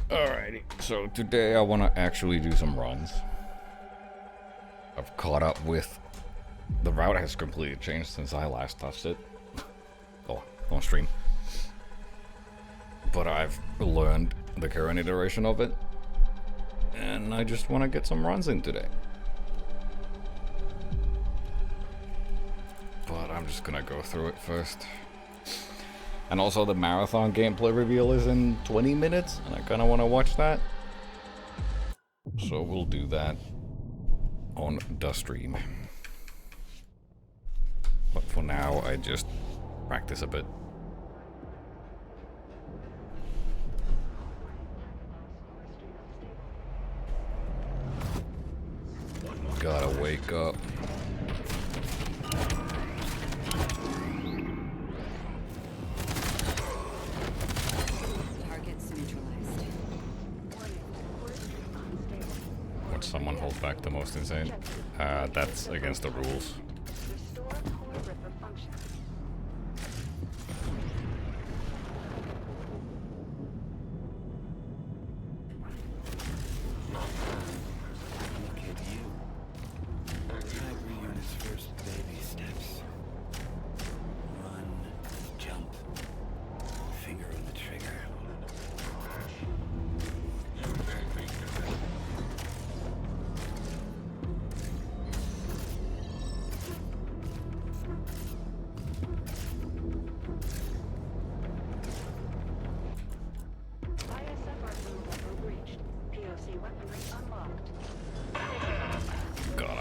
Alrighty, so today I want to actually do some runs. I've caught up with... The route has completely changed since I last touched it. Oh, on stream. But I've learned the current iteration of it. And I just want to get some runs in today. But I'm just gonna go through it first. And also the marathon gameplay reveal is in 20 minutes, and I kind of want to watch that. So we'll do that on the stream. But for now, I just practice a bit. Gotta wake up. Someone hold back the most insane. That's against the rules.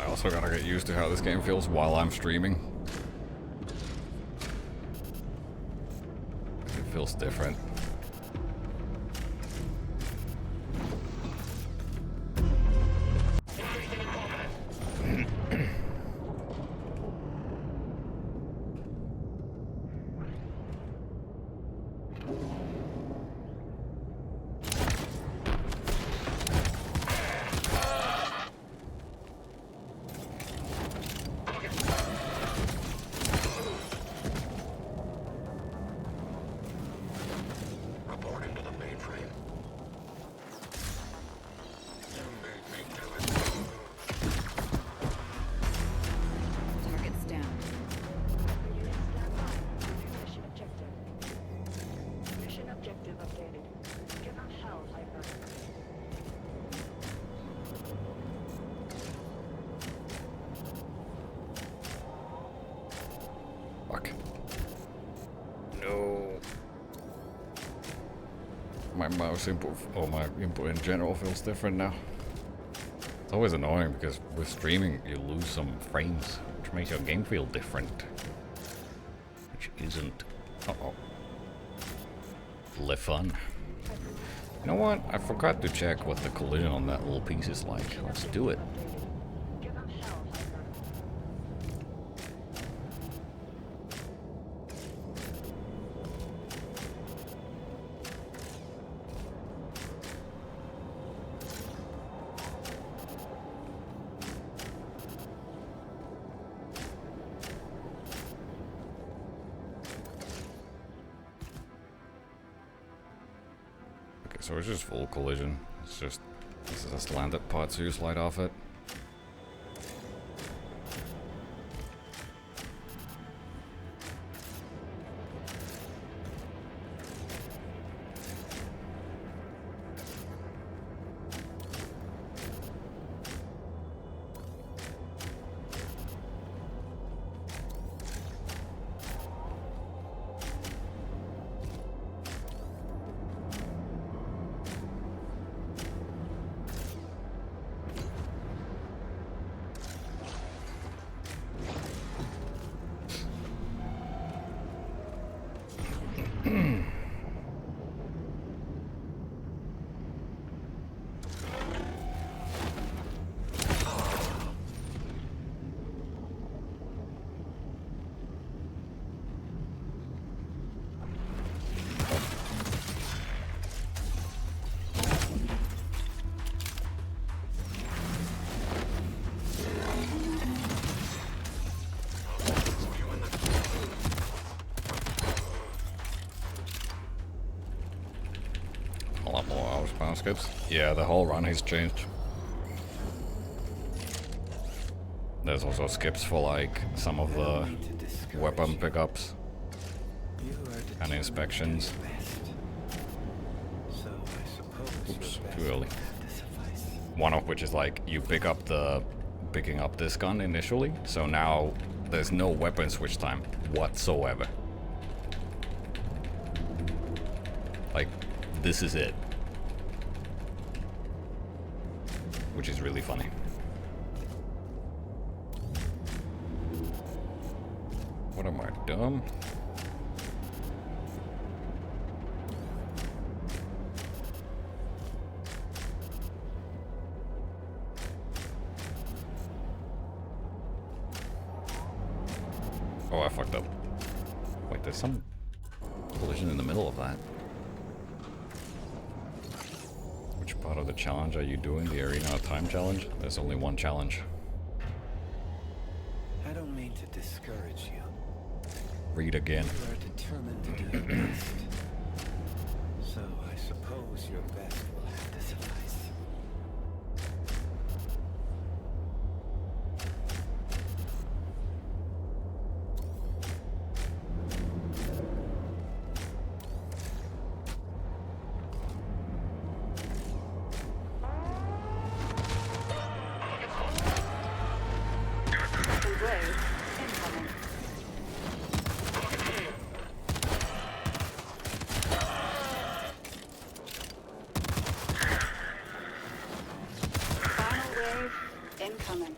Also gotta get used to how this game feels while I'm streaming. It feels different. My mouse input, or my input in general feels different now. It's always annoying because with streaming you lose some frames, which makes your game feel different. Which isn't, live fun. You know what? I forgot to check what the collision on that little piece is like. Let's do it. So it's just full collision. It's just, this is just landed part, so you slide off it. A lot more outbound skips. Yeah, the whole run has changed. There's also skips for like some of the weapon pickups and inspections. Oops, too early. One of which is like you picking up this gun initially, so now there's no weapon switch time whatsoever. Like, this is it. Which is really funny. What am I, dumb? Oh, I fucked up. Wait, there's some collision in the middle of that. Which part of the challenge are you doing? The arena time challenge? There's only one challenge. I don't mean to discourage you. Read again. You are determined to do your best. So I suppose your best will have to suffice. Incoming.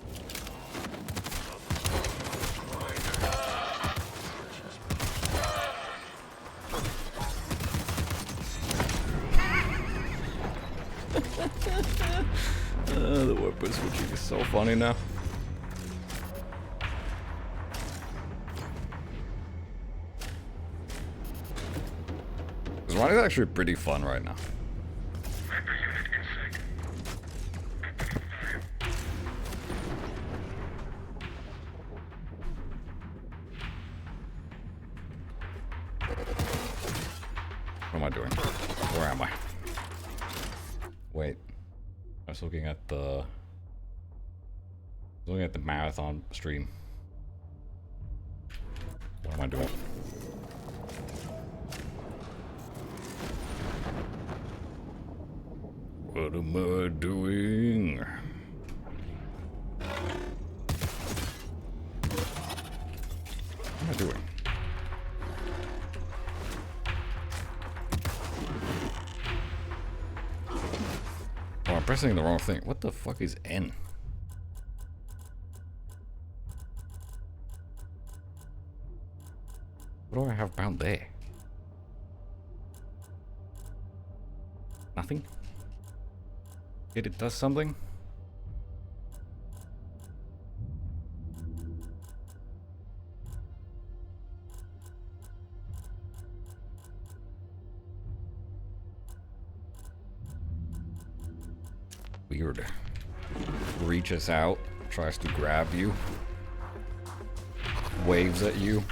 The weapon switching is so funny now. This one is actually pretty fun right now. What am I doing? Where am I? Wait. I was looking at the marathon stream. What am I doing? What am I doing? What am I doing? Oh, I'm pressing the wrong thing. What the fuck is N? What do I have bound there? Nothing? Yet it does something? Weird. Reaches out, tries to grab you, waves at you.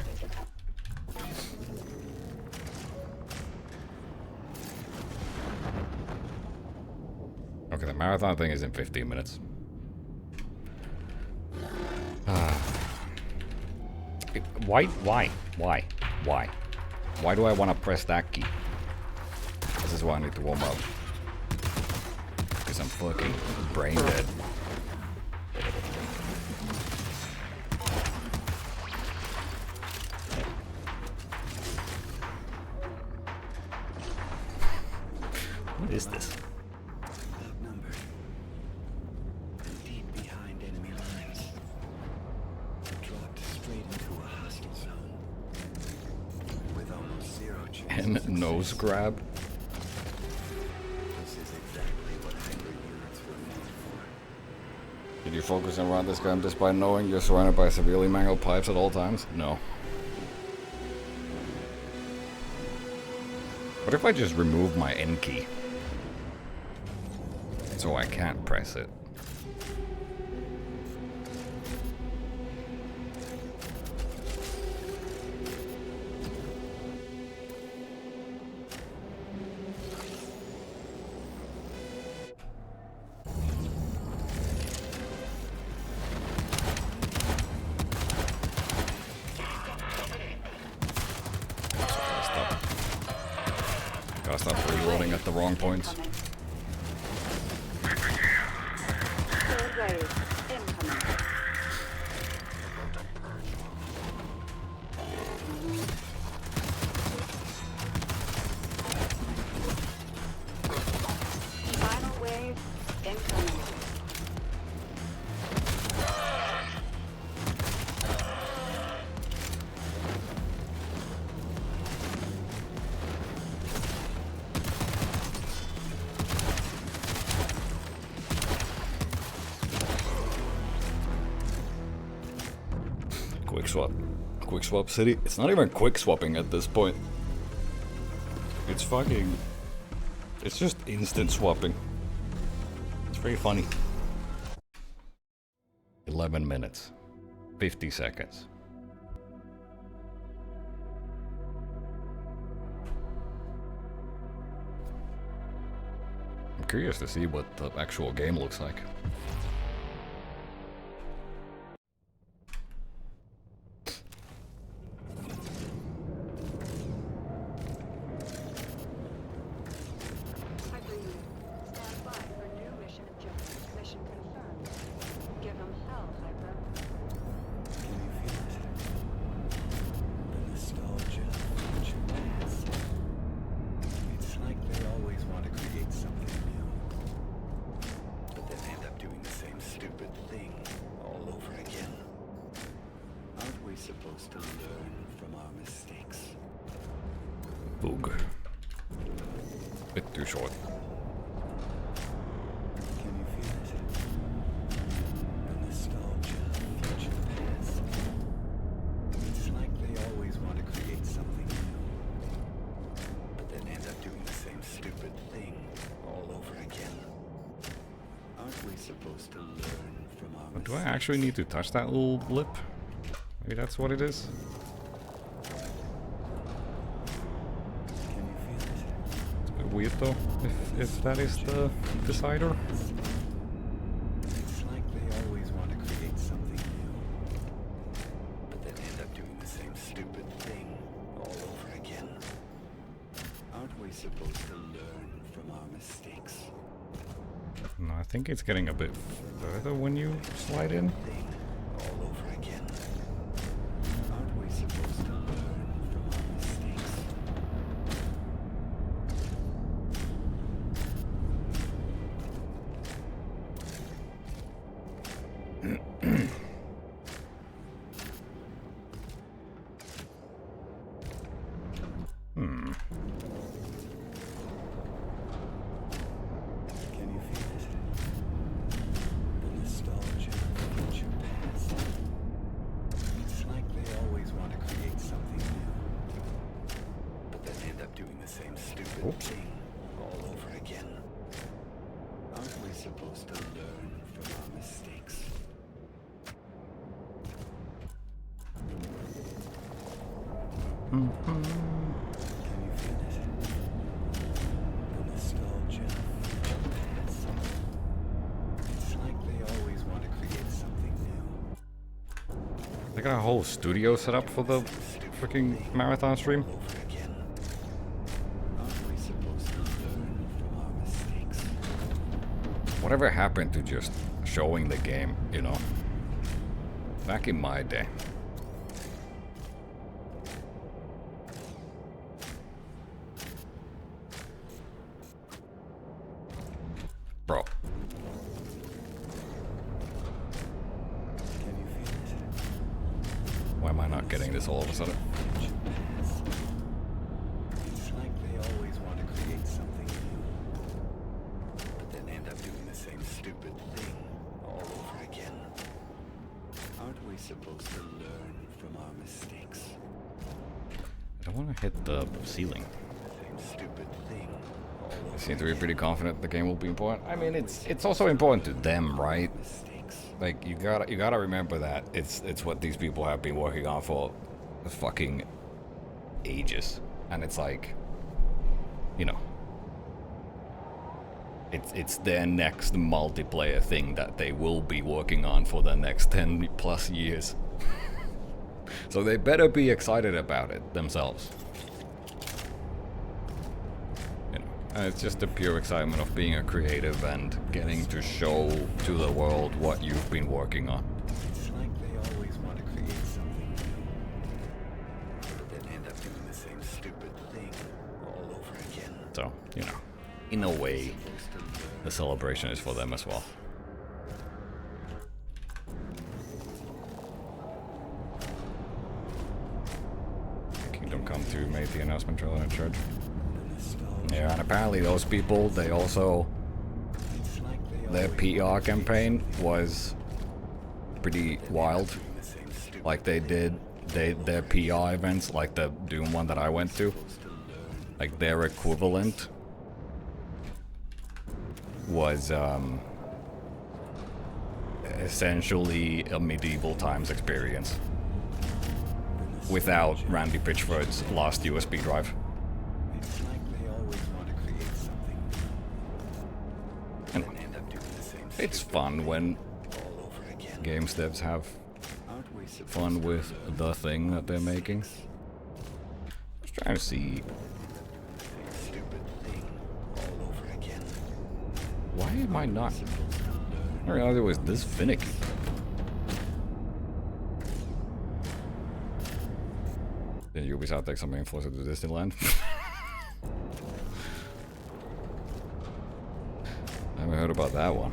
Okay, the marathon thing is in 15 minutes. Why do I want to press that key? This is why I need to warm up. Because I'm fucking brain dead. What is this? Outnumbered and deep behind enemy lines. Dropped straight into a hostile zone with almost zero chance. And nose grab. This is exactly what hybrid units were made for. Did you focus around this gun despite knowing you're surrounded by severely mangled pipes at all times? No. What if I just remove my N key? So I can't press it. the wrong points. Incoming. Third wave incoming. Final wave incoming. Quick swap city. It's not even quick swapping at this point. It's fucking... It's just instant swapping. It's very funny. 11 minutes. 50 seconds. I'm curious to see what the actual game looks like. Do I actually need to touch that little lip? Maybe that's what it is? It's a bit weird though, if that is the decider. It's like they always want to create something new, but then end up doing the same stupid thing all over again. Aren't we supposed to learn from our mistakes? No, I think it's getting a bit further when you slide in. All over again. Aren't we supposed to learn from our mistakes? Can you feel it? The nostalgia of future past. It's like they always want to create something new, but then end up doing the same stupid thing all over again. Aren't we supposed to learn from our mistakes? Can you feel it? The nostalgia of future past. It's like they always want to create something new. They got a whole studio set up for the freaking marathon stream. Over again. Aren't we supposed to learn from our mistakes? Whatever happened to just showing the game, you know? Back in my day. Bro. Can you feel it? Why am I not getting this all of a sudden? Future past. It's like they always want to create something new, but then end up doing the same stupid thing all over again. Aren't we supposed to learn from our mistakes? I don't want to hit the ceiling. Same stupid thing all I over seem to be again. pretty confident the game will be important. I mean, it's also important to them, right? Mistakes. Like you gotta remember that it's what these people have been working on for fucking ages, and it's like, you know, it's their next multiplayer thing that they will be working on for the next 10 plus years. So they better be excited about it themselves. You know, It's just the pure excitement of being a creative and getting to show to the world what you've been working on. It's like they always want to create something new, but then end up doing the same stupid thing all over again. So, you know, in a way, the celebration is for them as well. Kingdom Come 2 made the announcement trailer in church. Yeah, and apparently those people, they also, their PR campaign was pretty wild. Like they did, their PR events, like the Doom one that I went to, like their equivalent was essentially a medieval times experience without Randy Pitchford's last USB drive. It's like they always want to create something new, And but then end up doing the same it's fun when all over again. games devs have Aren't we supposed fun with the thing that they're making. I was trying to see, to stupid thing all over again? why am I not? I didn't realize it was this finicky. Did Ubisoft take something and force it to Disneyland? I haven't heard about that one.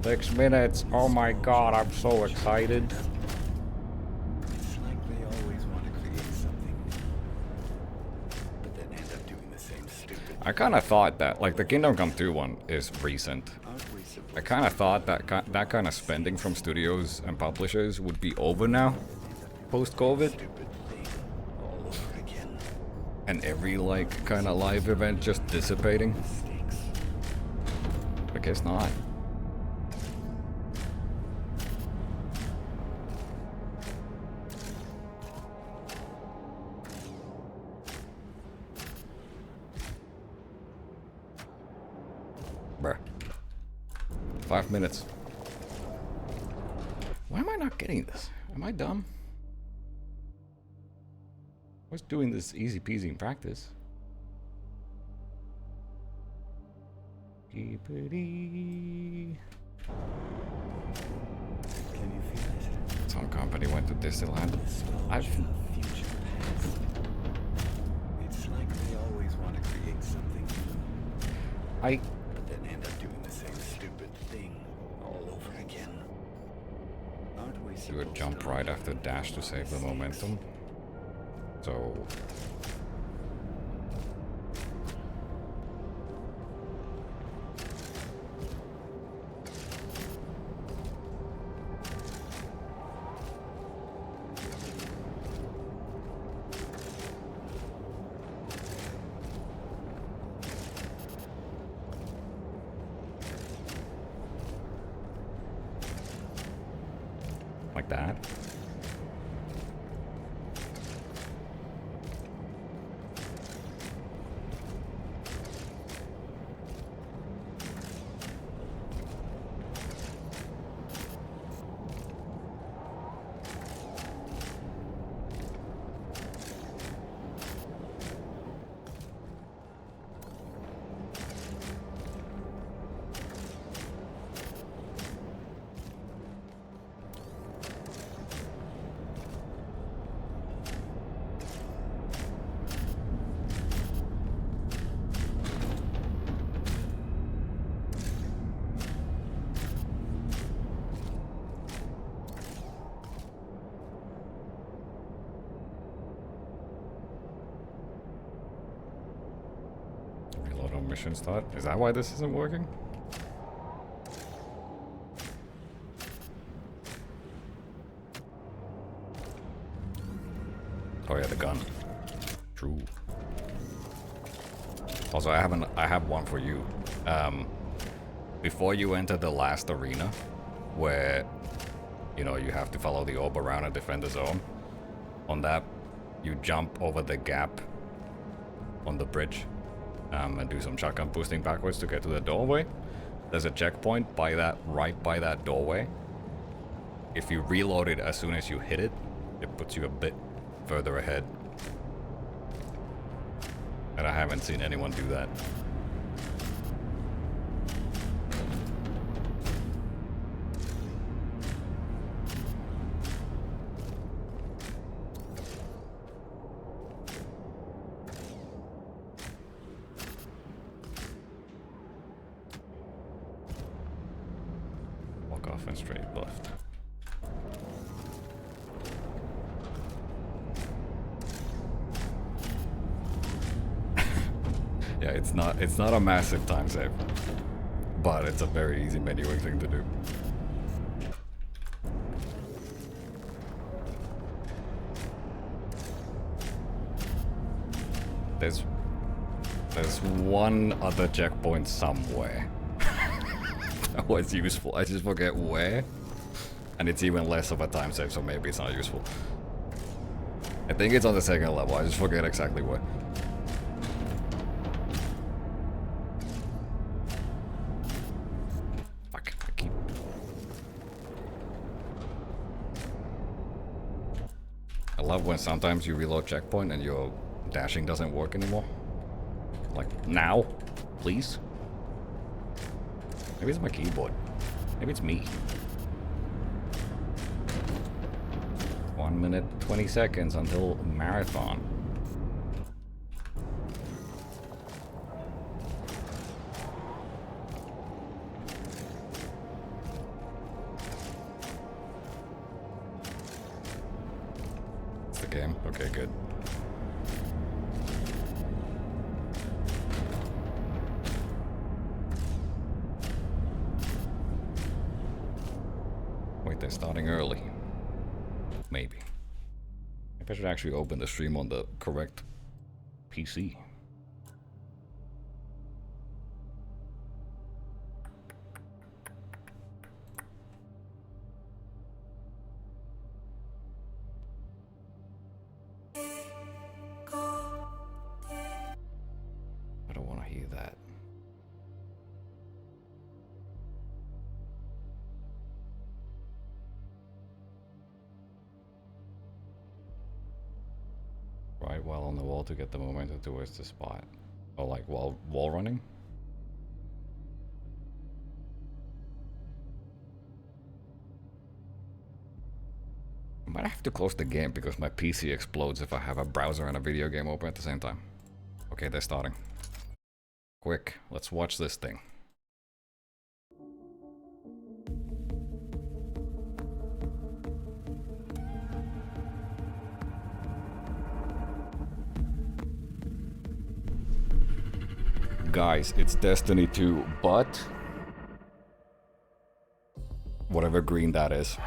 6 minutes. Oh my god, I'm so excited. It's like they always want to create something new, but then end up doing the same stupid. I kind of thought that, like, the Kingdom Come 2 one is recent. Aren't we supposed I kind of thought that that kind of spending from studios and publishers would be over now, post-COVID, stupid thing all over again? and every, like, kind of live event just dissipating. Stinks. I guess not. Bruh. 5 minutes. Why am I not getting this? Am I dumb? I was doing this easy peasy in practice. Keepity. Can you feel it? Some company went to Disneyland. I've Future past. It's like they always want to create something new, but then end up doing the same stupid thing all over again. Aren't we do a supposed jump to right learn after from dash to save the mistakes? momentum. So like that. Reload on mission start. Is that why this isn't working? Oh yeah, the gun. True. Also, I have one for you. Before you enter the last arena, where you know you have to follow the orb around and defend the zone, on that you jump over the gap on the bridge and do some shotgun boosting backwards to get to the doorway. There's a checkpoint by that, right by that doorway. If you reload it as soon as you hit it, it puts you a bit further ahead. And I haven't seen anyone do that. Walk off and straight left. Yeah, it's not a massive time save, but it's a very easy menuing thing to do. There's one other checkpoint somewhere that was useful. I just forget where, and it's even less of a time save, so maybe it's not useful. I think it's on the second level. I just forget exactly where. I love when sometimes you reload checkpoint and your dashing doesn't work anymore. Like, now? Please? Maybe it's my keyboard. Maybe it's me. 1 minute, 20 seconds until marathon. Game. Okay, good. Wait, they're starting early. Maybe. Maybe I should actually open the stream on the correct PC. Right while on the wall to get the momentum towards the spot. Oh, like while wall running? I might have to close the game because my PC explodes if I have a browser and a video game open at the same time. Okay, they're starting. Quick, let's watch this thing. Guys, it's Destiny 2, but whatever green that is.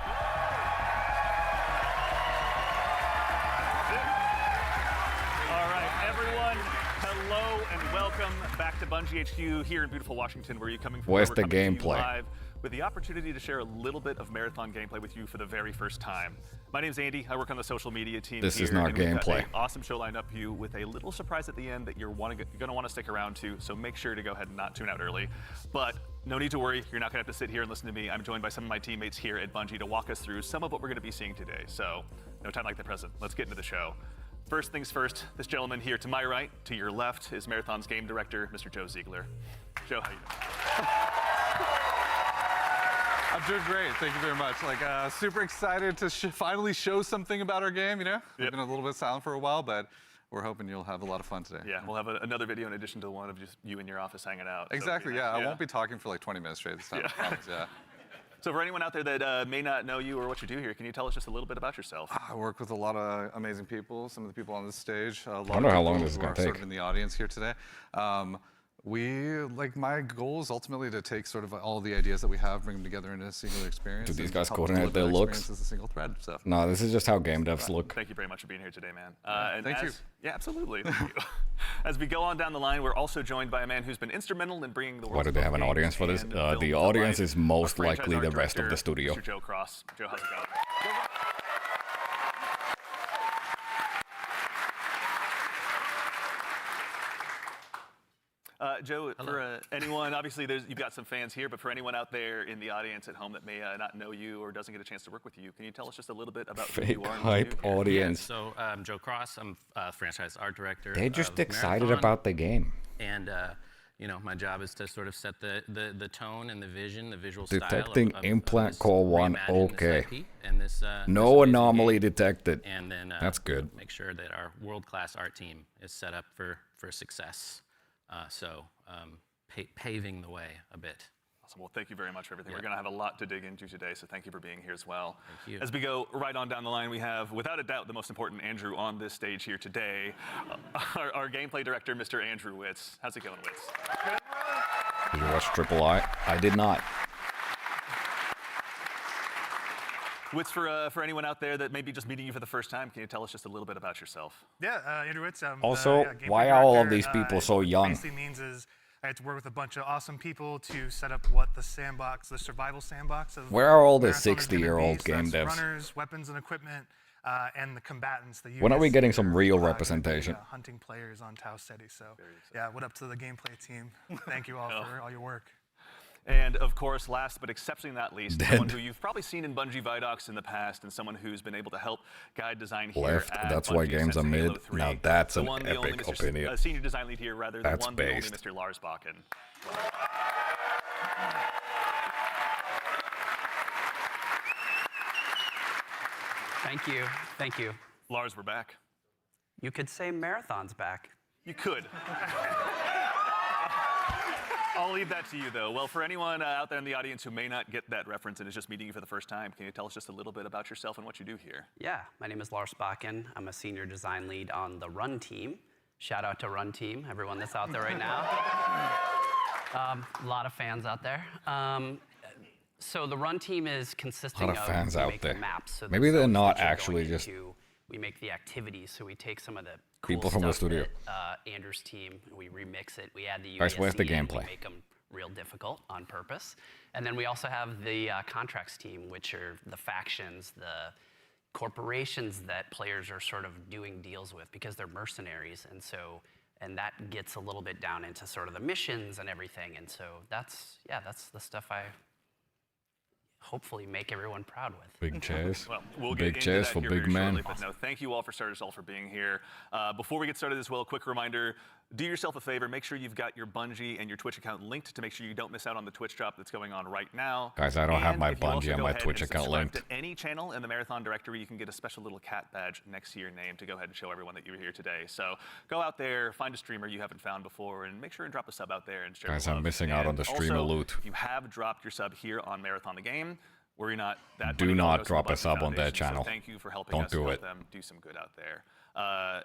Back to Bungie HQ here in beautiful Washington, where you're coming from. Where's the gameplay? Live with the opportunity to share a little bit of marathon gameplay with you for the very first time. My name's Andy. I work on the social media team. This here, is not and we've got gameplay. an awesome show lined up for you with a little surprise at the end that you're going to want to stick around to. So make sure to go ahead and not tune out early. But no need to worry. You're not going to have to sit here and listen to me. I'm joined by some of my teammates here at Bungie to walk us through some of what we're going to be seeing today. So no time like the present. Let's get into the show. First things first, this gentleman here to my right, to your left, is Marathon's game director, Mr. Joe Ziegler. Joe, how you doing? I'm doing great, thank you very much. Super excited to finally show something about our game, you know? We've been a little bit silent for a while, but we're hoping you'll have a lot of fun today. Yeah, we'll have another video in addition to one of just you in your office hanging out. Exactly, so, I won't be talking for like 20 minutes straight this time, I promise, So for anyone out there that may not know you or what you do here, can you tell us just a little bit about yourself? I work with a lot of amazing people, some of the people on this stage. I wonder how long this is going to take. Sort of in the audience here today. My goal is ultimately to take sort of all the ideas that we have, bring them together into a single experience. Do these guys coordinate their looks? As a single thread, so. No, this is just how game devs look. Thank you very much for being here today, man. Thank you. Yeah, absolutely. Thank you. As we go on down the line, we're also joined by a man who's been instrumental in bringing the world. Why do they have an audience for this? The audience is most likely the rest of the studio. Mr. Joe Cross. Joe, how's it going? Joe, for anyone, obviously you've got some fans here, but for anyone out there in the audience at home that may not know you or doesn't get a chance to work with you, can you tell us just a little bit about who Fake you are? And hype what you do? audience. So I'm Joe Cross. I'm franchise art director. They're just of excited Marathon. about the game. And you know, my job is to sort of set the tone and the vision, the visual style. Detecting of implant this core 1, reimagined, this okay. IP and this, No this amazing anomaly game. detected. And then That's good. make sure that our world-class art team is set up for success. Paving the way a bit. Awesome. Well, thank you very much for everything. We're going to have a lot to dig into today, so thank you for being here as well. Thank you. As we go right on down the line, we have, without a doubt, the most important Andrew on this stage here today, our gameplay director, Mr. Andrew Witz. How's it going, Witz? Did you watch Triple I? I did not. Witz, for anyone out there that may be just meeting you for the first time, can you tell us just a little bit about yourself? Yeah, Andrew Witz. Also, gameplay why are all of director. these people so What it young? basically means is I had to work with a bunch of awesome people to set up what the sandbox, the survival sandbox of Where are all the Marathon is gonna 60-year-old be. So game that's devs? runners, weapons and equipment, and the combatants. The When are we units getting that some are, real gonna be, representation? hunting players on Tau City. So, yeah, what up to the gameplay team? Thank you all for all your work. And of course, last but exceptionally not least, Dead. someone who you've probably seen in Bungie Vidocs in the past, and someone who's been able to help guide design here Left. at That's why Bungie games since are Halo mid. 3. Now that's The an one, the only epic Mr. opinion. Senior design lead here, rather, That's the one, the only based. Mr. Lars Bakken. Thank you. Thank you. Lars, we're back. You could say Marathon's back. You could. I'll leave that to you, though. Well, for anyone out there in the audience who may not get that reference and is just meeting you for the first time, can you tell us just a little bit about yourself and what you do here? Yeah, my name is Lars Bakken. I'm a senior design lead on the Run team. Shout out to Run team, everyone that's out there right now. A lot of fans out there. So the Run team is consisting Lot of fans we out make there. the maps. So the Maybe they're zones not that you're actually going just into. We make the activities, so we take some of the cool people from the stuff studio. that, Andrew's team, we remix it. We add the Guys, where's the UASC in, gameplay? We make them real difficult on purpose. And then we also have the contracts team, which are the factions, the corporations that players are sort of doing deals with because they're mercenaries. And that gets a little bit down into sort of the missions and everything. And so that's the stuff I hopefully make everyone proud with. Big chairs. Well, we'll Big get into chairs that for here big very men. shortly, but no, thank you all for starters all for being here. Before we get started as well, a quick reminder, do yourself a favor, make sure you've got your Bungie and your Twitch account linked to make sure you don't miss out on the Twitch drop that's going on right now. Guys, I don't have And my if you also Bungie and go my ahead Twitch and account subscribe linked. to any channel in the Marathon directory, you can get a special little cat badge next to your name to go ahead and show everyone that you were here today. So go out there, find a streamer you haven't found before, and make sure and drop a sub out there and share Guys, the I'm love. missing out on And the streamer also, loot. if you have dropped your sub here on Marathon the Game, worry not. That Do money all not goes to drop the a Bungie sub on their Foundation, channel. So thank you for helping Don't us do help it. them do some good out there.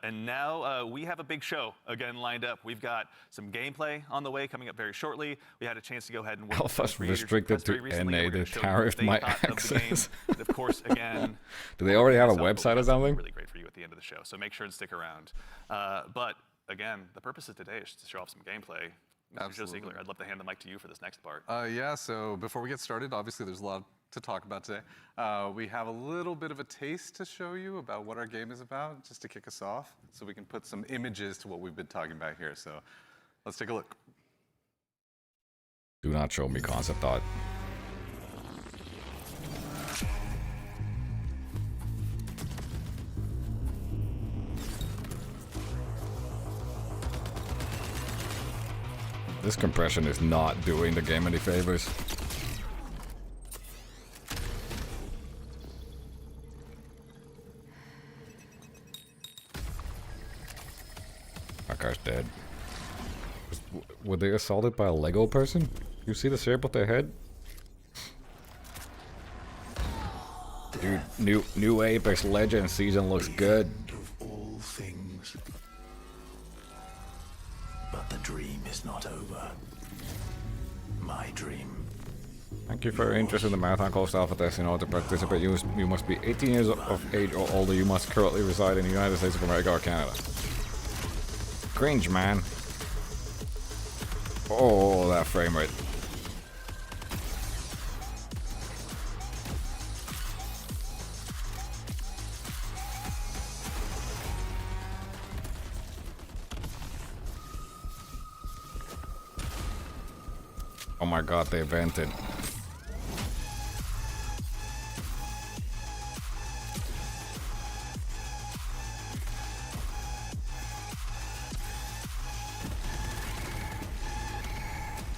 And now we have a big show again lined up. We've got some gameplay on the way coming up very shortly. We had a chance to go ahead and work with some Alpha's creators restricted press very to recently. NA. We're gonna They show you what tariffed they my thought of the game. access. And of course, again, Do they already have a myself, but website we've or got something something? really great for you at the end of the show. So make sure and stick around. But again, the purpose of today is to show off some gameplay. Mr. Joe Absolutely. Ziegler, I'd love to hand the mic to you for this next part. Yeah, so before we get started, obviously there's a lot to talk about today. We have a little bit of a taste to show you about what our game is about, just to kick us off, so we can put some images to what we've been talking about here. So let's take a look. Do not show me concept art. This compression is not doing the game any favors. That guy's dead. Were they assaulted by a Lego person? You see the shape of their head? Dude, new Apex Legends season looks good. Of all things. But the dream is not over. My dream. Thank you for your interest in the Marathon Closed Alpha test. In order to participate, you must be 18 years of age or older. You must currently reside in the United States of America or Canada. Cringe, man. Oh, that frame rate. Oh my god, they vented.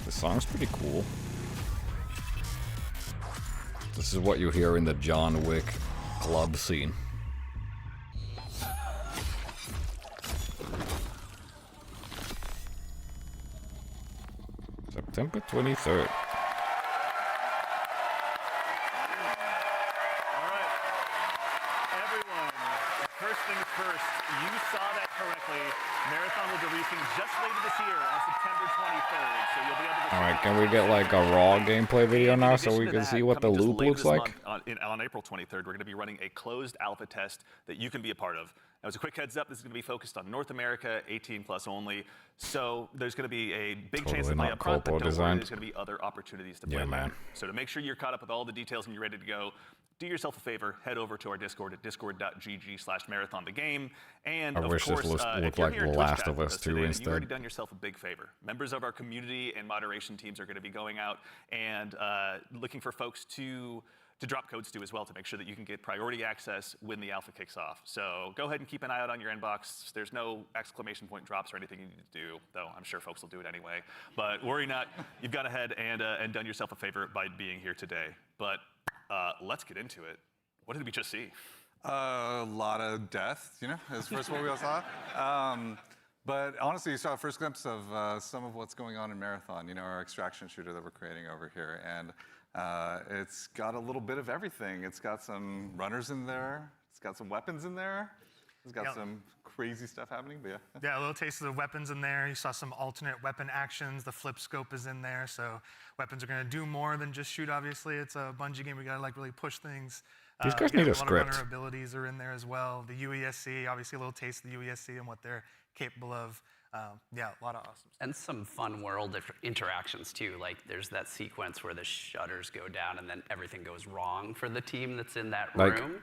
The song's pretty cool. This is what you hear in the John Wick club scene. September 23rd. First things first, you saw that correctly. Marathon will be releasing just later this year on September 23rd, so you'll be able to. Alright, can we get like a raw gameplay video now so we can see what the loop looks like? On April 23rd, we're going to be running a closed alpha test that you can be a part of. Now, as a quick heads up, this is going to be focused on North America, 18 plus only. So there's going to be a big chance to play up front, but don't worry, there's going to be other opportunities to play. Yeah, man. So to make sure you're caught up with all the details and you're ready to go, do yourself a favor, head over to our Discord at discord.gg/marathonthegame. And I wish this looked like The Last of Us 2 instead. You've already done yourself a big favor. Members of our community and moderation teams are going to be going out and looking for folks to drop codes to as well to make sure that you can get priority access when the alpha kicks off. So go ahead and keep an eye out on your inbox. There's no exclamation point drops or anything you need to do, though I'm sure folks will do it anyway. But worry not, you've gone ahead and done yourself a favor by being here today. But let's get into it. What did we just see? A lot of death, you know, is first what we all saw. But honestly, you saw a first glimpse of some of what's going on in Marathon, you know, our extraction shooter that we're creating over here. And it's got a little bit of everything. It's got some runners in there. It's got some weapons in there. It's got some crazy stuff happening, but yeah. Yeah, a little taste of the weapons in there. You saw some alternate weapon actions. The flip scope is in there, so weapons are going to do more than just shoot, obviously. It's a Bungie game. We got to like really push things. These guys need a lot script. of runner abilities are in there as well. The UESC, obviously a little taste of the UESC and what they're capable of. Yeah, a lot of awesome stuff. And some fun world interactions too. Like there's that sequence where the shutters go down and then everything goes wrong for the team that's in that room.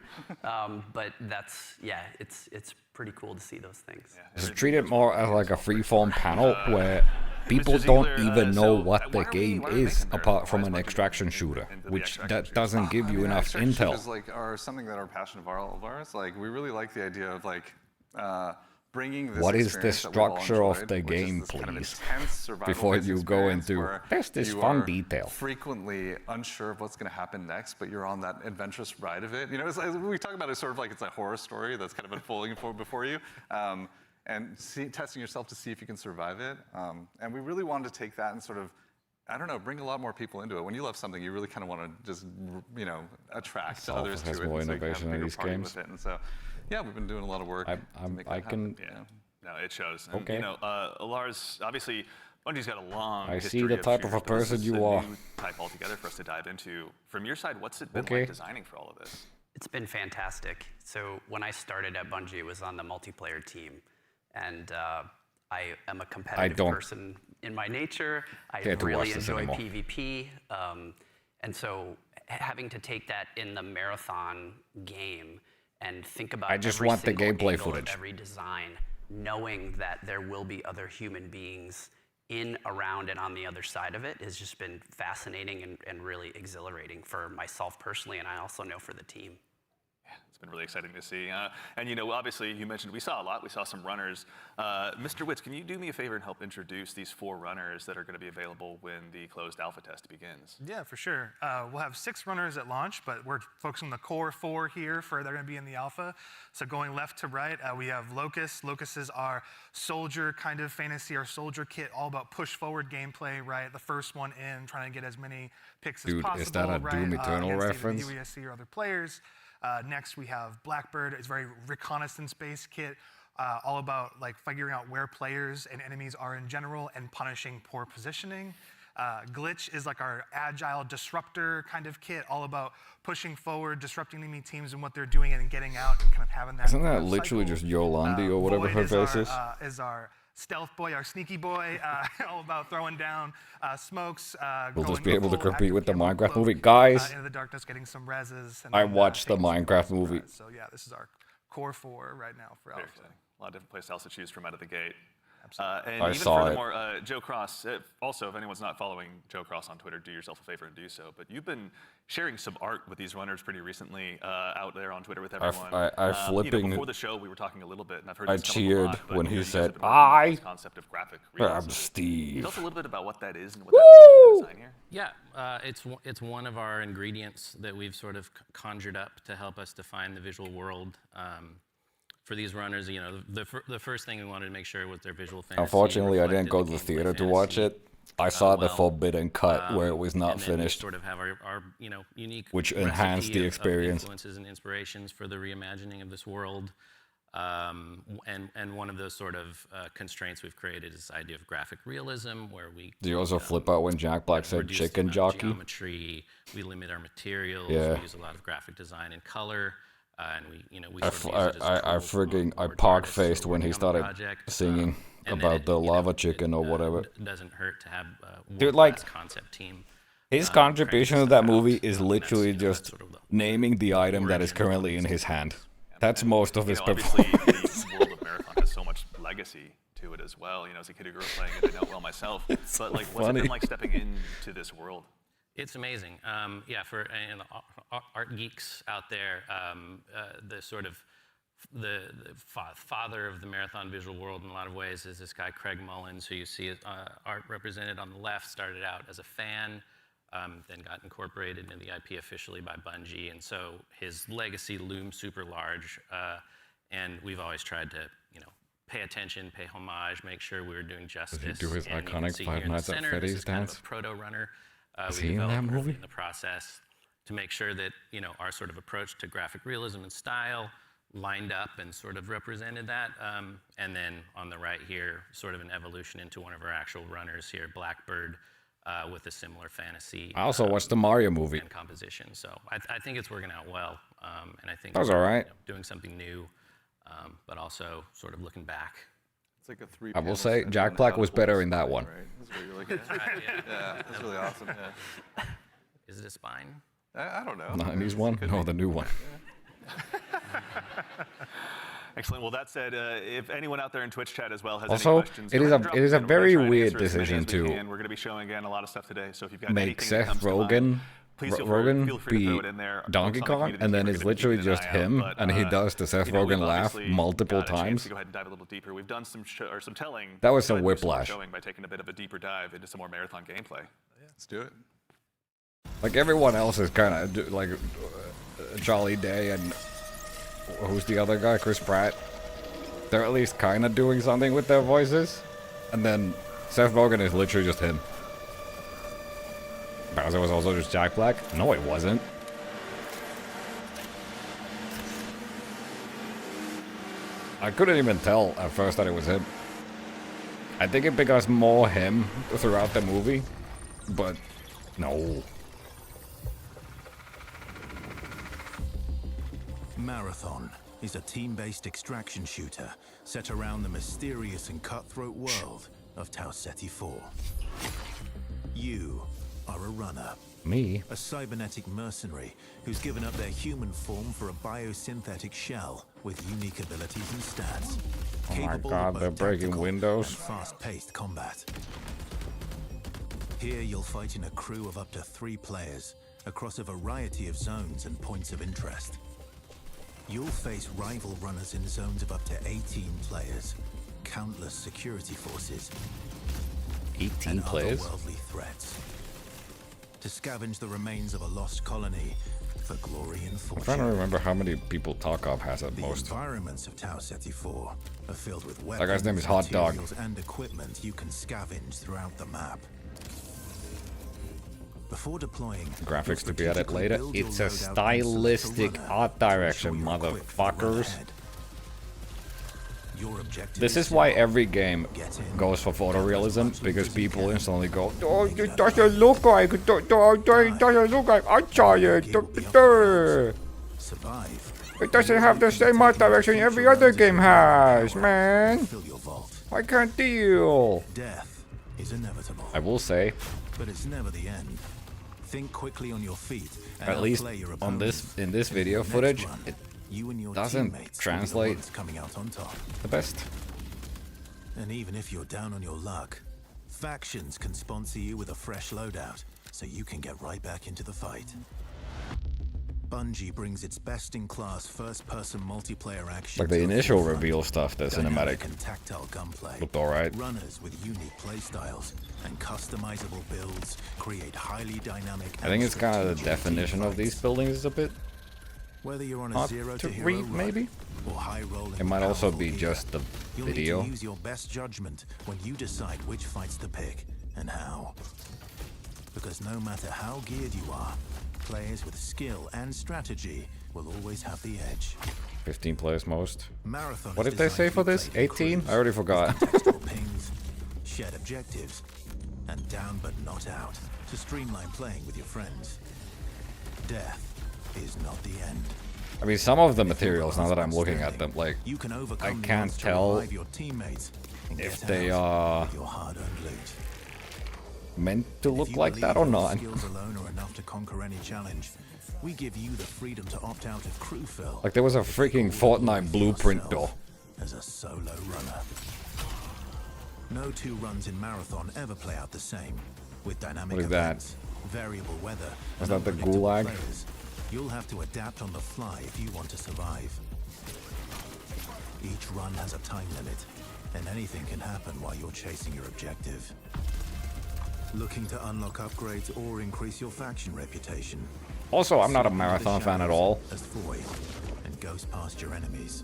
But that's, yeah, it's pretty cool to see those things. Yeah. Just treat it more as like a freeform panel where people don't even know what the game is apart from an extraction shooter, which that doesn't give you enough intel. Is like something that our passion of all of ours. Like we really like the idea of like bringing this. What is the structure of the game, please? Before you go into this fun detail. Frequently unsure of what's going to happen next, but you're on that adventurous ride of it. You know, we talk about it sort of like it's a horror story that's kind of unfolding before you. And testing yourself to see if you can survive it. And we really wanted to take that and sort of, I don't know, bring a lot more people into it. When you love something, you really kind of want to just, you know, attract others to it. More innovation in these games. With it. And so, yeah, we've been doing a lot of work. I can. Yeah. No, it shows. And, okay. You know, Lars, obviously, Bungie's got a long. I see the type of a person you are. Type altogether for us to dive into. From your side, what's it been like designing for all of this? It's been fantastic. So when I started at Bungie, it was on the multiplayer team. And I am a competitive person in my nature. I really enjoy PvP. And so having to take that in the Marathon game and think about I just want the gameplay footage. Every design, knowing that there will be other human beings in, around, and on the other side of it has just been fascinating and really exhilarating for myself personally, and I also know for the team. It's been really exciting to see. And, you know, obviously, you mentioned we saw a lot. We saw some runners. Mr. Witz, can you do me a favor and help introduce these 4 runners that are going to be available when the closed alpha test begins? Yeah, for sure. We'll have 6 runners at launch, but we're focusing on the core 4 here they're going to be in the alpha. So going left to right, we have Locust. Locust is our soldier kind of fantasy, our soldier kit, all about push-forward gameplay, right? The first one in, trying to get as many picks as possible. Is that a Doom Eternal reference? UESC or other players. Next, we have Blackbird. It's a very reconnaissance-based kit, all about like figuring out where players and enemies are in general and punishing poor positioning. Glitch is like our agile disruptor kind of kit, all about pushing forward, disrupting enemy teams and what they're doing and getting out and kind of having that. Isn't that literally just Yolandi or whatever her face is? Is our stealth boy, our sneaky boy, all about throwing down smokes. We'll just be able to compete with the Minecraft movie. Guys, into the darkness, getting some reses. I watched the Minecraft movie. So yeah, this is our core 4 right now for Alpha. A lot of different play styles to choose from out of the gate. And I even saw it. furthermore, Joe Cross, also, if anyone's not following Joe Cross on Twitter, do yourself a favor and do so. But you've been sharing some art with these runners pretty recently out there on Twitter with everyone. flipping. Before the show, we were talking a little bit, and I've heard I this come up a cheered lot, but, when you he know, you guys said, have been working on this concept of graphic I'm realism. Steve. Tell us a little bit about what that is and what that means for the design here. Yeah, it's one of our ingredients that we've sort of conjured up to help us define the visual world. For these runners, you know, the first thing we wanted to make sure was their visual fantasy. Unfortunately, I didn't reflected go to the theater to watch it. I saw the forbidden cut where it was not and then we finished, sort of have our you know, unique which enhanced the recipe of experience. influences and inspirations for the reimagining of this world. And one of those sort of constraints we've created is this idea of graphic realism, where we Do you also flip out when Jack Black said reduce chicken the amount of jockey? geometry, we limit our materials, Yeah. we use a lot of graphic design and color. And we I sort of use it as a tool for frigging I towards park artists who are faced when he working on the started project. singing And then about the you know, lava chicken or whatever. Doesn't hurt to have a Dude, like, world-class concept team. His trying contribution this to that stuff out. movie is And that's, literally you know, that's just sort of the naming the item that is origin of currently in these his hand. That's most of his Obviously, performance. the world of Marathon has so much legacy to it as well. You know, as a kid who grew up playing it, I know it well myself. But like, what's it funny. been like stepping into this world? It's amazing. Yeah, for art geeks out there, the sort of the father of the marathon visual world in a lot of ways is this guy Craig Mullins, who you see art represented on the left. Started out as a fan, then got incorporated into the IP officially by Bungie, and so his legacy looms super large. And we've always tried to, you know, pay attention, pay homage, make sure we were doing justice. Does he do his And you can iconic see Five here in the Nights at center, Freddy's this is kind of dance? a proto runner. Is we he in that developed early movie? in the process to make sure that, you know, our sort of approach to graphic realism and style lined up and sort of represented that. And then on the right here, sort of an evolution into one of our actual runners here, Blackbird, with a similar fantasy. I also watched the Mario movie. And composition. So I think it's working out well. And I think That was we're, all right. you know, doing something new, but also sort of looking back. It's like a three. I will say, Jack Black was better in that one. Right? That's what you're looking at. Yeah, that's really awesome. Yeah. Is it a spine? I don't know. 90s one? No, the new one. Excellent. Well, that said, if anyone out there in Twitch chat as well has Also, any questions, it go is ahead and a- drop it is them a in. We're gonna very try and weird answer as many decision as we to can. We're going to be showing again a lot of stuff today, so if you've got Make anything that Seth comes to mind, Rogen, please feel Rogen free to throw be it in there. Donkey Folks on the Kong, community and then team are it's gonna be literally keeping an just eye out, him, but, and he does the Seth you know, we've Rogen laugh obviously multiple got a chance times. to go ahead and dive a little deeper. We've done some some telling. That was Go some ahead and do whiplash. Showing by taking a bit of a deeper dive into some more marathon gameplay. Let's do it. Like everyone else is kind of like Jolly Day and who's the other guy? Chris Pratt. They're at least kind of doing something with their voices. And then Seth Rogen is literally just him. Bowser was also just Jack Black? No, it wasn't. I couldn't even tell at first that it was him. I think it becomes more him throughout the movie, but no. Marathon is a team-based extraction shooter set around the mysterious and cutthroat world of Tau Ceti 4. You are a runner. Me? A cybernetic mercenary who's given up their human form for a biosynthetic shell with unique abilities and stats. Oh my capable God, of both they're breaking tactical windows. and fast-paced combat. Here you'll fight in a crew of up to 3 players across a variety of zones and points of interest. You'll face rival runners in zones of up to 18 players, countless security forces, 18 and players? otherworldly threats. To scavenge the remains of a lost colony for glory and I'm fortune. trying to remember how many people Tarkov has at The most. environments of Tau Ceti 4 are filled with weapons, That guy's name is Hot Dog. materials, and equipment you can scavenge throughout the map. Before deploying, Graphics you'll to be added strategically later. build your It's a loadout and select a stylistic runner art to direction, ensure you're equipped for the well motherfuckers. ahead. Your objective This is why simple. every game Get in, goes for photorealism, as because much as you people can. instantly go, Make oh, it it up doesn't look like, it doesn't look like I saw it. Survive. It doesn't have the same art direction every other game has, man. Fill your vault. I can't deal. Death is inevitable, I will say, but it's never the end. Think quickly on your feet and at least outplay your on opponent. this in this video Next footage, run, it, you and your doesn't teammates will be the translate ones coming out on top. the best. And even if you're down on your luck, factions can sponsor you with a fresh loadout, so you can get right back into the fight. Bungie brings its best-in-class first-person multiplayer action. Like the initial reveal stuff, the cinematic and tactile gunplay. looked alright. Runners with unique playstyles and customizable builds create highly dynamic. I think it's kind of the definition of these buildings a bit Whether you're on a hard zero to hero read, run maybe. or high rolling It might also powerful be gear, just the you'll video. need to use your best judgment when you decide which fights to pick and how. Because no matter how geared you are, players with skill and strategy will always have the edge. 15 players most. Marathon What is did they say designed for to be this? played in 18? crews, I already forgot. with contextual pings, shared objectives, and down but not out to streamline playing with your friends. Death is not the end. I mean, some of the materials, now that I'm looking at them, like, You can I overcome the can't odds to tell revive your teammates and if get they out are with your hard-earned loot. meant to If look you like believe that or your not. skills alone are enough to conquer any challenge, we give you the freedom to opt out of crew fill. Like, there was a freaking Fortnite blueprint though. As a solo runner. No two runs in Marathon ever play out the same. With dynamic What is that? events, variable weather, Was and that the unpredictable Gulag? players, you'll have to adapt on the fly if you want to survive. Each run has a time limit, and anything can happen while you're chasing your objective. Looking to unlock upgrades or increase your faction reputation? Also, I'm not a Slip into the Marathon fan at shadows all. As Void, and ghost past your enemies.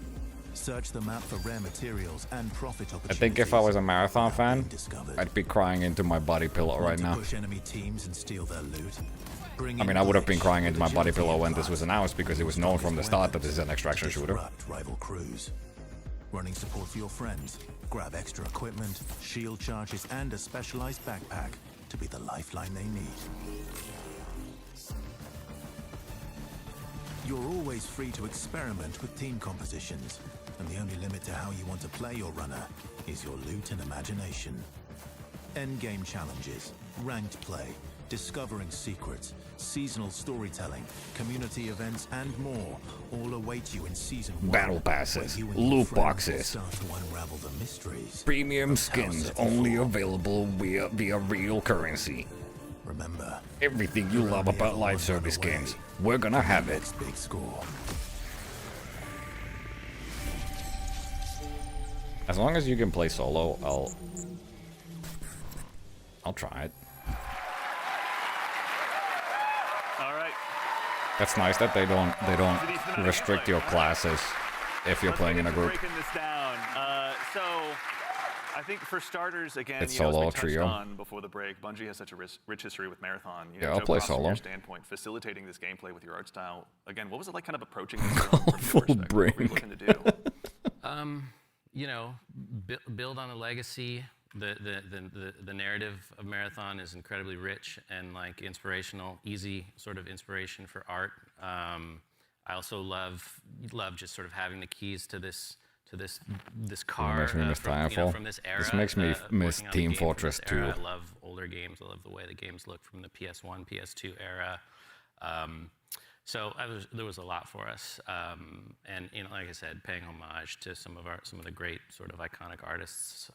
Search the map for rare materials and profit I opportunities. think if I was a Marathon without fan, being discovered. I'd be crying into my body pillow Want right to now. push enemy teams and steal their loot? Bring I in mean, I would have been glitch crying into with my body agility pillow when and this was fun. announced because it was known from the Strongest start that weapons this is an extraction to shooter. disrupt rival crews. Running support for your friends. Grab extra equipment, shield charges, and a specialized backpack to be the lifeline they need. You're always free to experiment with team compositions, and the only limit to how you want to play your runner is your loot and imagination. Endgame challenges, ranked play, discovering secrets, seasonal storytelling, community events, and more all await you in Season 1. Battle where passes, you and your loot friends will boxes. start to unravel the mysteries. Premium of skins House only 34. available via real currency. Remember, Everything you love about live service games, we're gonna have it. next big score. As long as you can play solo, I'll try it. All right. That's nice that they don't restrict your classes if you're Let's playing get in a into group. Breaking this down. So, I think for starters, again, It's as solo we or touched trio. on before the break, Bungie has such a rich history with Marathon. You know, Yeah, I'll Joe play Cross, from solo. your standpoint, facilitating this gameplay with your art style. Again, what was it like, kind of approaching this from your perspective? What were you break. looking to do? You know, build on a legacy. The narrative of Marathon is incredibly rich and like inspirational, easy sort of inspiration for art. I also love just sort of having the keys to this car makes me miss Titanfall. from this era. This makes me miss working on the Team game from Fortress this era. 2. I love older games. I love the way the games look from the PS1, PS2 era. So there was a lot for us, and you know, like I said, paying homage to some of the great sort of iconic artists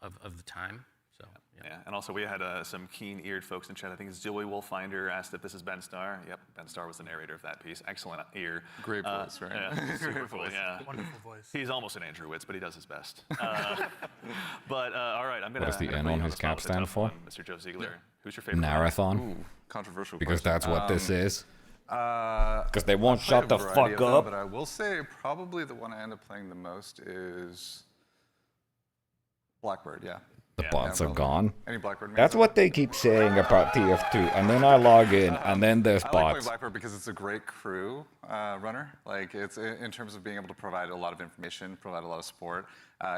of the time. So Yeah, and also we had some keen-eared folks in chat. I think it's Joey Wolfinder asked if this is Ben Starr. Yep, Ben Starr was the narrator of that piece. Excellent ear. Great voice, right? Yeah, super cool. Yeah, Wonderful voice. he's almost an Andrew Witz, but he does his best. But all right, I'm gonna. What does the I'm gonna N put on you his the spot cap with a stand tough for? one, Mr. Joe Ziegler. Who's your favorite? Marathon, Ooh, controversial because question. that's what this is. Because Because they won't shut the fuck up. But I will say probably the one I end up playing the most is Blackbird, yeah. The Yeah, bots are probably. gone. Any Blackbird mains That's out what there? they keep saying about TF2, and then I log in, and then there's I like playing bots. Blackbird because it's a great crew runner. Like it's in terms of being able to provide a lot of information, provide a lot of support.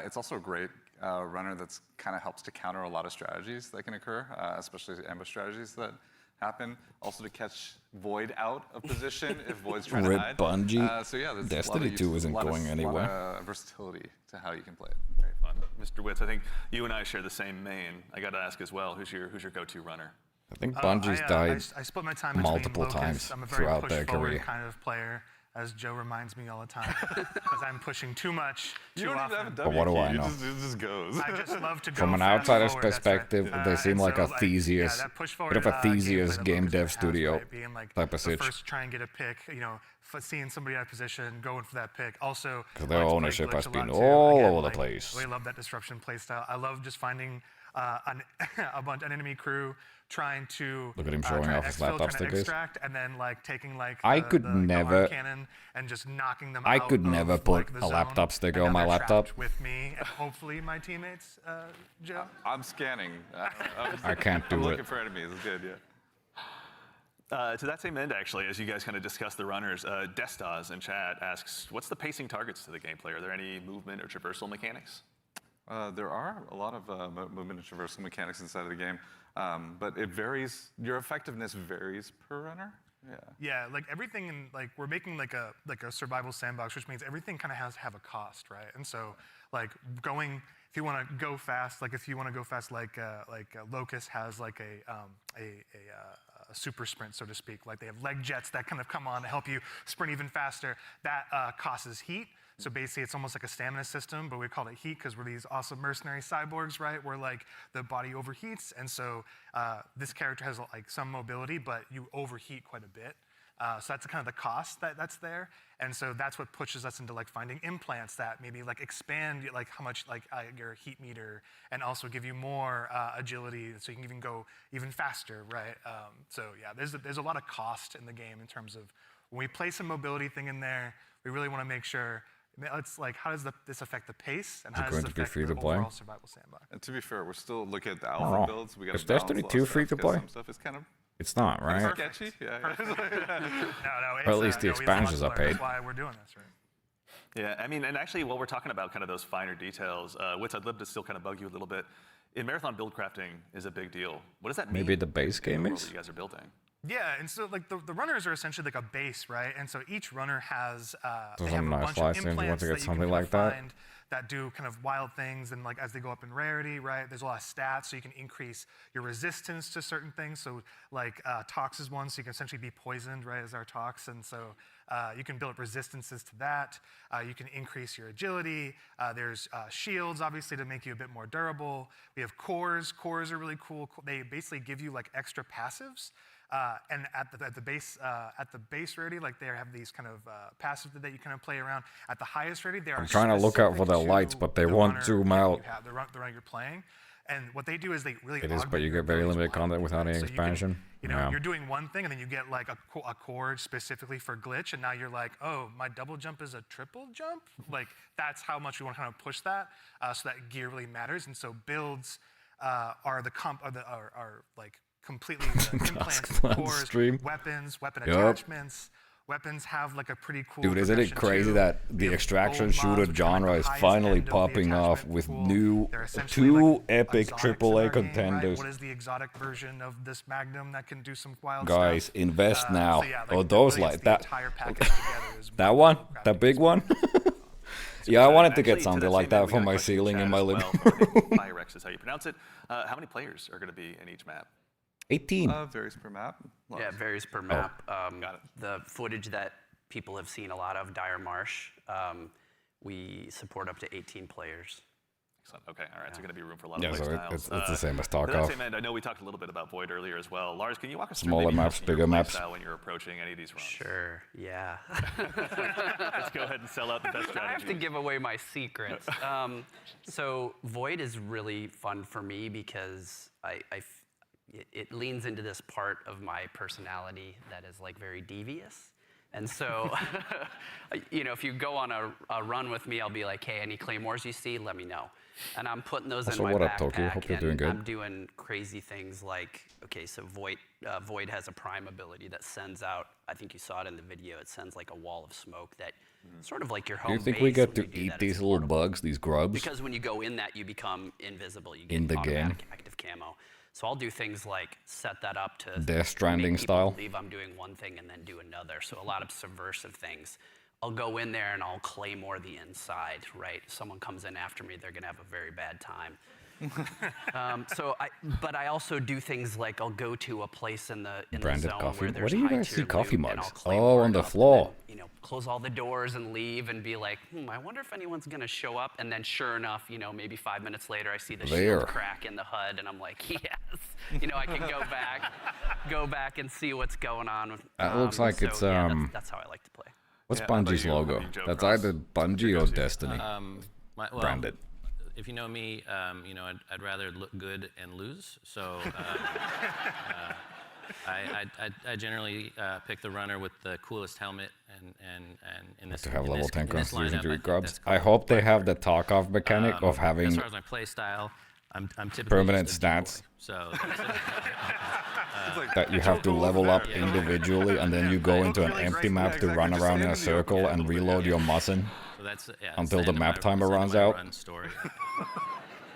It's also a great runner that's kind of helps to counter a lot of strategies that can occur, especially ambush strategies that happen. Also to catch Void out of position if Void's trying Rip to hide. Bungie. So yeah, there's Destiny 2 isn't going anywhere. A lot of versatility to how you can play it. Very fun, Mr. Witz. I think you and I share the same main. I got to ask as well. Who's your go-to runner? I think Bungie's died. I split my time multiple between Locust. times I'm a very throughout their push-forward career. kind of player. as Joe reminds me all the time, because I'm pushing too much You too don't often. even have a But W what do key, I know? It just goes. I just love to go From an fast outsider's forward, that's right. perspective, they seem And like so, a Theseus, yeah, that push bit forward, of a gameplay Theseus that game Lucas dev has, studio right, being like type of the sitch. first try and get a pick, seeing somebody out of position, going for that pick. Also, Because their I like to play ownership glitch has a been lot too. all Again, over the like, place. I really love that disruption playstyle. I love just finding an enemy crew trying to Look at him showing try to off his exfil, laptop trying to stickers. extract, and then like taking like I the could arm never- cannon and just knocking them I out could never of, put like, the a zone, laptop sticker and on now my they're laptop. trapped with me and hopefully my teammates, Joe. I'm scanning. I can't I'm do looking it. for enemies. It's good, yeah. To that same end, actually, as you guys kind of discuss the runners, Destas in chat asks, what's the pacing targets to the gameplay? Are there any movement or traversal mechanics? There are a lot of movement and traversal mechanics inside of the game, but it varies. Your effectiveness varies per runner. Yeah. Yeah, like everything in like we're making like a survival sandbox, which means everything kind of has to have a cost, right? And so like going, if you want to go fast, like Locust has like a super sprint, so to speak. Like they have leg jets that kind of come on to help you sprint even faster. That causes heat. So basically, it's almost like a stamina system, but we call it heat because we're these awesome mercenary cyborgs, right? Where like the body overheats, and so this character has like some mobility, but you overheat quite a bit. So that's kind of the cost that's there, and so that's what pushes us into like finding implants that maybe like expand like how much like your heat meter, and also give you more agility, so you can even go even faster, right? So yeah, there's a lot of cost in the game in terms of when we place a mobility thing in there, we really want to make sure. It's like, how does this affect the pace, and Is it how does going this to be affect free the to play? overall survival sandbox? And to be fair, we're still looking at the don't alpha know. builds. We got Is Destiny 2 free to play? Some stuff is kind of It's not, right? sketchy. Yeah. No, Or at least the we expansions love are Lord, paid. That's why we're doing this, right? Yeah, I mean, and actually, while we're talking about kind of those finer details, Wits, I'd love to still kind of bug you a little bit. In marathon build crafting is a big deal. What does that mean? Maybe the base in the game world is? that you guys are building? Yeah, and so like the runners are essentially like a base, right? And so each runner has Those they have are a nice bunch of license. You want implants to get that you something can like kind of that? find that do kind of wild things, and like as they go up in rarity, right? There's a lot of stats, so you can increase your resistance to certain things. So like Tox is one, so you can essentially be poisoned, right, as our Tox, and so you can build up resistances to that. You can increase your agility. There's shields, obviously, to make you a bit more durable. We have cores. Cores are really cool. They basically give you like extra passives. And at the base rarity, like they have these kind of passives that you kind of play around. At the highest rarity, they are I'm trying to look out for the specific lights, to but they the won't runner zoom that you out. have, the runner you're playing. And what they do is they really It is, but augment you your get very abilities limited content wildly, without right? any So you can- expansion. You know, Yeah. you're doing one thing, and then you get like a chord specifically for glitch, and now you're like, oh, my double jump is a triple jump? Like, that's how much we want to kind of push that, so that gear really matters. And so builds are like completely implants, Clan cores, stream. weapons, weapon Yup. attachments. Weapons have like a pretty cool. Dude, isn't it progression, crazy too. that We the have extraction gold shooter mobs, which are, like, genre the is highest finally end of the popping off attachment with pool. new They're essentially two like epic exotics in AAA our game, right? contenders. What is the exotic version of this Magnum that can do some wild Guys, stuff? invest now. So yeah, Oh, like, those really, like it's the that. entire package together is That what one, crafting that big is. one. Yeah, I wanted to get Actually, something that like same end, that we for got a my question in ceiling chat in my as living well from, I room. think Pyrex is how you pronounce it. How many players are going to be in each map? 18. Varies per map. Yeah, it varies per map. The footage that people have seen a lot of, Dire Marsh, we support up to 18 players. Excellent. Okay, all right. So going to be room for a lot Yeah, of so playstyles. it's the same as To that Tarkov. same end, I know we talked a little bit about Void earlier as well. Lars, can you walk us Smaller through maybe maps, your bigger maps. playstyle when you're approaching any of these runs? Sure, yeah. Let's go ahead and sell out the best I have to strategy. give away my secrets. So Void is really fun for me because it leans into this part of my personality that is like very devious. And so, you know, if you go on a run with me, I'll be like, hey, any claymores you see, let me know. And I'm putting those Also, in my what backpack. up, Tokyo? Hope you're doing and good. I'm doing crazy things like, okay, so Void has a prime ability that sends out, I think you saw it in the video, it sends like a wall of smoke that sort of like your home Do you think base we get when to you do eat that, these it's little portable. bugs, these grubs? Because when you go in that, you become invisible. You get In the automatic game? active camo. So I'll do things like set that up to Death Stranding make people style? believe I'm doing one thing and then do another. So a lot of subversive things. I'll go in there and I'll claymore the inside, right? Someone comes in after me, they're gonna have a very bad time. But I also do things like I'll go to a place in the Branded zone coffee. where Where there's do you guys high-tier see coffee loot, and mugs? I'll claim Oh, more on the up, and floor. then, close all the doors and leave and be like, I wonder if anyone's gonna show up. And then sure enough, maybe 5 minutes later, I see the There. shield crack in the HUD, and I'm like, yes. I can go back and see what's going on. That looks like it's that's how I like to play. What's Yeah, how about Bungie's you? logo? How about you, Joe That's Cross? either Bungie or Destiny. Well, Branded. If you know me, I'd rather look good and lose. So I generally pick the runner with the coolest helmet, and in this To have in level this- 10 in this constitution lineup, to I eat think grubs. that's I called hope they have the Blackbird. Tarkov mechanic of As having far as my play style, I'm typically permanent just a decoy. stats. So that's it. that you have to level up individually, and then you go into an empty map to run around in a circle and reload your muzzin So that's until the end of map my- timer that's the end runs of my out. run story.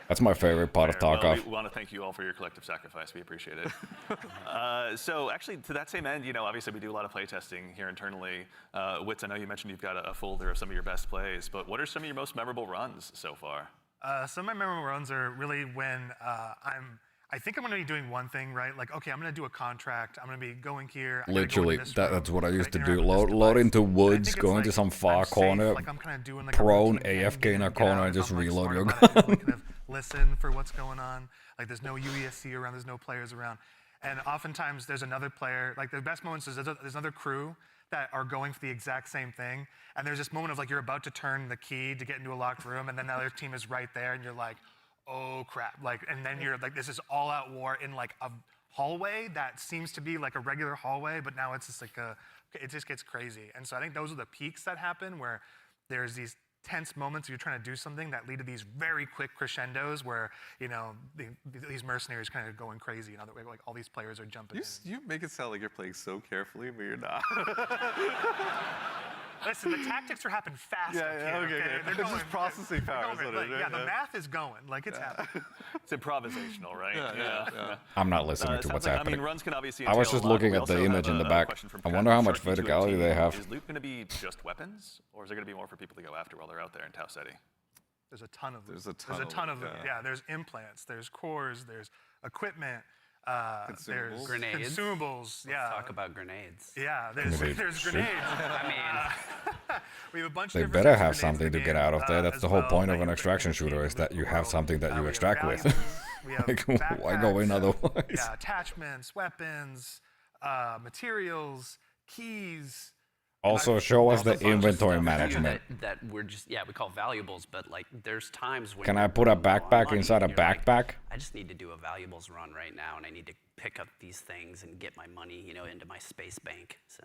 That's my favorite part of Well, Tarkov. we want to thank you all for your collective sacrifice. We appreciate it. So actually, to that same end, obviously we do a lot of play testing here internally. Wits, I know you mentioned you've got a folder of some of your best plays, but what are some of your most memorable runs so far? Some of my memorable runs are really when I think I'm going to be doing one thing, right? Like, okay, I'm going to do a contract. I'm going to be going here. I gotta go into Literally, this room, that's what I used to gotta do. interact with this Load device. into And I woods, think it's go into like, some far I'm safe, corner, like I'm kind of doing like prone a routine AFK thing, in a get corner, out, and just I'm, like, reload smart your about it, gun. kind of listen for what's going on. Like there's no UESC around, there's no players around. And oftentimes there's another player, like the best moments is there's another crew that are going for the exact same thing. And there's this moment of like you're about to turn the key to get into a locked room, and then the other team is right there, and you're like, oh crap. And then you're like, this is all out war in like a hallway that seems to be like a regular hallway, but now it's just like it just gets crazy. And so I think those are the peaks that happen where there's these tense moments you're trying to do something that lead to these very quick crescendos where, these mercenaries kind of going crazy. Like all these players are jumping in. You make it sound like you're playing so carefully, but you're not. Listen, the tactics are happening fast. Okay. They're It's going, just processing they're power. going, the math is going. Like it's happening. It's improvisational, right? Yeah. I'm not listening to Sounds what's like- happening. runs can obviously I was entail just a lot. looking We at the also have image in the a back. question from I Pat wonder how from much Sharky 218. verticality they have. Is loot going to be just weapons, or is there going to be more for people to go after while they're out there in Tau City? There's a ton of There's a There's a ton ton of of it, them. yeah. Yeah, there's implants, there's cores, there's equipment, Consumables. there's Grenades. consumables. Yeah. Talk about grenades. Yeah, there's Grenades. grenades. I mean, We have a bunch They of different better types of have grenades something in the to get game, out of there. That's as the whole well, point that of an you extraction can shooter, is loot that the you have world. something that you We have extract with. valuables, we have Like, why go in backpacks, otherwise? Yeah, attachments, weapons, materials, keys. Also, show us the also a bunch of inventory stuff management. that we're just we call valuables, but like there's times when Can I you're put a low on backpack money inside a and you're like, backpack? I just need to do a valuables run right now, and I need to pick up these things and get my money, into my space bank. So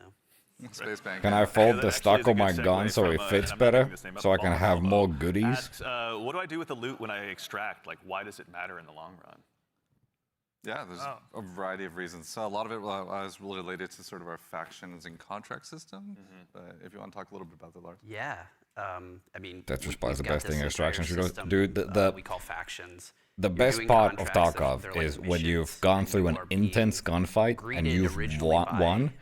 Space Bank. Can I Yeah, fold that the actually stock is a on my good gun segue so from, it and fits I'm not better, making this name up, so I can Ball have Combo. more goodies? What do I do with the loot when I extract? Like, why does it matter in the long run? Yeah, there's a variety of reasons. So a lot of it was related to sort of our factions and contract system. But if you want to talk a little bit about that, Lars. yeah, I mean That's we- just probably we've the got best thing this in extraction entire shooters. system, Dude, the we call factions. The You're best doing part of contracts, they're Tarkov like is when missions, you've gone and through you an are being intense gunfight and greeted you've originally by, won,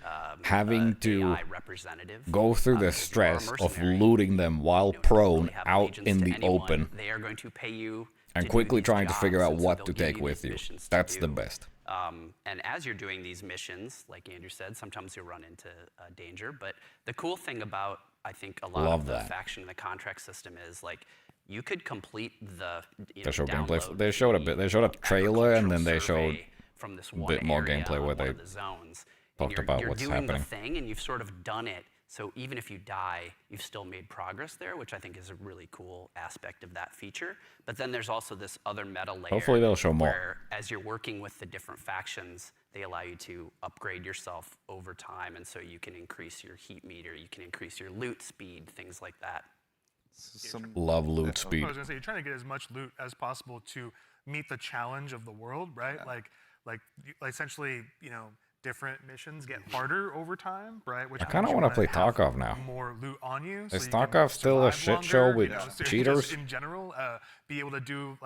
having to AI representative. go through the Because you are a stress of mercenary, looting them while you don't prone really have out allegiance in to the anyone. open They are going to pay you and to do quickly these trying to figure jobs, out and so what they'll to give take these with you. missions to That's the do. best. And as you're doing these missions, like Andrew said, sometimes you'll run into danger. But the cool thing about, I think, a lot Love of the that. faction and the contract system is like you could complete the They showed gameplay. download They showed a bit. They showed a the trailer and then they agricultural showed survey from this a one bit more area gameplay on where one they of the zones. talked And about you're what's doing happening. the thing, and you've sort of done it. So even if you die, you've still made progress there, which I think is a really cool aspect of that feature. But then there's also this other meta layer. Hopefully they'll show more. Where as you're working with the different factions, they allow you to upgrade yourself over time, and so you can increase your heat meter, you can increase your loot speed, things like that. Love loot I speed. was gonna say you're trying to get as much loot as possible to meet the challenge of the world, right? Like essentially, different missions get harder over time, right? Which I kinda means you wanna play have Tarkov now. More loot on you. Is you can Tarkov still a survive shit show longer, with so just cheaters? in general, be able to do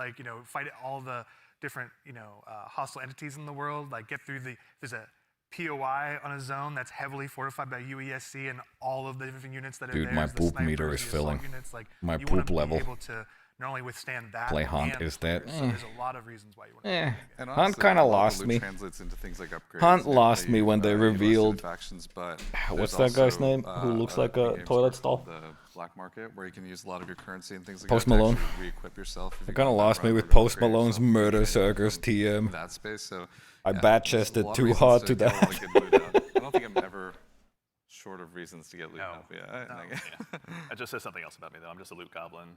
fight all the different hostile entities in the world. Like get through there's a POI on a zone that's heavily fortified by UESC and all of the different units that are Dude, there. my there's the poop meter snipers, is the assault filling. units, like, My you wanna poop level. Be able to not only withstand that, Play Hunt and is that. so there's a lot of reasons why you want to. Eh. And Hunt honestly, kind a of lot lost the me. loot translates into things like upgrades. Hunt and lost how me you, when they you listed revealed- factions, but What's there's that guy's also, name who looks like a games toilet where stall? The black market, where you can use a lot of your currency and things like Post that Malone. to actually re-equip yourself. if They you kind of go on that lost me run with or to Post upgrade Malone's yourself Murder in Circus TM. that space. So I yeah, bat there's chested a lot of too reasons hard to get a lot that. of good loot out. I don't think I'm ever short of reasons to get loot No. out. Yeah, That just says something else about me, though. I'm just a loot goblin.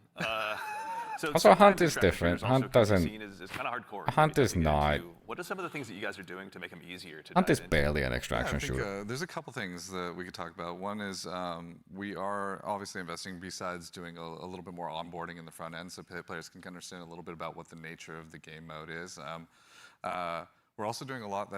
So Also, Hunt sometimes is extraction different. shooters Hunt also can be doesn't- seen as kind of hardcore. Hunt is to get not. into. What are some of the things that you guys are doing to make them easier to Hunt dive is into? barely an Yeah, extraction I think, shooter. there's a couple things that we could talk about. One is we are obviously investing besides doing a little bit more onboarding in the front end so players can understand a little bit about what the nature of the game mode is. We're also doing a lot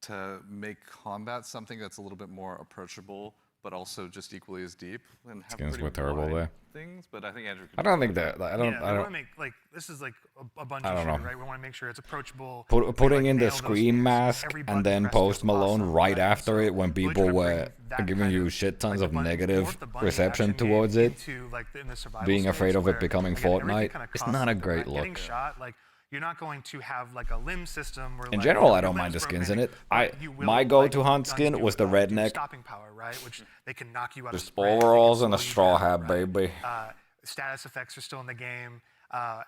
to make combat something that's a little bit more approachable, but also just equally as deep and have Skins pretty were terrible wide there. things. But I think Andrew. I don't think that. I don't. Yeah, I we don't. want to make like this is like a bunch I of don't shooter, know. right? We want to make sure it's approachable. Put, we, putting like, in the nail those screen things. mask Every and button then press Post feels Malone awesome, right right? after So it when really people trying to were bring that giving kind you of, shit tons like, of the negative morph the bunny reception action game towards it, into, like, in the survival being space afraid of it where, becoming again, everything Fortnite, kinda it's costs not a something, great right? look. Getting shot, like, you're not going to have like a limb system where, In like, general, I your don't mind limbs the broken, skins in it. but you will, My like, go-to Hunt guns skin do, was the do redneck. stopping power, right? Which they can knock you out of Just sprint, they can overalls and a slow you straw down, hat, right? baby. Status effects are still in the game,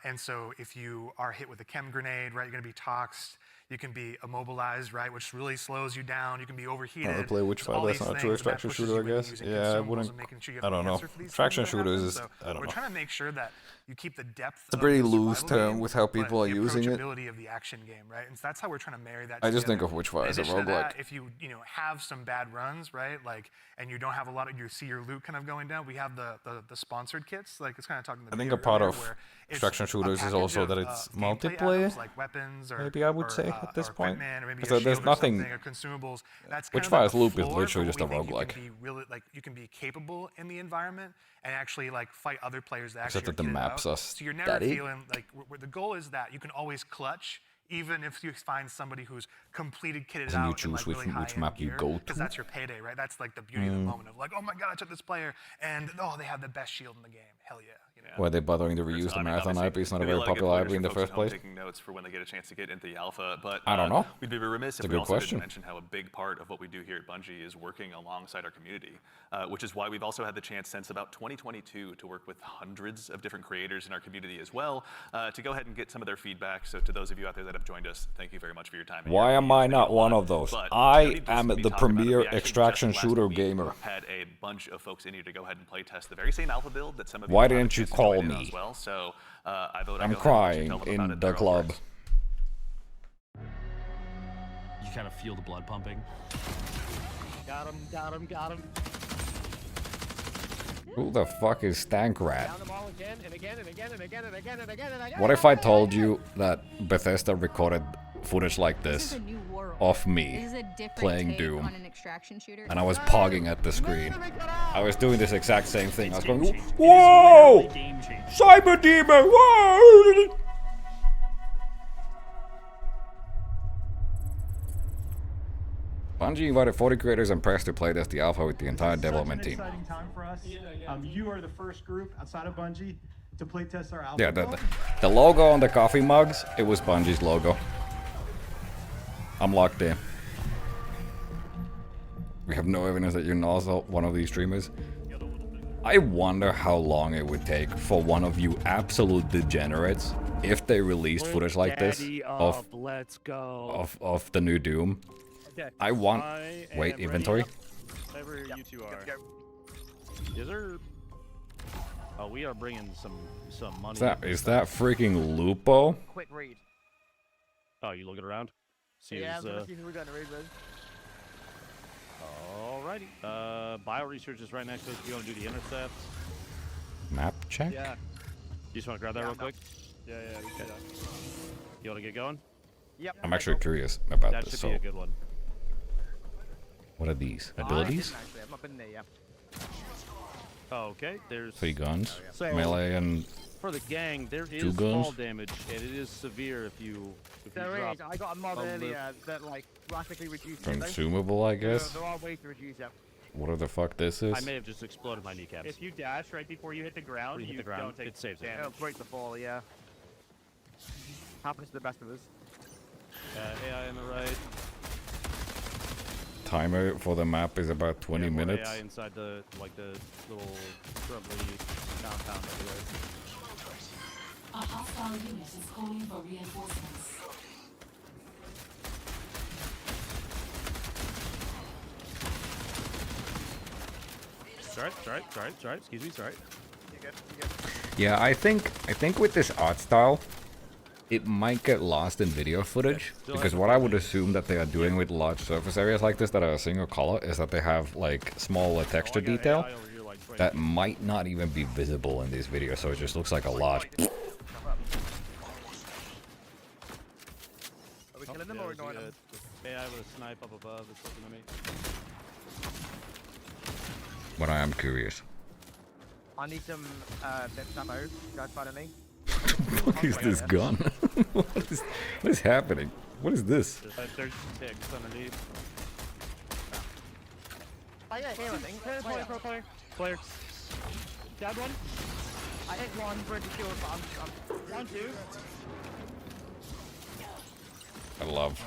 and so if you are hit with a chem grenade, right, you're going to be toxed. You can be immobilized, right, which really slows you down. You can be overheated. I don't play Witch There's Fire, all that's these not a true things, and that extraction pushes shooter, I you into guess. using Yeah, I consumables wouldn't. and making sure you I have don't the know. answer for these Extraction things that shooters happen. is. So I don't we're know. trying to make sure that you keep the depth. It's a pretty of the loose survival term game, with how but people are the using it. approachability of the action game, right? And so that's how we're trying to marry that. I just think together. of Witchfire as a In addition to that, roguelike. if you have some bad runs, right, like, and you don't have a lot of, you see your loot kind of going down. We have the sponsored kits, like it's kind of talking. I think a part of extraction shooters is also that it's multiplayer. Like weapons or, Maybe I would say at this or point. equipment, or maybe So a there's shield or nothing. something, or consumables. That's kind Witchfire's of the loop is floor for literally what just a we think you roguelike. can be really, like, you can be capable in the environment and actually like fight other players that Except actually that the are kitted maps out. are So you're never static. feeling like where the goal is that you can always clutch. Even if you find somebody who's completed kitted Then you out in, choose like, which- really which high-end map you gear, go because to. that's your payday, right? That's like the beauty of the moment of like, oh my god, I took this player, and oh, they have the best shield in the game. Hell yeah. Why are they bothering to reuse the marathon IP? It's not a very popular IP in the first place. Taking notes for when they get a chance to get into the alpha, but I don't know. We'd be remiss It's a if we good also question. didn't mention how a big part of what we do here at Bungie is working alongside our community, which is why we've also had the chance since about 2022 to work with hundreds of different creators in our community as well, to go ahead and get some of their feedback. So to those of you out there that have joined us, thank you very much for your time. and Why your am I opinions. not They mean a one lot. of those? But I no need to am be the talking about it. premier We actually extraction just last shooter week gamer. Had a bunch of folks in here to go ahead and play test the very same alpha build that some of Why you had a didn't you chance to call join in me? as well. So I vote I'm I go ahead and let you crying tell them in about it the their own club. words. You kind of feel the blood pumping. Got him, got him, got him. Who the fuck is Stankrat? Down the ball again and again and again and again and again and again and again. What if I told you that Bethesda recorded footage like this of me playing Doom, on an extraction shooter? and I was pogging at the screen? I was doing this exact same thing. I was going, Game changing. whoa! It is literally game changing. Cyber Demon, whoa! Bungie invited 40 creators and press to play test the alpha with the entire development team. Exciting time for us. You are the first group outside of Bungie to play test our alpha. Yeah, the logo on the coffee mugs, it was Bungie's logo. I'm locked in. We have no evidence that you're also one of these streamers. I wonder how long it would take for one of you absolute degenerates, if they released footage like this of let's go. of the new Doom. Okay. I want. I Wait, am inventory. ready. Whenever you two are. Is there? Oh, we are bringing some money. Is that freaking Lupo? Quick read. Oh, you looking around? See Yeah, I'm who's, gonna see who we're gonna raid with. Alrighty. Bio research is right next to us. If you want to do the intercepts. Map check? Yeah. You just want to grab that real quick? Yeah, we can do that. You want to get going? Yep. I'm actually curious about That this. should So, be a good one. what are these? Abilities? I'm up in there, yeah. Okay, there's 3 guns, So, melee, and for the gang, there is 2 guns. fall damage, and it is severe if you There drop is. I got a mod a earlier that like drastically reduced it. consumable, I guess. There are ways to reduce it. Whatever the fuck this is. I may have just exploded my kneecaps. If you dash right before you hit the ground, you you don't take it saves it. damage. It'll break the fall, yeah. Happens to the best of us. AI on the right. Timer for the map is about 20 more minutes. AI inside the little shrubbery compound over there. A hostile unit is calling for reinforcements. Sorry. Excuse me, sorry. You good? Yeah, I think with this art style, it might get lost in video footage, because what I would assume that they are doing with large surface areas like this that are a single color is that they have like smaller texture detail that might not even be visible in these videos, so it just looks like a large. Are we killing them or ignoring them? AI with a snipe up above is looking at me. But I am curious. I need some bits ammo. Guys, finally. What is this gun? what is happening? What is this? There's pigs underneath. Oh yeah, here I think. Clear. Dead one. I hit one, pretty sure, but I'm 1-2.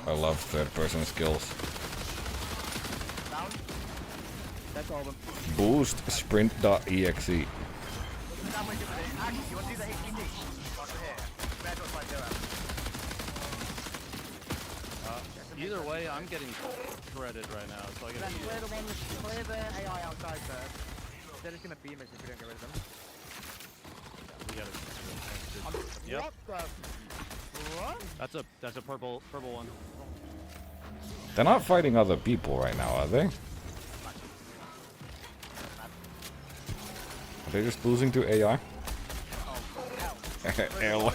I love third-person skills. Down. That's all of them. Boost sprint.exe. Actually, you want to do the HTT? Here. Either way, I'm getting shredded right now, so I gotta eat Clear it. the one, clear the AI outside first. They're just gonna beam us if we don't get rid of them. We gotta. What the? What? That's a purple one. They're not fighting other people right now, are they? Are they just losing to AI? L.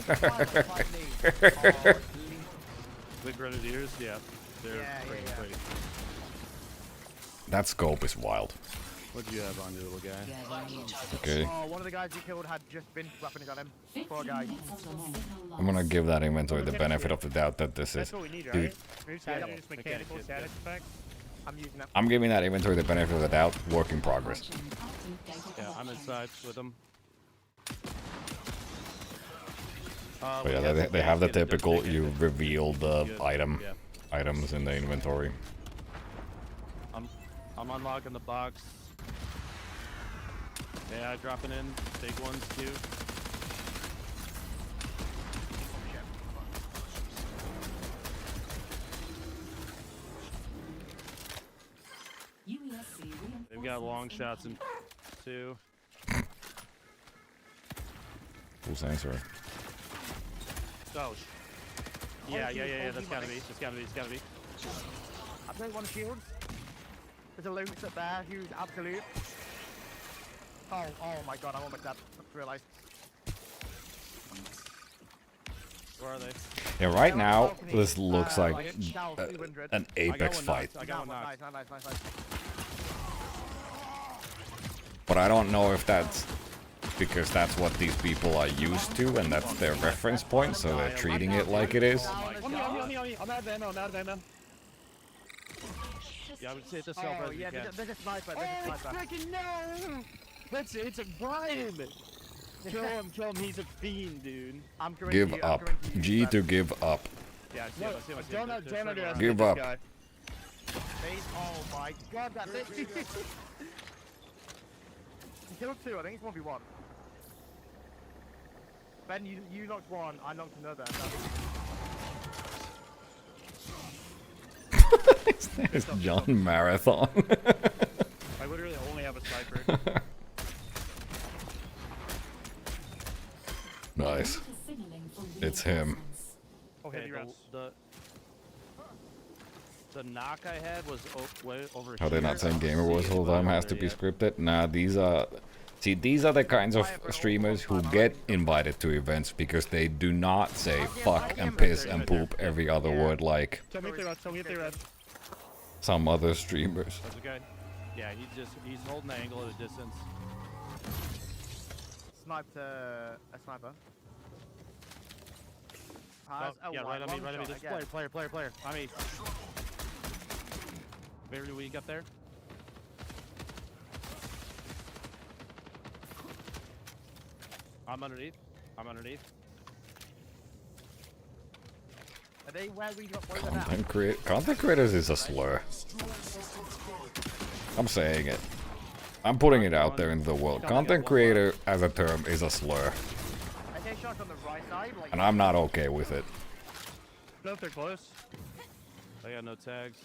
Big grenadiers, yeah. They're great. That scope is wild. What do you have on your little guy? Okay. Oh, one of the guys you killed had just been weapons on him. Poor guy. I'm gonna give that inventory the benefit of the doubt that this is. That's what we need, right? Dude, Just mechanical status effects. I'm using that. I'm giving that inventory the benefit of the doubt. Work in progress. Yeah, I'm inside with them. But yeah, they have the typical, you reveal the items in the inventory. I'm unlocking the box. Yeah, dropping in. Big ones too. They've got long shots in too. Full sensor. Oh. Yeah. That's gotta be. I played one shields. There's a Lynx up there who's absolute. Oh my god, I almost realized. Where are they? Yeah, right now this looks like an Apex fight. I got one knocked. Nice. But I don't know if that's because that's what these people are used to and that's their reference point, so they're treating it like it is. On me. I'm out of ammo. Yeah, I would say it's a self-res. Yeah, there's a sniper. Freaking no! It's a Brian! Kill him, he's a fiend, dude. I'm going Give to up. G to give up. Yeah, I see him. Don't underestimate Give up. this guy. Oh my god, that bitch. He killed two, I think it's 1v1. Ben, you knocked one, I knocked another. It's John Marathon. I literally only have a sniper. Nice. It's him. Okay, the knock I had was way over Are they here. not saying Gamer Wars the whole time has to be scripted? Nah, these are... See, these are the kinds of streamers who get invited to events because they do not say fuck and piss and poop every other word like some other streamers. That's okay. Yeah, he's holding the angle at a distance. Sniped a sniper. Yeah, right on me. This player. I mean, very weak up there. I'm underneath. I'm underneath. Are they where we got where they're at? Content creators is a slur. I'm saying it. I'm putting it out there in the world. Content creator as a term is a slur. I get shots on the right side. Like, And I'm not okay with it. No, if they're close. I got no tags.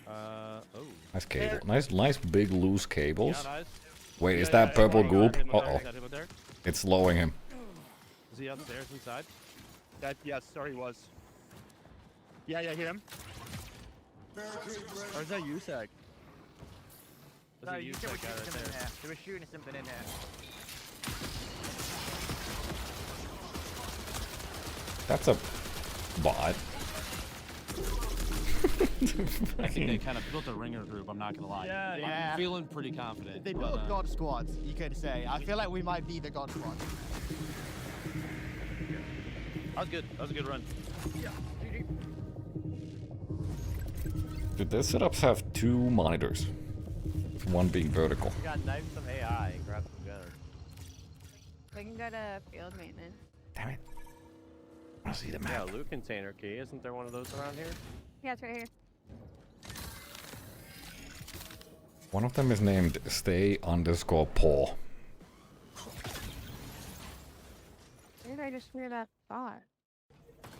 Oh. Nice cable. Nice big loose cables. Yeah, nice. Wait, Yeah, is that purple goop? hit him there, Uh-oh. hit him there. It's slowing him. Is he upstairs inside? that, yes, sorry, he was. Yeah, hit him. Or is that USAC? No, you said we're shooting something in here. They were shooting something in here. That's a bot. I think they kind of built a ringer group, I'm not gonna lie. Yeah. I'm feeling pretty confident. They built God squads, you could say. I feel like we might be the God squad. That was good. That was a good run. Yeah. Dude, their setups have 2 monitors. One being vertical. We got knife some AI and grab some gunners. We can go to field maintenance. Damn it. I see the map. Yeah, loot container key. Isn't there one of those around here? Yeah, it's right here. One of them is named stay_paw. Where did I just hear that thought?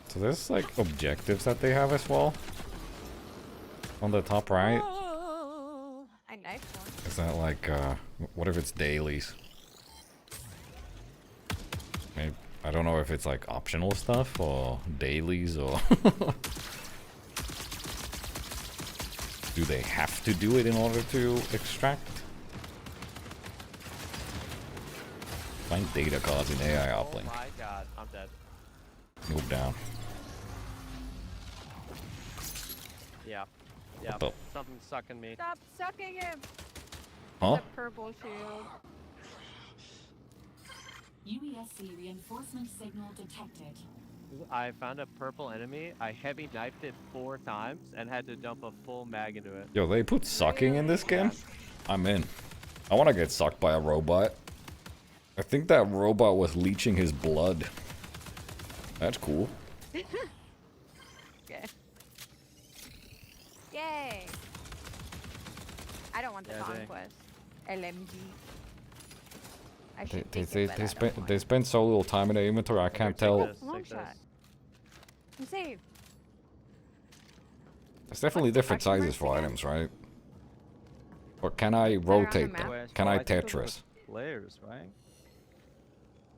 So there's like objectives that they have as well. On the top right. Oh, I knifed one. Is that like, what if it's dailies? Maybe, I don't know if it's like optional stuff or dailies or... Do they have to do it in order to extract? Find data cards in AI uplink. Oh my god, I'm dead. Move down. Yeah. What the- Something's sucking me. Stop sucking him! Huh? The purple shield. UESC reinforcement signal detected. I found a purple enemy. I heavy knifed it 4 times and had to dump a full mag into it. Yo, they put sucking in this game? I'm in. I want to get sucked by a robot. I think that robot was leeching his blood. That's cool. Okay. Yay! I don't want the Yeah, conquest. LMG. I They, should they, take they, it, but they, I spent, don't they want spent so little time in the inventory, I can't tell. it. Long shot. I'm saved. There's definitely different Question sizes for marks again? items, right? Or can I rotate them? Can I Tetris? Layers, right?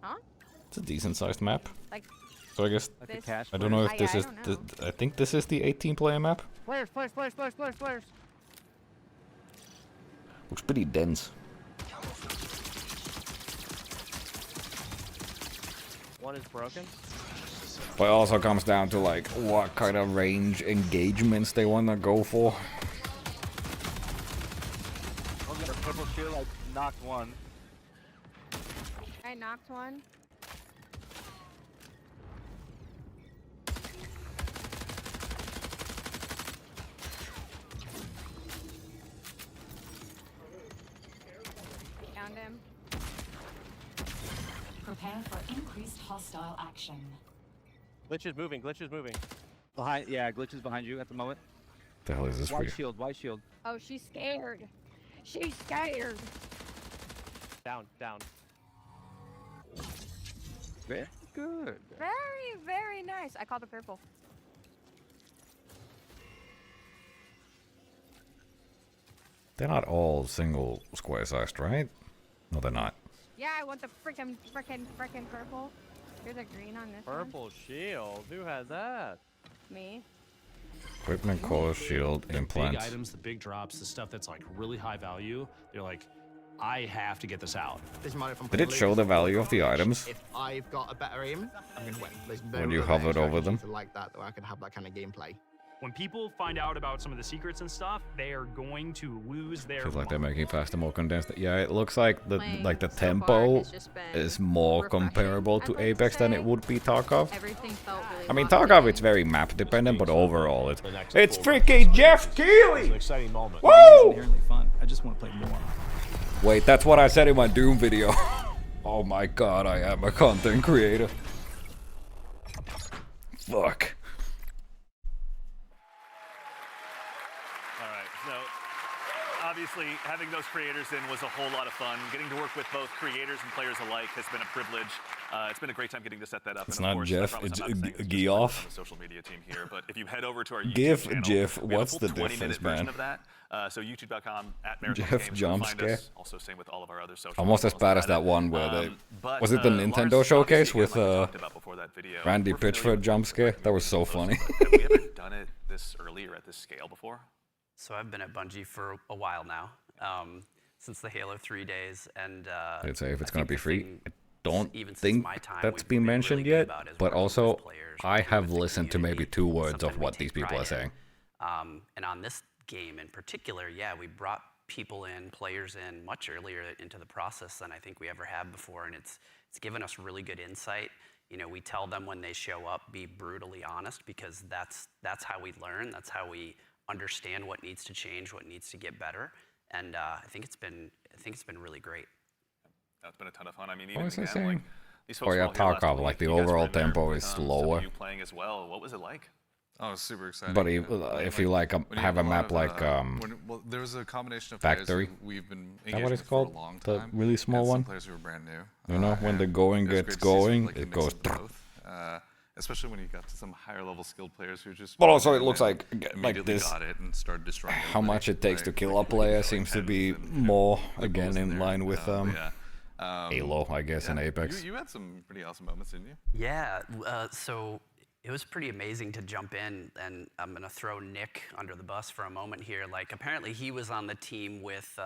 Huh? It's a decent sized map. Like So I guess this? I don't know if I this is. don't know. I think this is the 18-player map. Players. Looks pretty dense. One is broken. But it also comes down to like what kind of range engagements they want to go for. I'll get a purple shield. I knocked one. I knocked one. Found him. Prepare for increased hostile action. Glitch is moving. Glitch is moving. Behind, yeah, Glitch is behind you at the moment. The hell is this for White you? shield, white shield. Oh, she's scared. She's scared. Down. Very good. Very, very nice. I called the purple. They're not all single square sized, right? No, they're not. Yeah, I want the frickin' purple. There's a green on this Purple shield. Who has that? one. Me. Equipment, core, shield, Big implants. items, the big drops, the stuff that's like really high value. They're like, I have to get this out. This might have Did it show the value of the items If I've got a better aim, I'm gonna win. There's no when you other hovered over them? strategy like that, where I can have that kind of gameplay. When people find out about some of the secrets and stuff, they are going to lose their Feels like mind. they're making faster, more condensed. Yeah, it looks like the Playing the so far tempo has just been is more refreshing, comparable I'd to like to Apex than say. it would be Tarkov. Everything felt really I mean, locked Tarkov in. it's very map dependent, but overall it's It's freaking Jeff Keighley. It's an exciting moment. Woo! The game is inherently fun. I just want to play more. Wait, that's what I said in my Doom video. Oh my god, I am a content creator. Fuck. All right, so obviously having those creators in was a whole lot of fun. Getting to work with both creators and players alike has been a privilege. It's been a great time getting to set that up. It's and of not course, Jeff, I promise it's I'm not saying this just Geoff. on the social media team here, but if you head over to our YouTube Gif, channel, Jeff, we have a what's full the 20-minute difference, version man? of that. So youtube.com @Marathon Jeff Games, you'll jump find scare. us. Also same with all of our other social Almost as channels bad as inside that it. one where they... But, Was it the Lars, Nintendo showcase obviously, with again, like we talked about before that video, Randy we're familiar Pitchford with jump scare? That was so funny. Have we ever done it this early or at this scale before? So I've been at Bungie for a while now, since the Halo 3 days, and I'd say if it's I going to think be the free, thing, I don't even since think my time, that's we've been been mentioned really good yet, about is but working also with players, I working have with the listened to maybe community. 2 words Something of we what take these people pride are saying. in. And on this game in particular, yeah, we brought people in, players in much earlier into the process than I think we ever have before, and it's given us really good insight. You know, we tell them when they show up, be brutally honest, because that's how we learn. That's how we understand what needs to change, what needs to get better, and I think it's been really great. That's been a ton of fun. I mean, What even was I again, saying? like these folks Oh were yeah, all here last Tarkov, week. like the You guys were overall in there tempo with, is some of slower. you playing as well. What was it like? Oh, it's super exciting. But yeah. if you like when you have a lot map of, like well, there was a combination of Factory, players who we've been is that engaging what it's with for a called? long The time, really small and some one? players who were brand new. You know, when the going it was gets great to see sort of going, like the it mix goes. of both. Especially when you got to some higher level skilled players who just. But also, it and looks then like immediately this. got it and started destroying How everybody, much it takes to right? kill a player seems to be more again in line with yeah. Halo, I guess, and Yeah. Apex. You had some pretty awesome moments, didn't you? Yeah, so it was pretty amazing to jump in, and I'm gonna throw Nick under the bus for a moment here. Like, apparently he was on the team with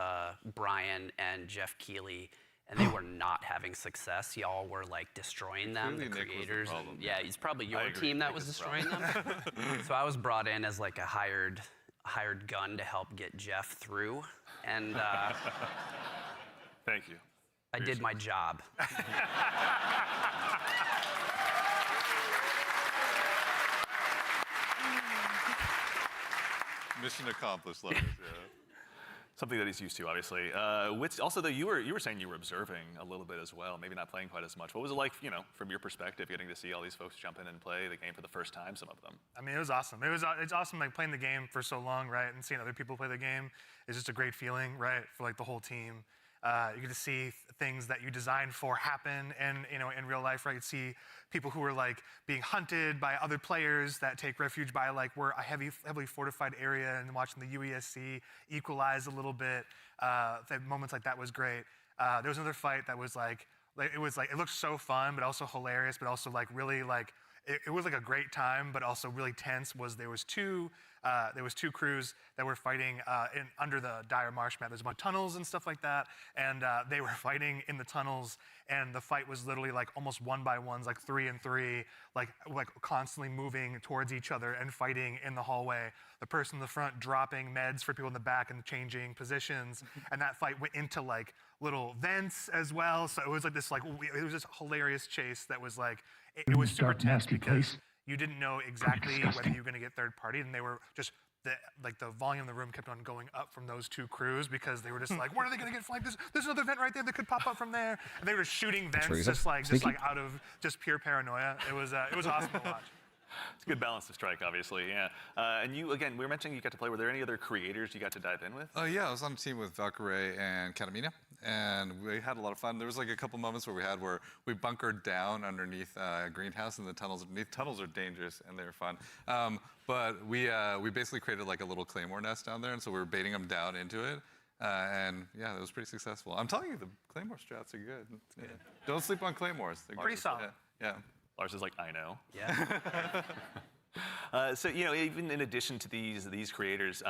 Brian and Jeff Keighley, and they were not having success. Y'all were like destroying them, Clearly the Nick was the creators. problem. Yeah, it's probably I your agree, team that Nick was is the destroying them. So I was brought in as like a hired gun to help get Jeff through, and Thank you. I did my job. Mission accomplished, Lars. Yeah. Something that he's used to, obviously. Which also, though, you were saying you were observing a little bit as well, maybe not playing quite as much. What was it like, you know, from your perspective, getting to see all these folks jump in and play the game for the first time? Some of them. I mean, it was awesome. It's awesome, like playing the game for so long, right, and seeing other people play the game is just a great feeling, right, for like the whole team. You get to see things that you designed for happen, and in real life, right? You see people who are like being hunted by other players that take refuge by like we're a heavily fortified area, and watching the UESC equalize a little bit. Moments like that was great. There was another fight that was like it looked so fun, but also hilarious, but also like really like it was like a great time, but also really tense. There was two crews that were fighting under the dire marsh map. There's a bunch of tunnels and stuff like that, and they were fighting in the tunnels, and the fight was literally like almost 1-by-1s, like 3 and 3, like constantly moving towards each other and fighting in the hallway. The person in the front dropping meds for people in the back and changing positions, and that fight went into like little vents as well. So it was like this it was this hilarious chase that was like it was super tense because you didn't know exactly whether you were going to get third party, and they were just the volume of the room kept on going up from those two crews because they were just like, where are they going to get flanked? There's another vent right there that could pop up from there, and they were shooting vents just like out of just pure paranoia. It was awesome to watch. It's a good balance to strike, obviously, yeah. And you, again, we were mentioning you got to play. Were there any other creators you got to dive in with? Yeah, I was on a team with Valkyrie and Katamina, and we had a lot of fun. There was like a couple moments where we bunkered down underneath a greenhouse in the tunnels underneath. Tunnels are dangerous, and they're fun. But we basically created like a little claymore nest down there, and so we were baiting them down into it. And yeah, it was pretty successful. I'm telling you, the claymore strats are good. Yeah. Don't sleep on claymores. They're Pretty good. solid. Yeah. Lars is like, I know. Yeah. So, even in addition to these creators,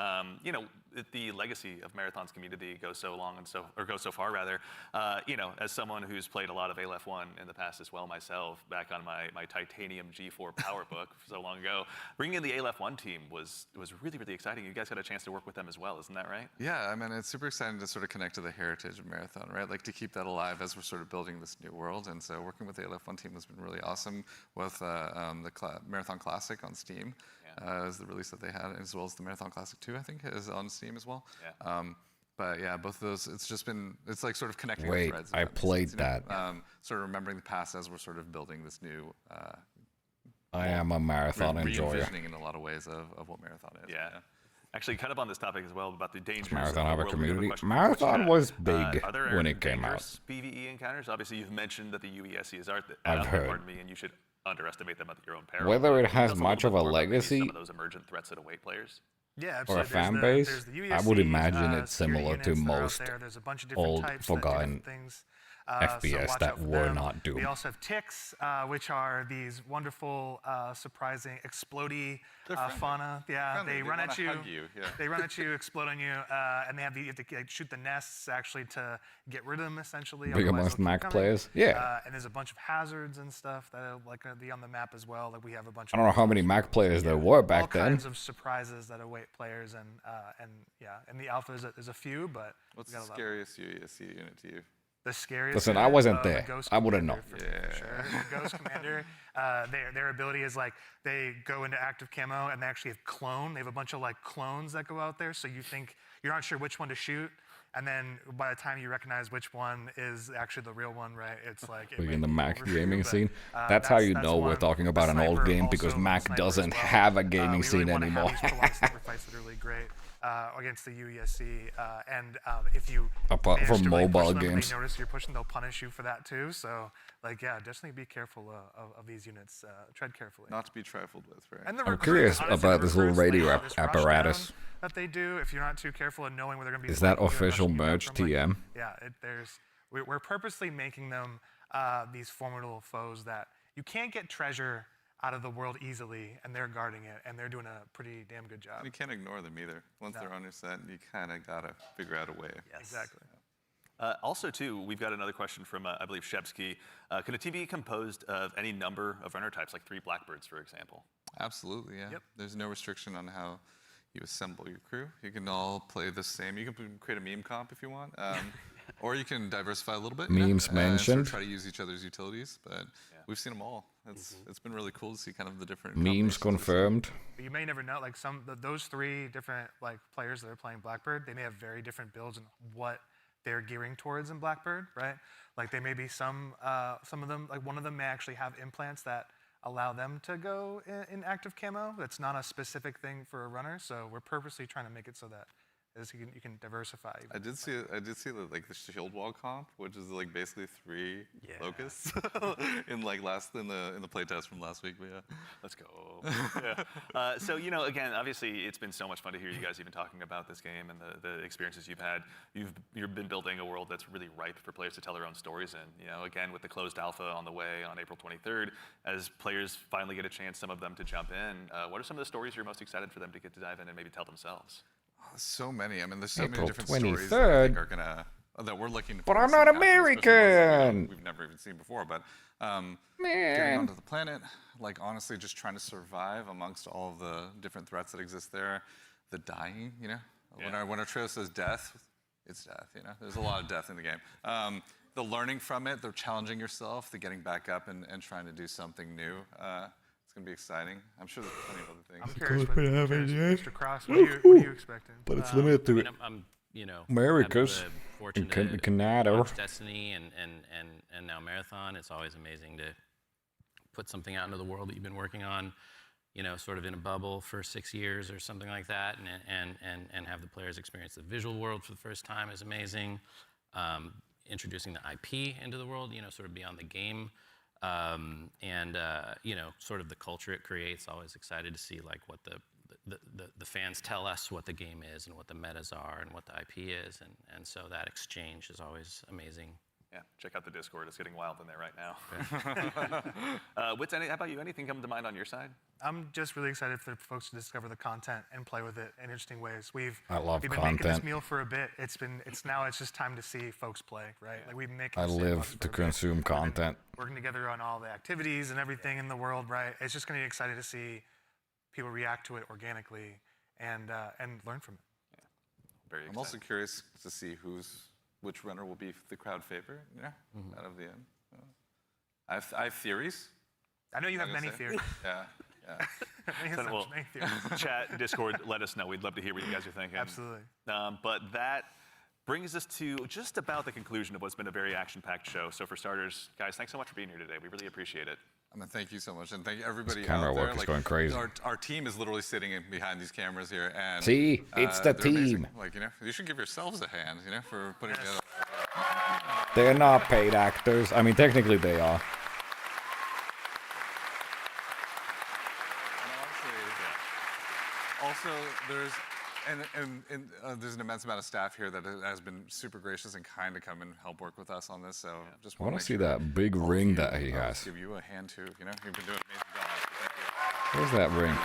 the legacy of Marathon's community goes so long goes so far rather. As someone who's played a lot of Aleph 1 in the past as well myself, back on my Titanium G4 PowerBook so long ago, bringing in the Aleph 1 team was really, really exciting. You guys had a chance to work with them as well, isn't that right? Yeah, I mean, it's super exciting to sort of connect to the heritage of Marathon, right? Like to keep that alive as we're sort of building this new world. And so working with the Aleph 1 team has been really awesome with the Marathon Classic on Steam. Is the release that they had, as well as the Marathon Classic 2, I think, is on Steam as well. Yeah. But yeah, both of those, it's like sort of connecting the Wait, threads. I played that. Sort of remembering the past as we're sort of building this new. I am a marathon enjoyer. Re-envisioning in a lot of ways of what marathon is. Yeah. Actually, kind of on this topic as well about the dangers. Marathon of have the a world. We have community. question for Marathon chat. was big Are there when it came dangerous PvE encounters? Obviously, you've mentioned that the UESC is out I've there, heard. pardon me, and you should underestimate them at your own peril. Whether it But has tell us much little of bit a more about maybe legacy some of those emergent threats that await players. Yeah, or a absolutely. fan There's base, the I would UESC, imagine it's security similar to units that are out most there. There's a bunch of different old types that do forgotten different things. FPS watch that out for were them. not Doom. We also have ticks, which are these wonderful, surprising, explodey fauna. Yeah, Friendly. they run at wanna you. hug you, yeah. They run at you, explode on you, and you have to like, shoot the nests actually to get rid of them essentially. Big otherwise amongst they'll keep Mac coming. players? Yeah. And there's a bunch of hazards and stuff that are like gonna be on the map as well. Like we have a bunch. I don't know how many Mac players there were all back then. kinds of surprises that await players, and yeah, in the alpha there's a few, but What's we the got a lot. scariest UESC unit to you? The scariest. Listen, I unit, wasn't the there. Ghost I wouldn't Commander, know. for sure. The Ghost Commander, their ability is like they go into active camo and they actually have clone. They have a bunch of like clones that go out there, so you think you're not sure which one to shoot, and then by the time you recognize which one is actually the real one, right? It's like it Big might in the be Mac over for you, gaming but, scene. That's how you know we're one. talking about an old Sniper game because also, Mac sniper doesn't as well. have a gaming We scene really wanna anymore. Have these prolonged sniper fights that are really great against the UESC, and if you Apart manage from to really push mobile them, games. they notice you're pushing, they'll punish you for that too. So, like, yeah, definitely be careful of these units. Tread carefully. Not to be trifled with, right? And the I'm recruits, curious honestly, about the this little recruits, radio like, this rush apparatus. down that they do. If you're not too careful and knowing where they're going to be, Is that flanking you and official rushing you down merch from, like, TM? yeah, we're purposely making them these formidable foes that you can't get treasure out of the world easily, and they're guarding it, and they're doing a pretty damn good job. You can't ignore them either. Once they're on your set, you kind of gotta figure out a way. Yes. Exactly. Also, too, we've got another question from, I believe, Shebsky. Can a team be composed of any number of runner types, like 3 Blackbirds, for example? Absolutely, yeah. Yep. There's no restriction on how you assemble your crew. You can all play the same. You can create a meme comp if you want. Or you can diversify a little bit. Memes and sort of mentioned. try to use each other's utilities, but we've seen them all. It's been really cool to see kind of the different Memes combinations. confirmed. But you may never know, like those 3 different like players that are playing Blackbird, they may have very different builds and what they're gearing towards in Blackbird, right? Like they may be some of them, like one of them may actually have implants that allow them to go in active camo. That's not a specific thing for a runner, so we're purposely trying to make it so that you can diversify. I did see the shield wall comp, which is like basically 3 locusts in the playtest from last week. But yeah, let's go. Yeah. So again, obviously, it's been so much fun to hear you guys even talking about this game and the experiences you've had. You've been building a world that's really ripe for players to tell their own stories in. Again, with the closed alpha on the way on April 23rd, as players finally get a chance, some of them to jump in. What are some of the stories you're most excited for them to get to dive in and maybe tell themselves? So many. I mean, there's so April many different stories 23rd. that we're looking. But forward I'm to not seeing happen, especially ones American. we've never even seen before. But Man. getting onto the planet, like honestly, just trying to survive amongst all of the different threats that exist there. The dying, when our trail says death, it's death. There's a lot of death in the game. The learning from it, the challenging yourself, the getting back up and trying to do something new. It's gonna be exciting. I'm sure there's plenty of other things. I'm curious, Mr. Cross, what are you expecting? But it's limited to I'm Americas have the and fortune to Canada. watch Destiny and now Marathon. It's always amazing to put something out into the world that you've been working on, sort of in a bubble for 6 years or something like that, and have the players experience the visual world for the first time is amazing. Introducing the IP into the world, sort of beyond the game. Sort of the culture it creates. Always excited to see like what the fans tell us what the game is and what the metas are and what the IP is, and so that exchange is always amazing. Yeah, check out the Discord. It's getting wild in there right now. Wits, how about you? Anything come to mind on your side? I'm just really excited for folks to discover the content and play with it in interesting ways. I love we've been content. making this meal for a bit. It's just time to see folks play, right? Like we've been making. I live to consume content. Working together on all the activities and everything in the world, right? It's just going to be exciting to see people react to it organically and learn from it. Yeah. Very exciting. I'm also curious to see which runner will be the crowd favorite, out of the end. I have theories. I know you have many theories. Yeah. Many theories. Chat, Discord, let us know. We'd love to hear what you guys are thinking. Absolutely. But that brings us to just about the conclusion of what's been a very action-packed show. So for starters, guys, thanks so much for being here today. We really appreciate it. I mean, thank you so much, and thank everybody This camera out there. work is going crazy. Our team is literally sitting behind these cameras here, and see, it's the they're team. amazing. Like, you know, you should give yourselves a hand, you know, for putting together. They're not paid actors. I mean, technically they are. Also, there's there's an immense amount of staff here that has been super gracious and kind to come and help work with us on this. So just I want want to to see that big ring that he I'll has. give you a hand too. You know, you've been doing an amazing job. So thank you. Where's that ring?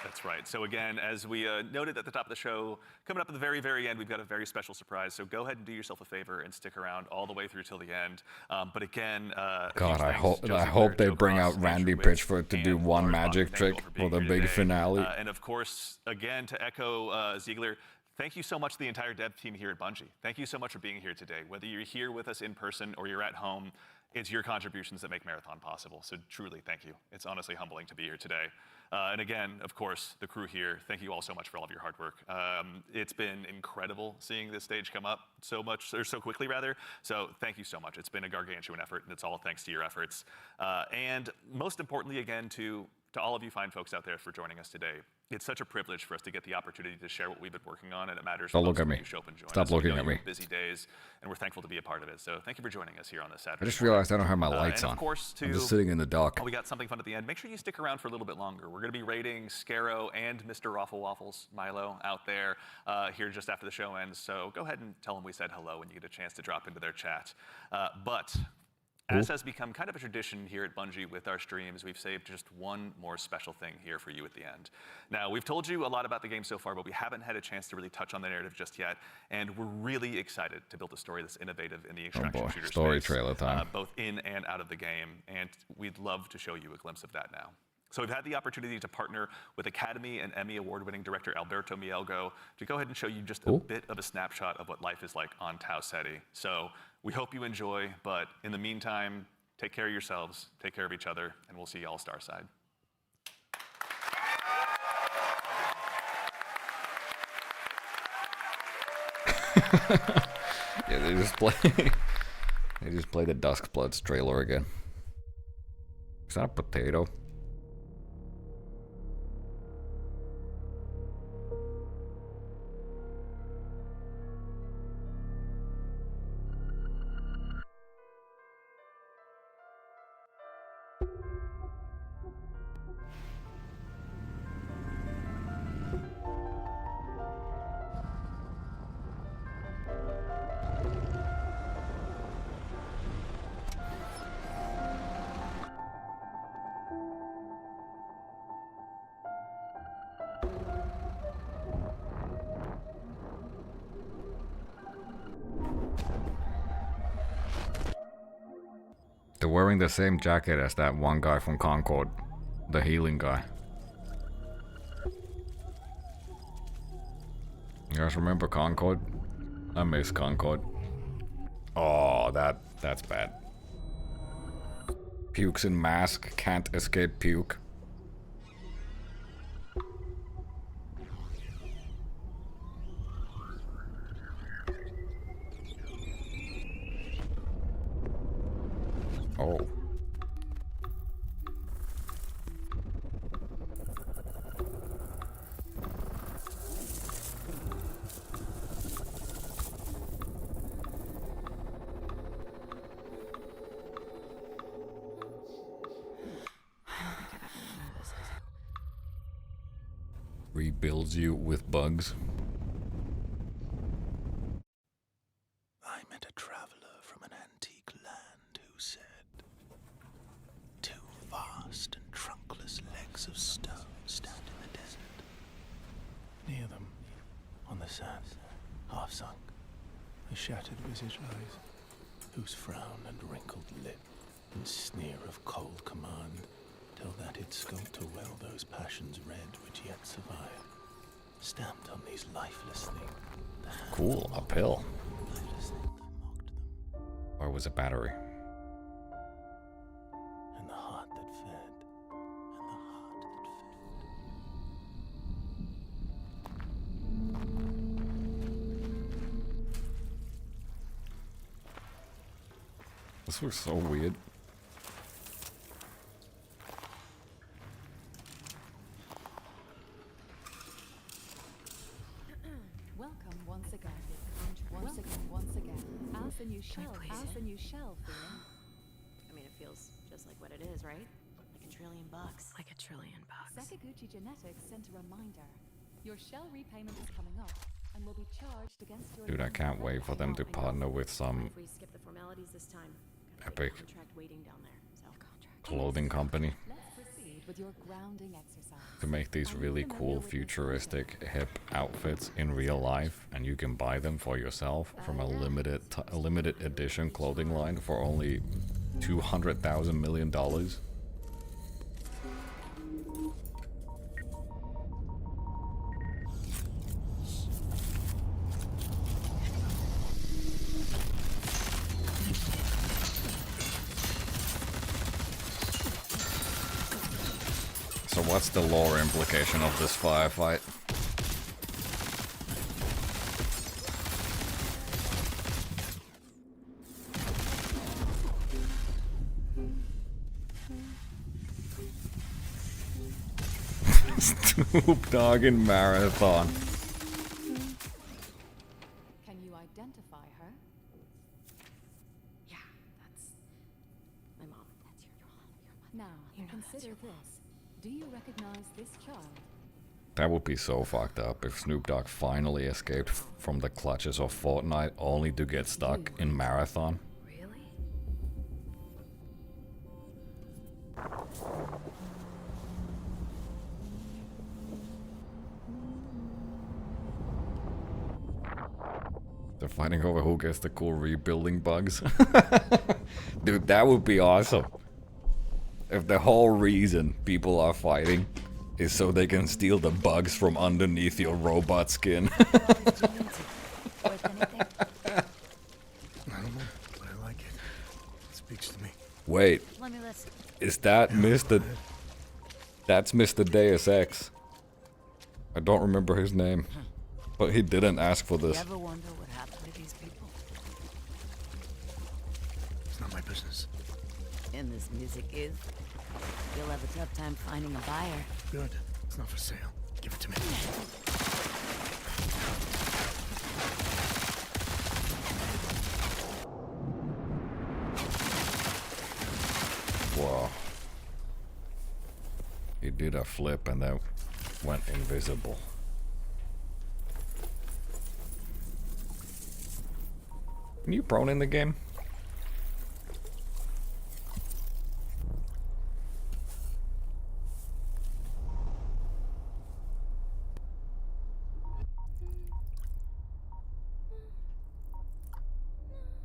That's right. So again, as we noted at the top of the show, coming up at the very, very end, we've got a very special surprise. So go ahead and do yourself a favor and stick around all the way through till the end. But again, God, I hope they bring out Randy Pitchford to do one magic trick for the big finale. And of course, again, to echo Ziegler, thank you so much to the entire dev team here at Bungie. Thank you so much for being here today. Whether you're here with us in person or you're at home, it's your contributions that make Marathon possible. So truly, thank you. It's honestly humbling to be here today. And again, of course, the crew here, thank you all so much for all of your hard work. It's been incredible seeing this stage come up so quickly rather. So thank you so much. It's been a gargantuan effort, and it's all thanks to your efforts. And most importantly, again, to all of you fine folks out there for joining us today. It's such a privilege for us to get the opportunity to share what we've been working on, and it matters. Don't look at me. You show up and join Stop us. looking We know at you me. have busy days, and we're thankful to be a part of it. So thank you for joining us here on this Saturday. I just morning. realized I don't have my lights and on. Of course, I'm just sitting in the dark. Oh, we got something fun at the end. Make sure you stick around for a little bit longer. We're going to be rating Scarrow and Mr. Raffle Waffles, Milo, out there here just after the show ends. So go ahead and tell them we said hello when you get a chance to drop into their chat. But as has become kind of a tradition here at Bungie with our streams, we've saved just one more special thing here for you at the end. Now, we've told you a lot about the game so far, but we haven't had a chance to really touch on the narrative just yet, and we're really excited to build a story that's innovative in the extraction shooter Story space, trailer time. both in and out of the game, and we'd love to show you a glimpse of that now. So we've had the opportunity to partner with Academy and Emmy Award-winning director Alberto Mielgo to go ahead and show you just a bit of a snapshot of what life is like on Tau Ceti. So we hope you enjoy, but in the meantime, take care of yourselves, take care of each other, and we'll see you all Starside. Yeah, they just play the Duskbloods trailer again. Is that a potato? They're wearing the same jacket as that one guy from Concord, the healing guy. You guys remember Concord? I miss Concord. Oh, that's bad. Pukes in mask, can't escape puke. Oh. Rebuilds you with bugs. I met a traveler from an antique land who said, "Two vast and trunkless legs of stone stand in the desert. Near them, on the sand, half sunk, a shattered visage lies, whose frown and wrinkled lip and sneer of cold command tell that it sculpt to well those passions red which yet survive, stamped on these lifeless things." Cool, a pill. Or was it battery? And the heart that fed, and the heart that fed. This looks so weird. Welcome once again. Once again. As the new shell. As the new shell feeling. I mean, it feels just like what it is, right? Like $1 trillion. Like $1 trillion. Sakaguchi Genetics sent a reminder. Your shell repayment is coming up and will be charged against your. Dude, I can't wait for them to partner with some If we skip the formalities this time, epic contract waiting down there. So clothing company Let's proceed with your grounding exercise. to make these really cool futuristic hip outfits in real life, and you can buy them for yourself from a limited edition clothing line for only $200,000 million. So what's the lore implication of this firefight? Snoop Dogg in Marathon. Can you identify her? yeah, that's my mom. That's your mom. Now, consider this. Do you recognize this child? That would be so fucked up if Snoop Dogg finally escaped from the clutches of Fortnite only to get stuck in Marathon. Really? They're fighting over who gets the cool rebuilding bugs. Dude, that would be awesome. If the whole reason people are fighting is so they can steal the bugs from underneath your robot skin. I don't know, but I like it. It speaks to me. Wait, Let me listen. is that Mr. That's Mr. Deus Ex. I don't remember his name, but he didn't ask for this. You ever wonder what happened to these people? It's not my business. And this music is. You'll have a tough time finding a buyer. Good. It's not for sale. Give it to me. Whoa. He did a flip and then went invisible. Can you prone in the game?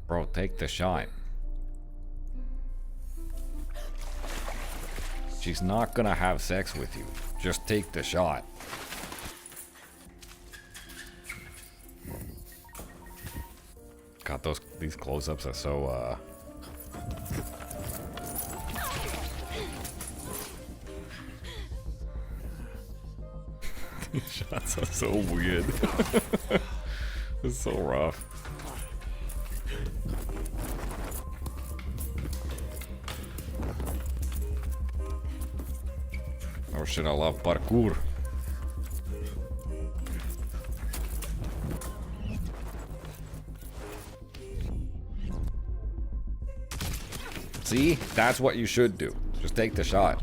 Bro, take the shot. She's not gonna have sex with you. Just take the shot. God, these close-ups are so These shots are so weird. It's so rough. Oh shit, I love parkour. See? That's what you should do. Just take the shot.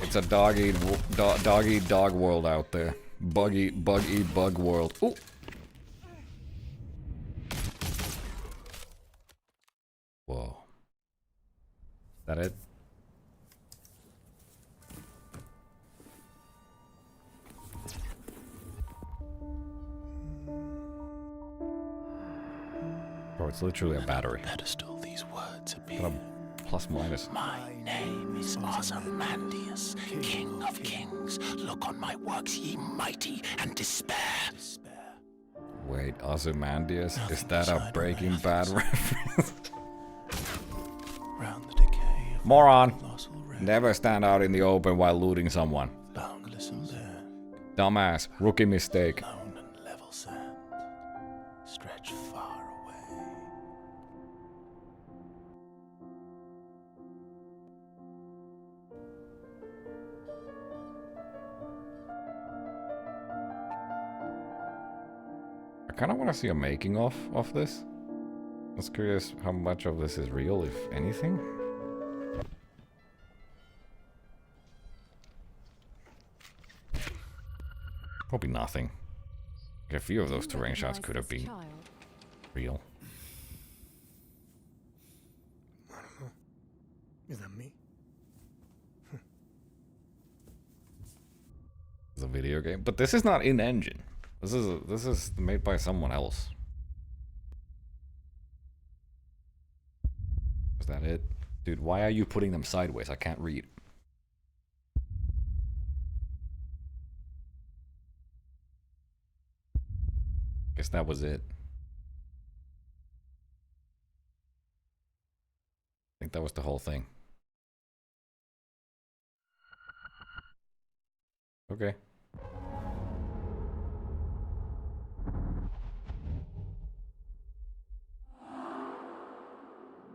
It's a dog-eat-dog world out there. Bug-eat-bug world. Ooh. Whoa. Is that it? Bro, it's literally a battery. Pedestal, these words appear. Got a plus minus. My name is Ozymandias, King of Kings. Look on my works, ye mighty, and despair. Wait, Ozymandias? Is that a Breaking Bad reference? Moron! Never stand out in the open while looting someone. Dumbass. Rookie mistake. kind of want to see a making of this. I was curious how much of this is real, if anything. Probably nothing. A few of those terrain shots could have been real. I don't know. Is that me? It's a video game, but this is not in engine. This is made by someone else. Is that it? Dude, why are you putting them sideways? I can't read. Guess that was it. I think that was the whole thing. Okay.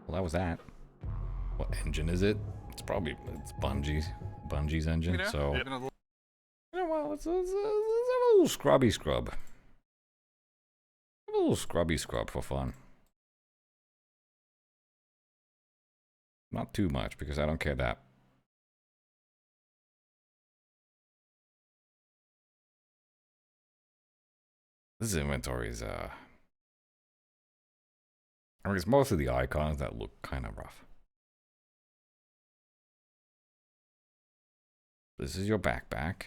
Well, that was that. What engine is it? It's probably Bungie's engine. Yeah. So Yeah. yeah, well, let's have a little scrubby scrub. Have a little scrubby scrub for fun. Not too much because I don't care that. This inventory is I mean, it's mostly the icons that look kind of rough. This is your backpack.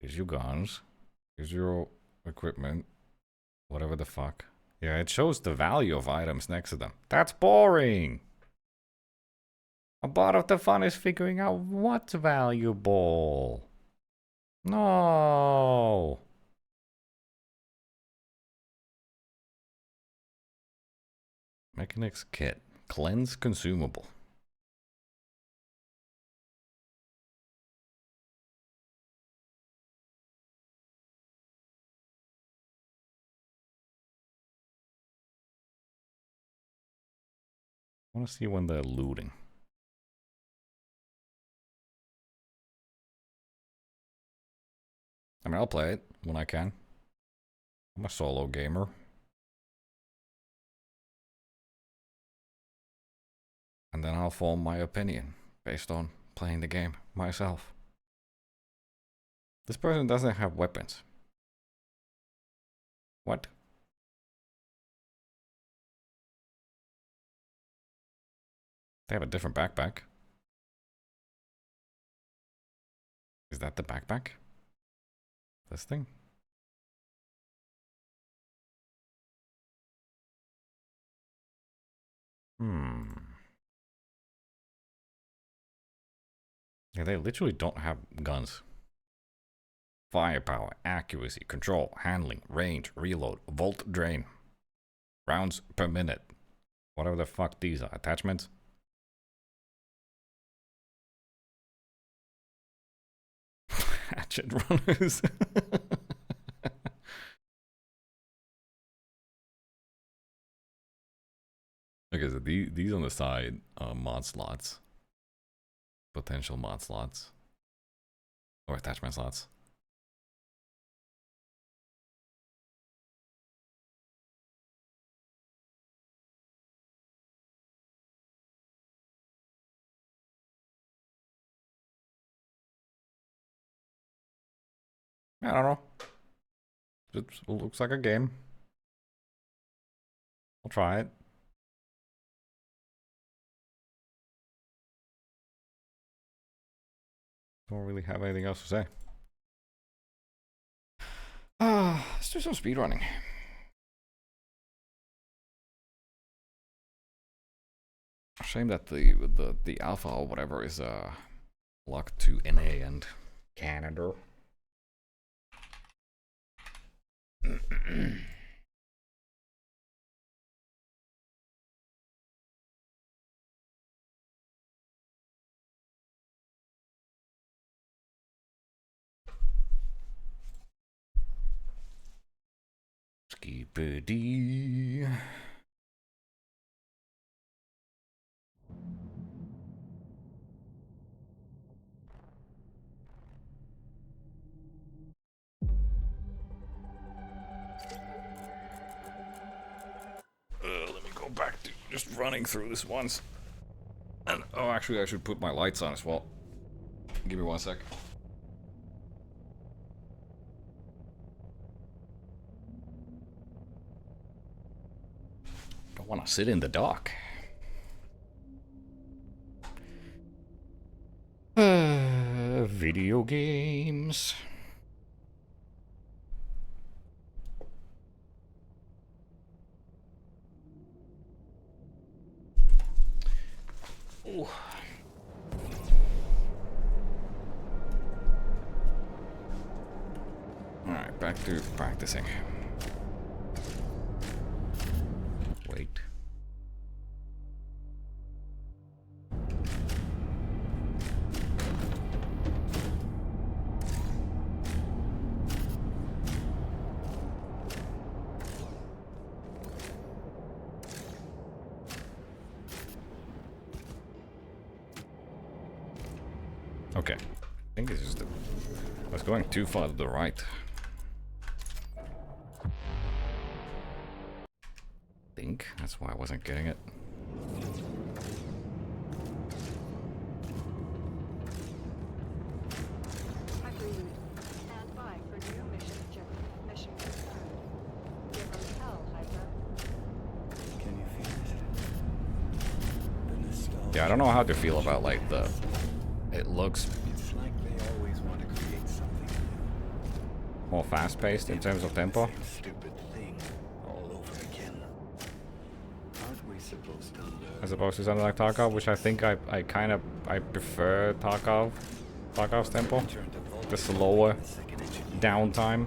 Here's your guns. Here's your equipment. Whatever the fuck. Yeah, it shows the value of items next to them. That's boring! A part of the fun is figuring out what's valuable. No! Mechanics kit. Cleanse consumable. I want to see when they're looting. I mean, I'll play it when I can. I'm a solo gamer. And then I'll form my opinion based on playing the game myself. This person doesn't have weapons. What? They have a different backpack. Is that the backpack? This thing? Yeah, they literally don't have guns. Firepower, accuracy, control, handling, range, reload, volt drain. Rounds per minute. Whatever the fuck these are. Attachments? Hatchet runners. Okay, so these on the side are mod slots. Potential mod slots. Or attachment slots. I don't know. It looks like a game. I'll try it. Don't really have anything else to say. Let's do some speedrunning. Shame that the alpha or whatever is locked to NA and Canada. Skipperdy. Just running through this once. And, oh, actually, I should put my lights on as well. Give me 1 sec. Don't want to sit in the dark. Video games. Ooh. Alright, back to practicing. Wait. Okay. I think it's just I was going too far to the right. I think that's why I wasn't getting it. Agreed. Stand by for new mission objective. Mission confirmed. Give them hell, Hydra. Can you feel it? The nostalgia. Yeah, I don't know how to feel about like the. It looks It's like they always want to create something new. more fast-paced in terms of tempo. Same stupid thing all over again. Aren't we supposed to learn? As opposed to something like Tarkov, which I think I prefer Tarkov's tempo. The slower downtime.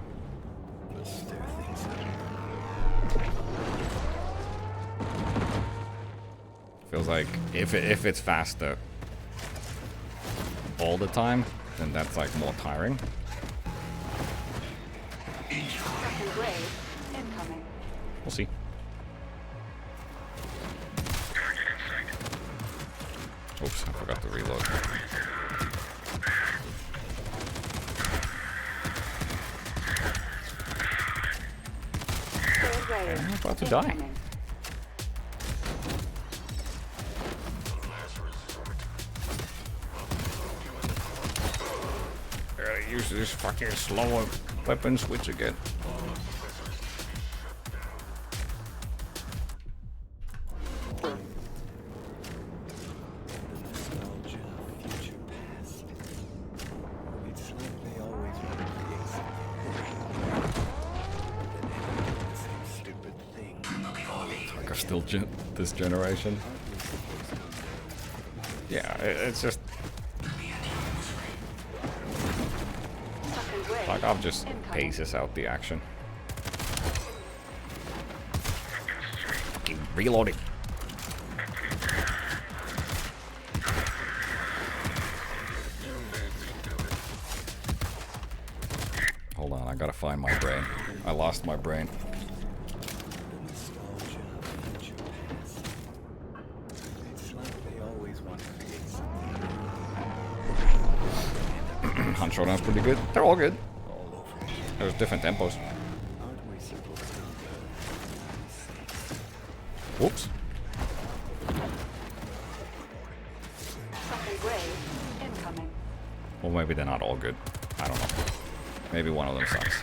Feels like if it's faster all the time, then that's like more tiring. Second wave incoming. We'll see. Oops, I forgot to reload. Third wave I'm about to die. incoming. I gotta use this fucking slower weapon switch again. Nostalgia, future, past. It's like they always want to create something. Then end up doing the same stupid thing all over Like, still this generation. Yeah, it's just Second wave like I've just incoming. paces out the action. Fucking reloading. Hold on, I gotta find my brain. I lost my brain. The nostalgia, future, past. It's like they always want to create something new. Hunt Showdown's pretty good. They're all good. There's different tempos. Aren't we supposed to learn? Whoops. Second wave incoming. Well, maybe they're not all good. I don't know. Maybe one of them sucks.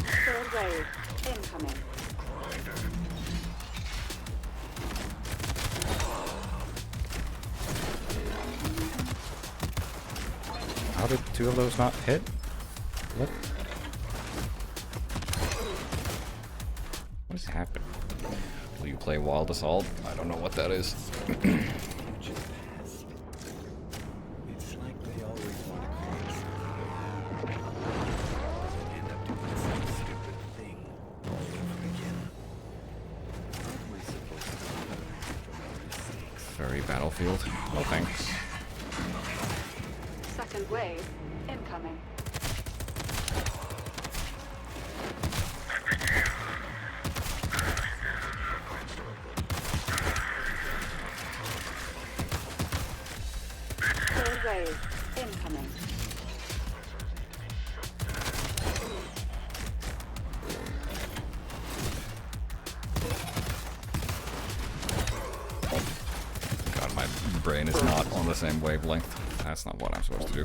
Third wave incoming. How did two of those not hit? What? What has happened? Will you play Wild Assault? I don't know what that is. Future, past. It's like they always want to create something. Then end up doing the same stupid thing all over again. Aren't we supposed to learn from our mistakes? Very Battlefield. No thanks. Second wave incoming. Third wave incoming. brain is not on the same wavelength. That's not what I'm supposed to do.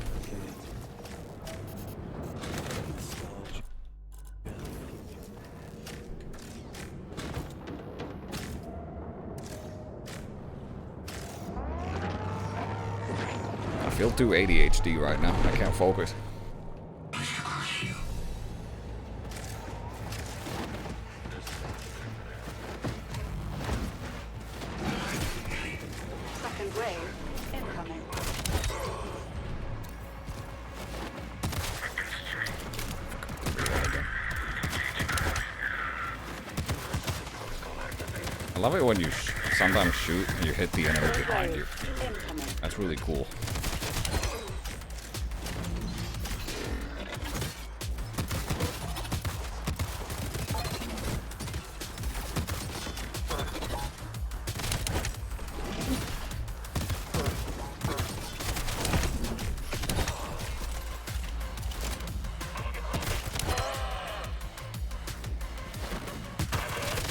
I feel too ADHD right now. I can't focus. Second wave incoming. I love it when you sometimes shoot and you hit the enemy behind you. That's really cool.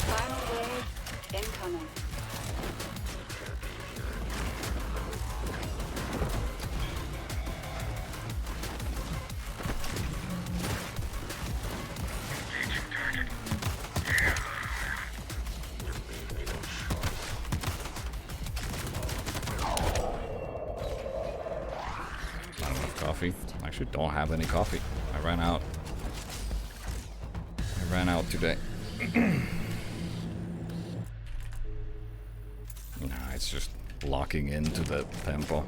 Final wave incoming. Not enough coffee. I actually don't have any coffee. I ran out. I ran out today. Nah, it's just locking into the tempo.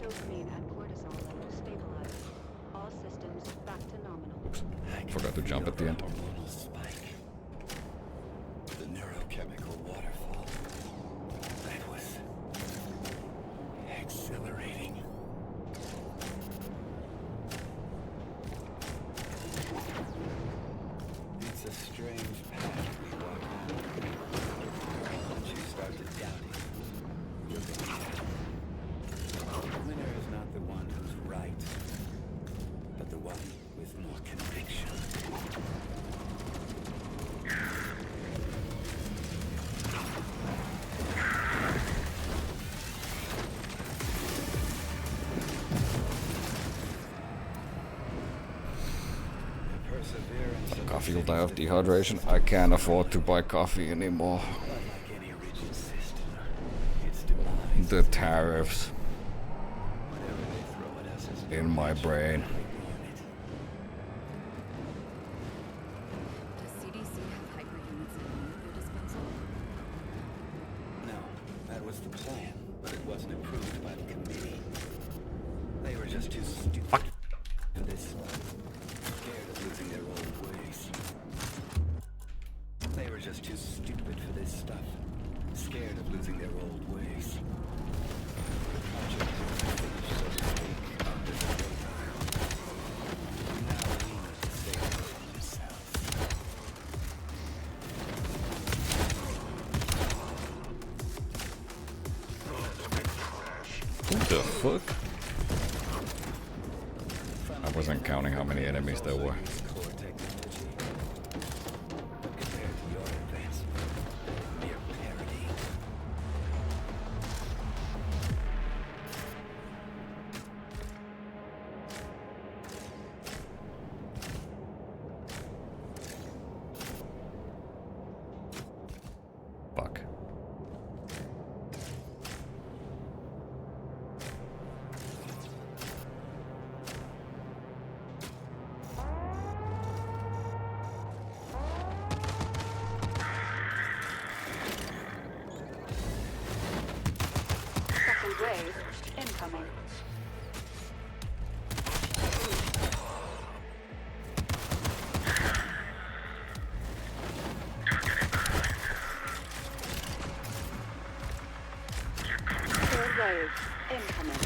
Dopamine and cortisol levels stabilized. All systems back to nominal. Forgot to jump at the end. Hormonal spike. The neurochemical waterfall. That was exhilarating. It's a strange path we walk down. Once you start to doubt it, you're gonna get it. The winner is not the one who's right, but the one with more conviction. Perseverance of Coffee will die of dehydration. I can't afford to buy coffee anymore. unlike any rigid system, its demise The tariffs whatever they throw at us is in my brain. Does CDC have hyperhuman signal at their disposal? No, that was the plan, but it wasn't approved by the committee. They were just too stupid for this. Scared of losing their old ways. They were just too stupid for this stuff. Scared of losing their old ways. The project was finished, so to speak, under the radar. Now we need to stay within ourselves. What the fuck? I wasn't counting how many enemies there were. Core technology. But compared to your advancement, mere parody. Fuck. Second wave incoming. Third wave incoming.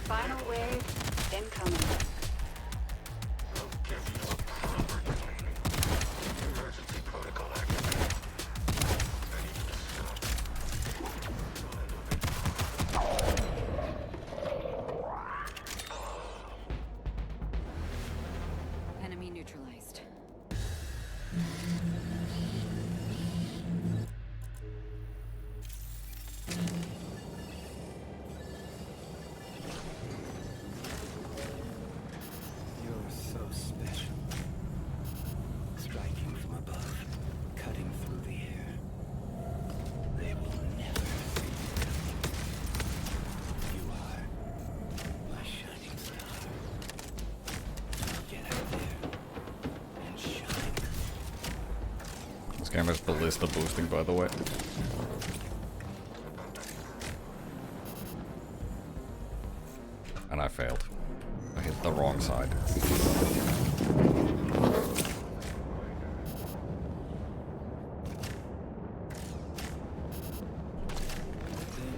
Final wave incoming. Enemy neutralized. This game has ballista boosting, by the way. And I failed. I hit the wrong side. Then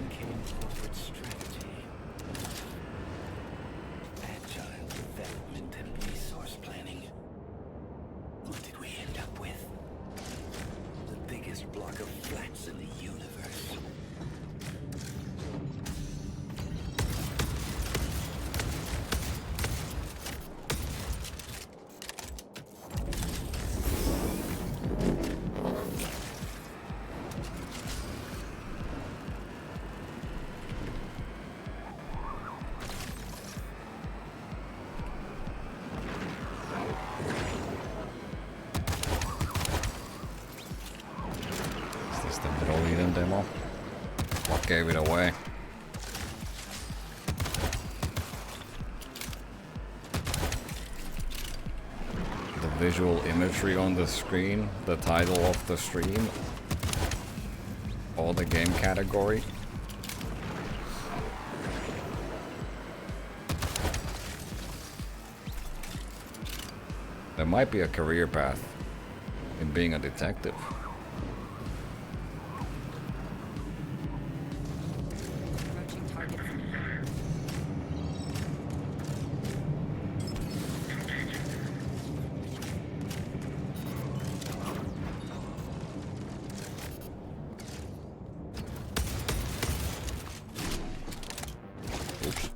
came corporate strategy, agile development, and resource planning. What did we end up with? The biggest block of flats in the universe. Is this the Middle Eden demo? What gave it away? The visual imagery on the screen, the title of the stream, or the game category. There might be a career path in being a detective. Oops.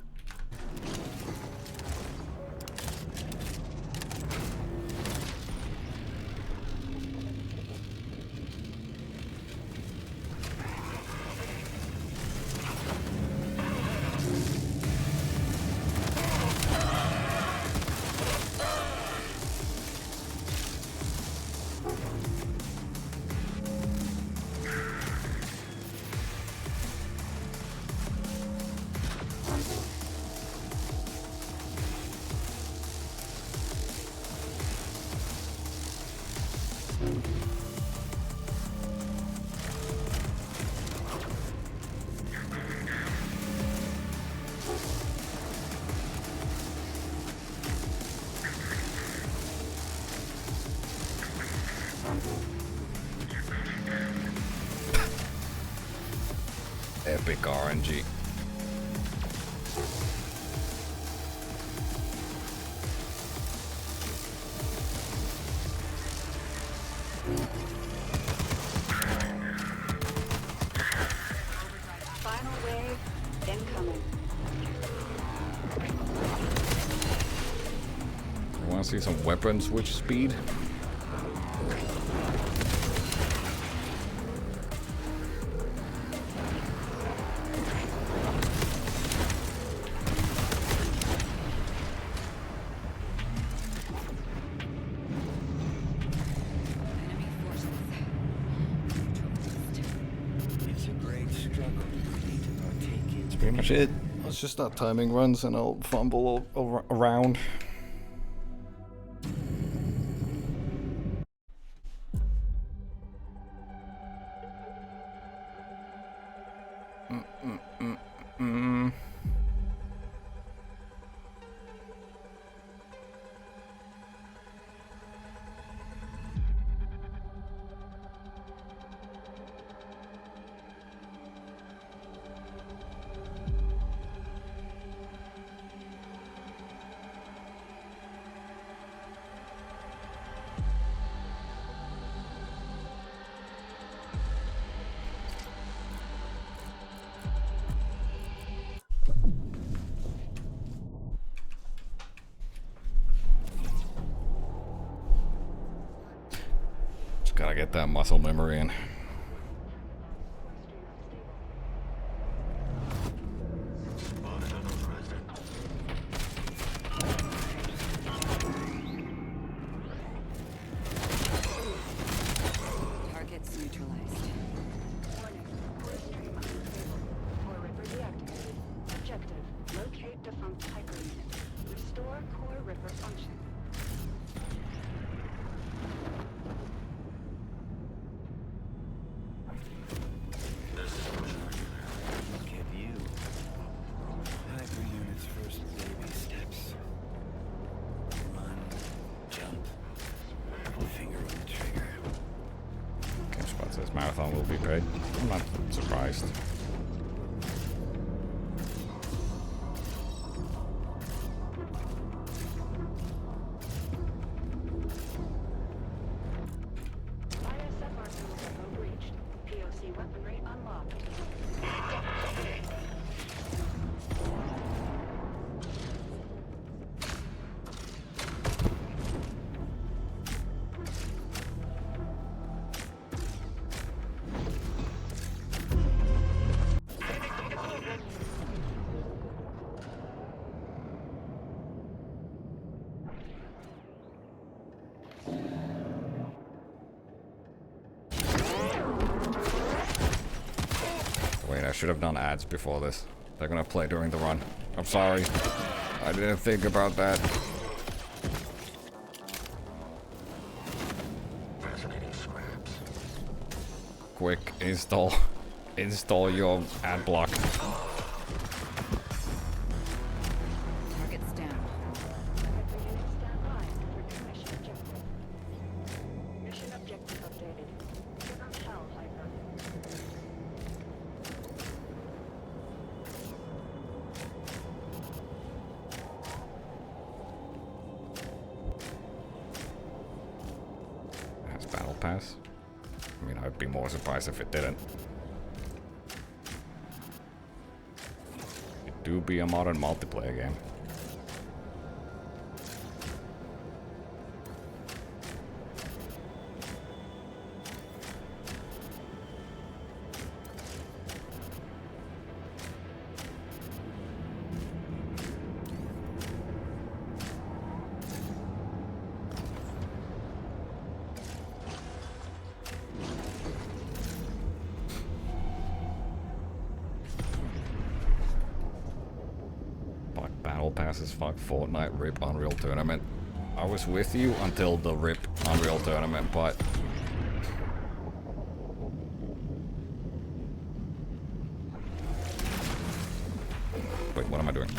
Epic RNG. Final wave incoming. You wanna see some weapon switch speed? It's a great struggle we need to partake in. That's pretty much it. Let's just start timing runs and I'll fumble around. Just gotta get that muscle memory in. Targets neutralized. Core Ripper deactivated. Objective: locate defunct hyper unit. Restore Core Ripper function. Respawn will be paid. I'm not surprised. ISFR zone breached. POC weaponry unlocked. Wait, I should have done ads before this. They're gonna play during the run. I'm sorry. I didn't think about that. Quick, install your ad block. Target's down. Mission objective updated. Give them hell, Hyper. Has battle pass. I mean, I'd be more surprised if it didn't. It do be a modern multiplayer game. Battle passes, fuck Fortnite, rip Unreal Tournament. I was with you until the rip Unreal Tournament, but wait, what am I doing?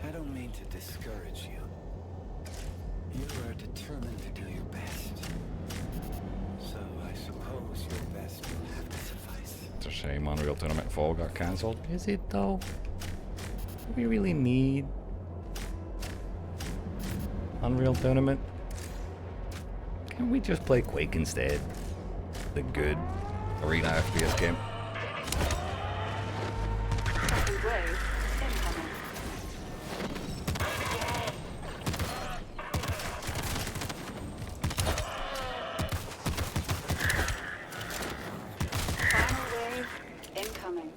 I don't mean to discourage you. You are determined to do your best. So I suppose your best will have to suffice. It's a shame Unreal Tournament 4 got cancelled. Is it though? Do we really need Unreal Tournament? Can we just play Quake instead? The good arena FPS game. Wave incoming. Final wave incoming.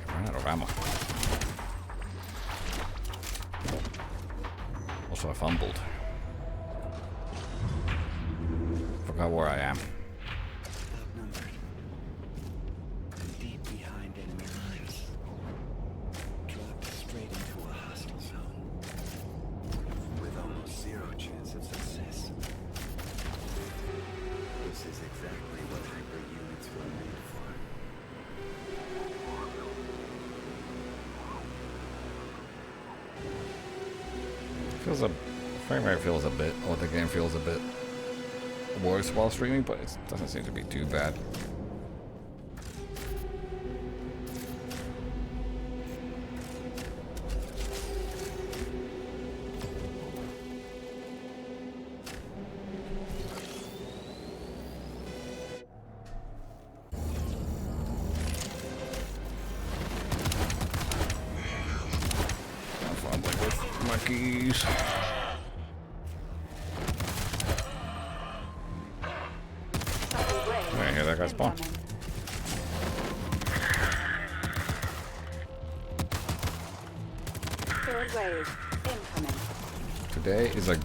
Ran out of ammo. Also, I fumbled. Forgot where I am. Outnumbered. And deep behind enemy lines. Dropped straight into a hostile zone. With almost zero chance of success. This is exactly what hyper units were made for. Feels a frame rate feels a bit, or the game feels a bit worse while streaming, but it doesn't seem to be too bad. cookies. I hear that guy spawn. Third wave incoming. Today is a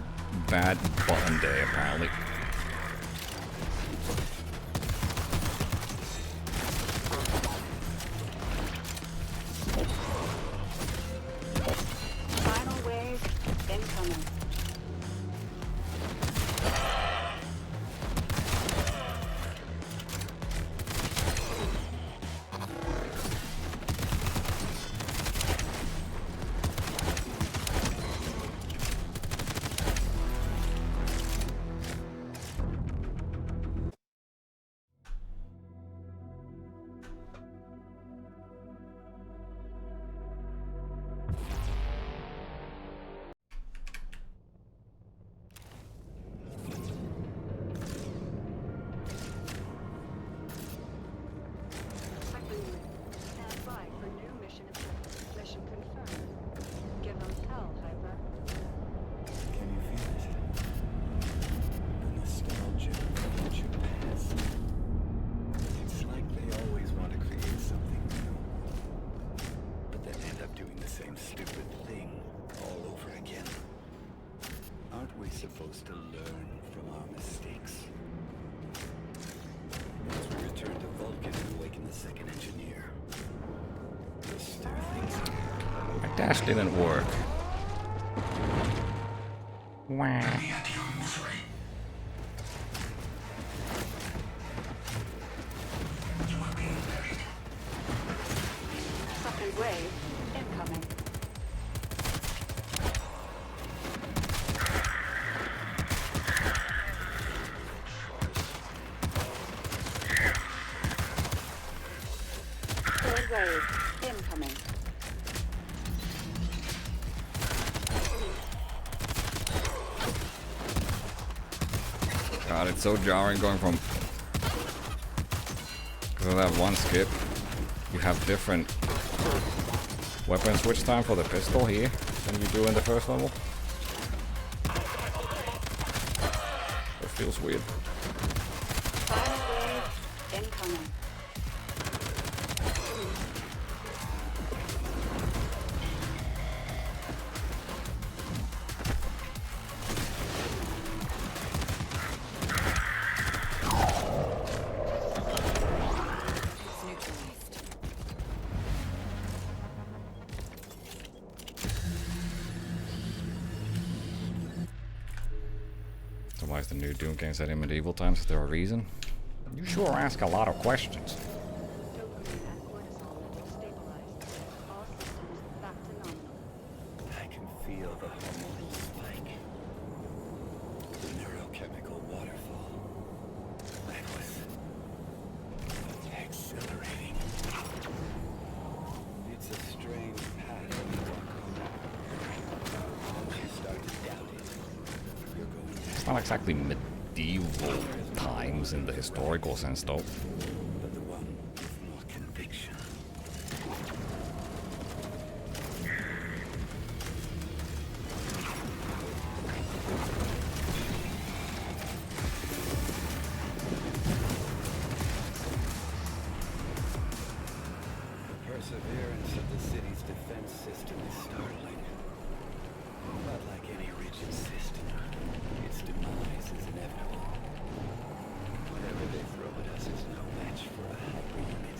bad button day, apparently. Final wave incoming. Stand by for new mission objective. Mission confirmed. Give them hell, Hyper. Can you feel it? The nostalgia of future past. It's like they always want to create something new, but then end up doing the same stupid thing all over again. Aren't we supposed to learn from our mistakes? As we return to Vulcan and awaken the second engineer, we'll stir things up. My dash didn't work. Wah. Second wave incoming. Third wave incoming. God, it's so jarring going from... Because of that one skip, you have different weapon switch time for the pistol here than you do in the first level. It feels weird. Final wave incoming. So why is the new Doom game set in medieval times? Is there a reason? You sure ask a lot of questions. Dopamine and cortisol levels stabilized. All systems back to nominal. I can feel the hormonal spike. The neurochemical waterfall. That was exhilarating. It's a strange path to walk on. Once you start to doubt it, you're going to... It's not exactly medieval times in the historical sense, though. But the one with more conviction. The perseverance of the city's defense system is startling. But like any rigid system, its demise is inevitable. Whatever they throw at us is no match for a hyper unit.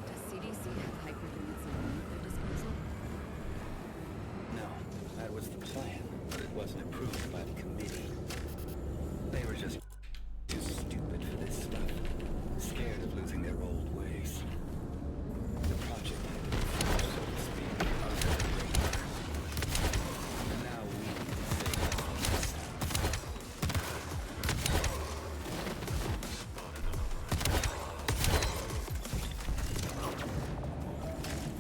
Does CDC have hyper units alone at their disposal? No, that was the plan, but it wasn't approved by the committee. They were just too stupid for this stuff, scared of losing their old ways. The project had to be forced, so to speak, under the radar. And now we need to save ourselves.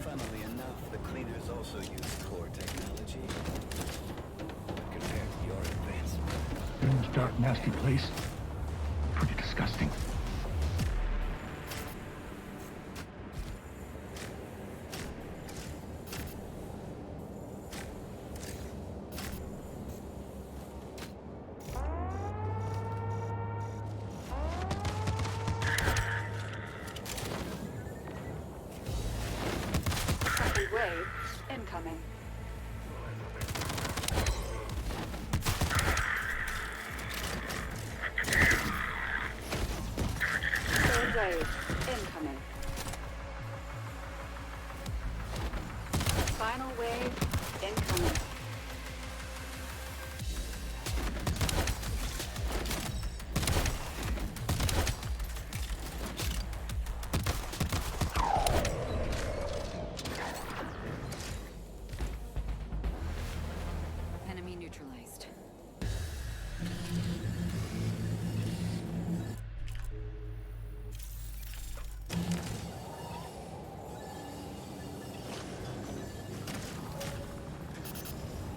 Funnily enough, the cleaners also use core technology. But compared to your advancement, Doom's dark, nasty place. Pretty disgusting. incoming. Third wave incoming. Final wave incoming. Enemy neutralized.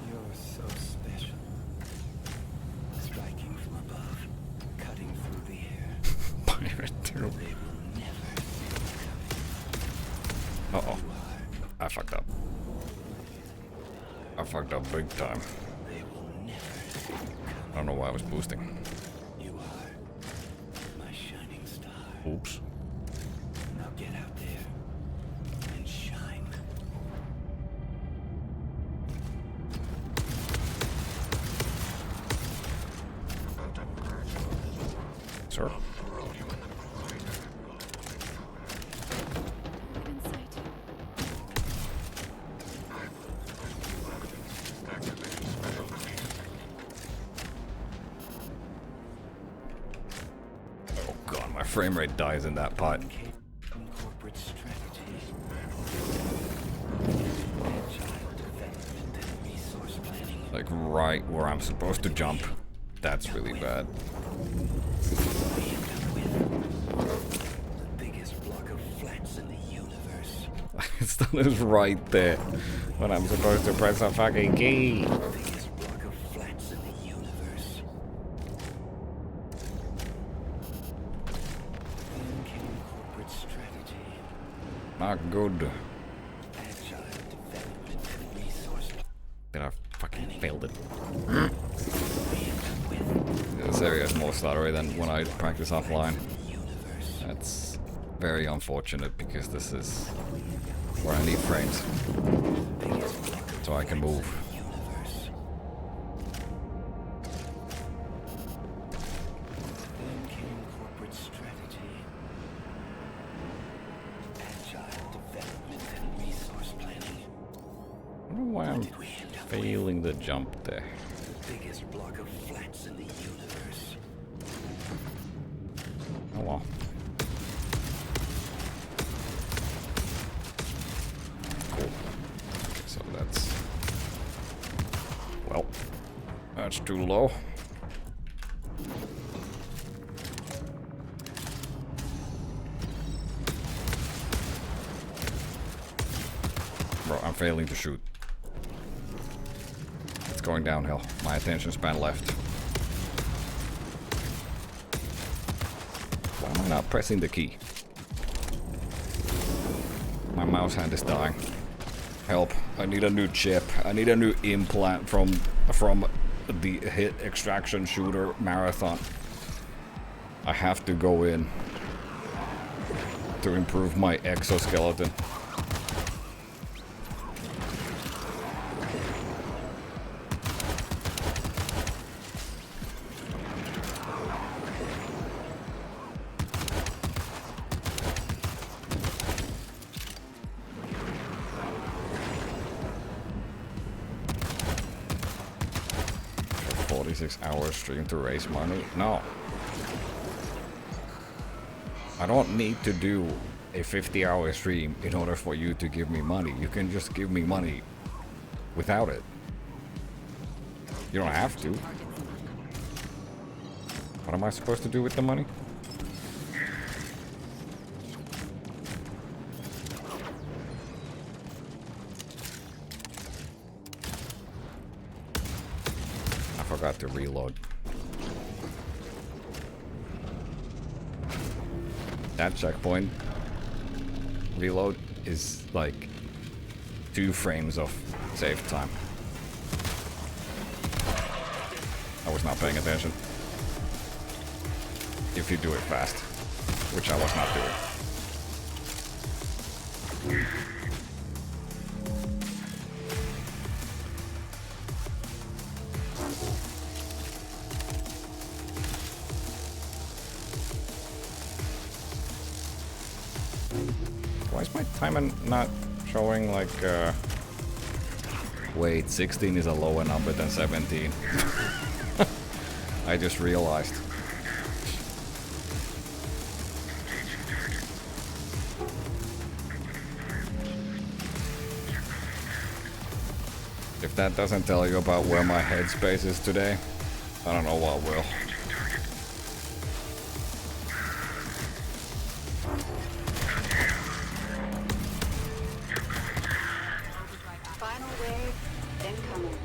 You're so special. Striking from above, cutting through the air. Pirate 2. Uh-oh. I fucked up. I fucked up big time. I don't know why I was boosting. You are my shining star. Oops. Now get out there and shine. Sir? Oh god, my frame rate dies in that pot. Corporate strategy. Resource planning. Like right where I'm supposed to jump. That's really bad. Biggest block of flats in the universe. Still is right there when I'm supposed to press a fucking key. Biggest block of flats in the universe. Then came corporate strategy. Not good. Agile development and resource. Then I fucking failed it. This area is more stuttery than when I practice offline. That's very unfortunate because this is where I need frames so I can move. Then came corporate strategy. Agile development and resource planning. I don't know why I'm failing the jump there. The biggest block of flats in the universe. Oh well. Cool. Okay, so that's... Well, that's too low. Bro, I'm failing to shoot. It's going downhill. My attention span left. Why am I not pressing the key? My mouse hand is dying. Help. I need a new chip. I need a new implant from the hit extraction shooter marathon. I have to go in to improve my exoskeleton. For 46 hours stream to raise money? No. I don't need to do a 50-hour stream in order for you to give me money. You can just give me money without it. You don't have to. What am I supposed to do with the money? I forgot to reload. That checkpoint reload is like 2 frames of save time. I was not paying attention. If you do it fast, which I was not doing. Why is my timer not showing like, Wait, 16 is a lower number than 17. I just realized. If that doesn't tell you about where my headspace is today, I don't know what will. Final wave incoming.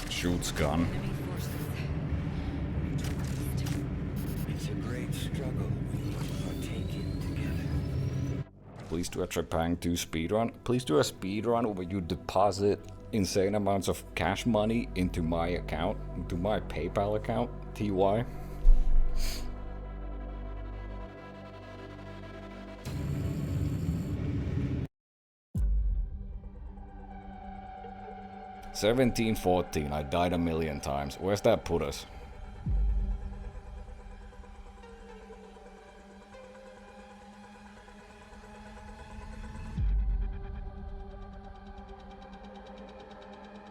Shoots gun. It's a great struggle we are taking together. Please do a Trepang 2 speedrun. Please do a speedrun where you deposit insane amounts of cash money into my account, into my PayPal account, TY. $17-14. I died a million times. Where's that put us?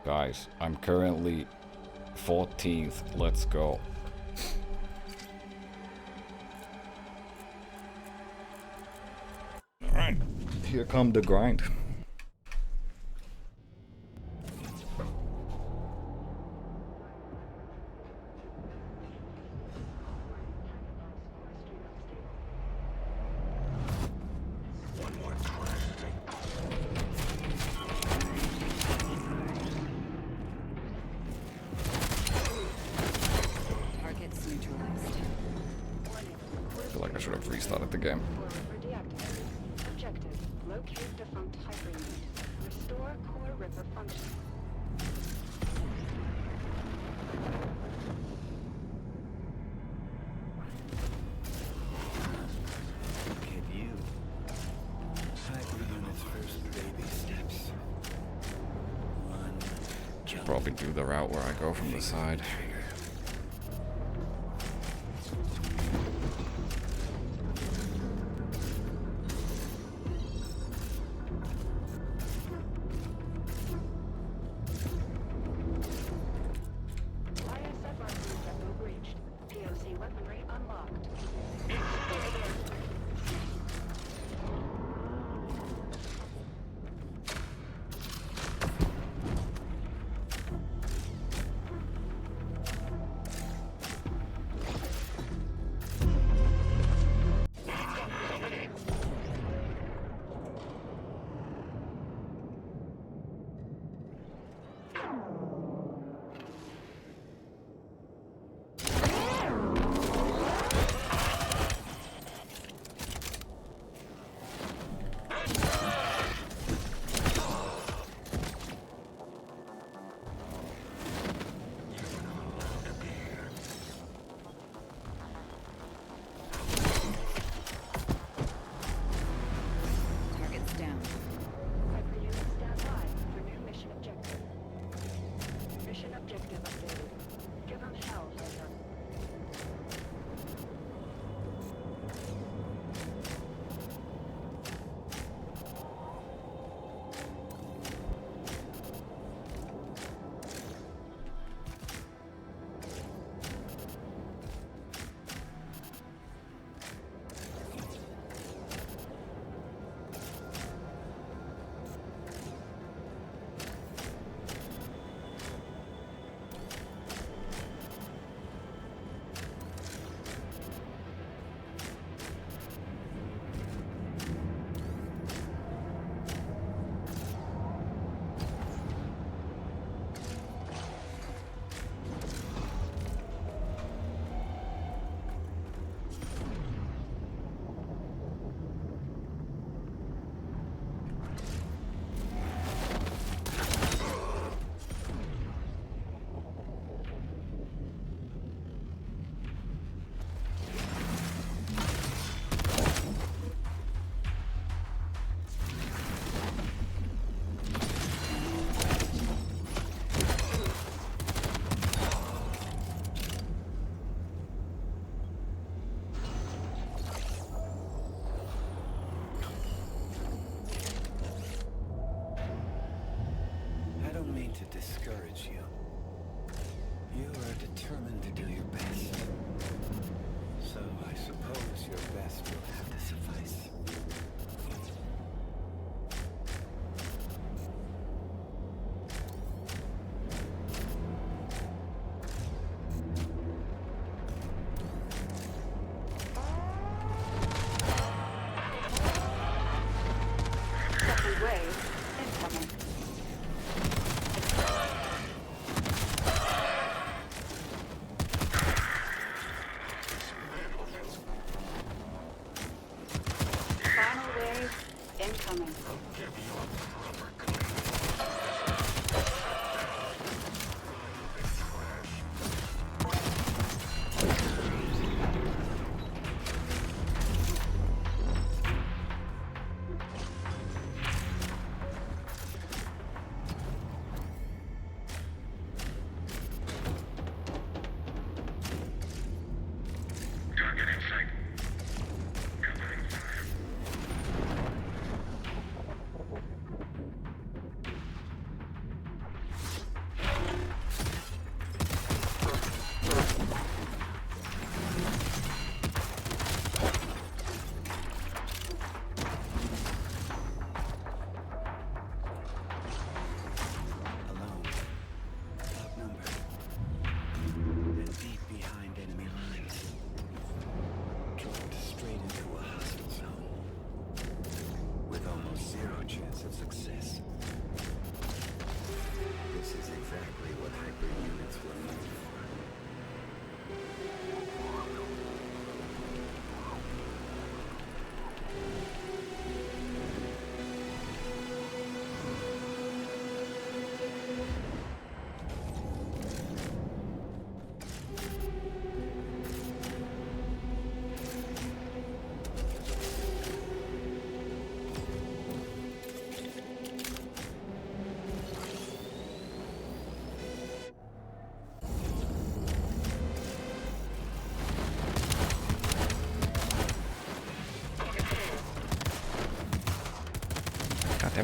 Guys, I'm currently 14th. Let's go. Alright, here come the grind. Targets neutralized. I feel like I should have restarted the game. Objective: locate defunct hyperunit. Restore core ripper function. Look at you. Hyperunit's first baby steps. One Should probably do the route where I go from the side. POC weaponry unlocked. Targets down. Hyperunit stand by for new mission objective. Mission objective updated. Give them hell, Hunter.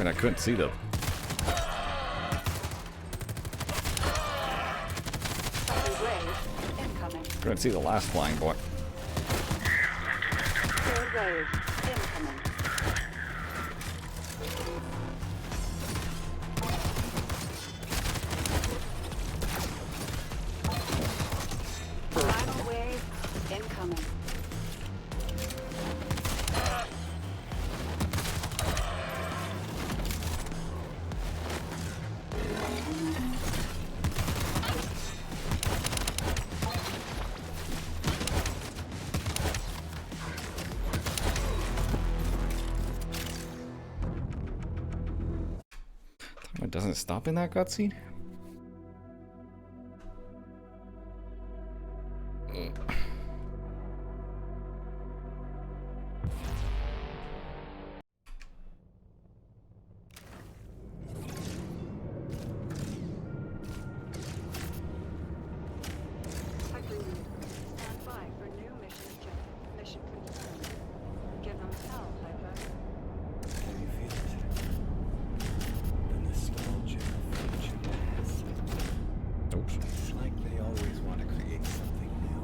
mean, I couldn't see the... Second wave incoming. Couldn't see the last flying boy. Third wave incoming. Final wave incoming. It doesn't stop in that cutscene? Second wave. Stand by for new mission objective. Mission confirmed. Give them hell, Hyper. Can you feel it? The nostalgia of future past. Oops. It's like they always want to create something new.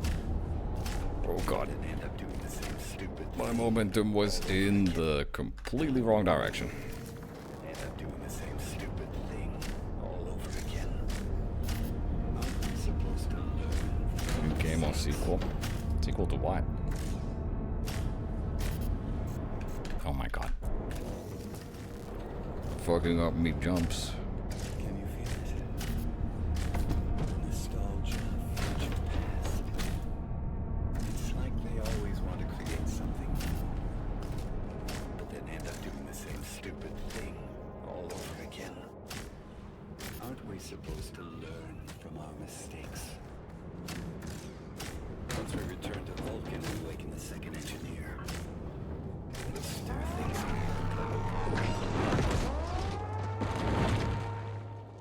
Oh god. And end up doing the same stupid My thing. momentum was in the completely wrong direction. End up doing the same stupid thing all over again. Aren't we supposed to learn? New game or sequel? Sequel to what? Oh my god. Fucking up me jumps. Can you feel it? The nostalgia of future past. It's like they always want to create something new, but then end up doing the same stupid thing all over again. Aren't we supposed to learn from our mistakes? Once we return to Vulcan and awaken the second engineer, we'll stir things up.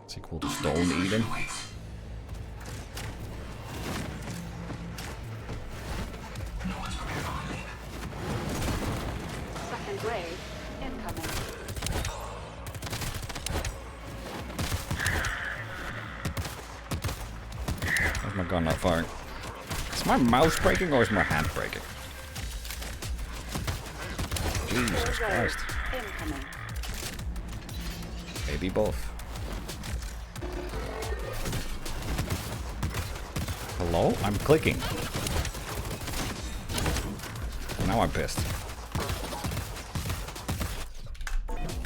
Sequel to Stone Eden. Second wave incoming. Why's my gun not firing? Is my mouse breaking or is my hand breaking? Jesus Christ. Incoming. Maybe both. Hello? I'm clicking. Now I'm pissed.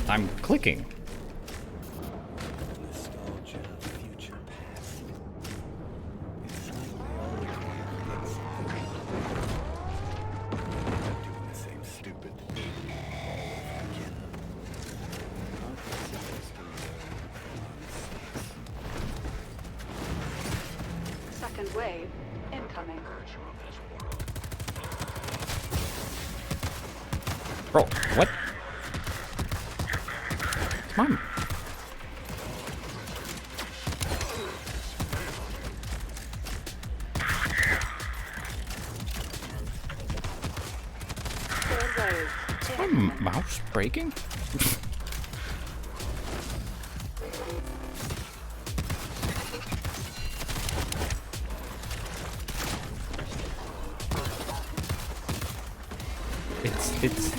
I'm clicking. Nostalgia of future past. It's like they always want to create something new. End up doing the same stupid thing all over again. Aren't we supposed to learn from our mistakes? Second wave incoming. Bro, what? Mom. Third wave. Is my mouse breaking?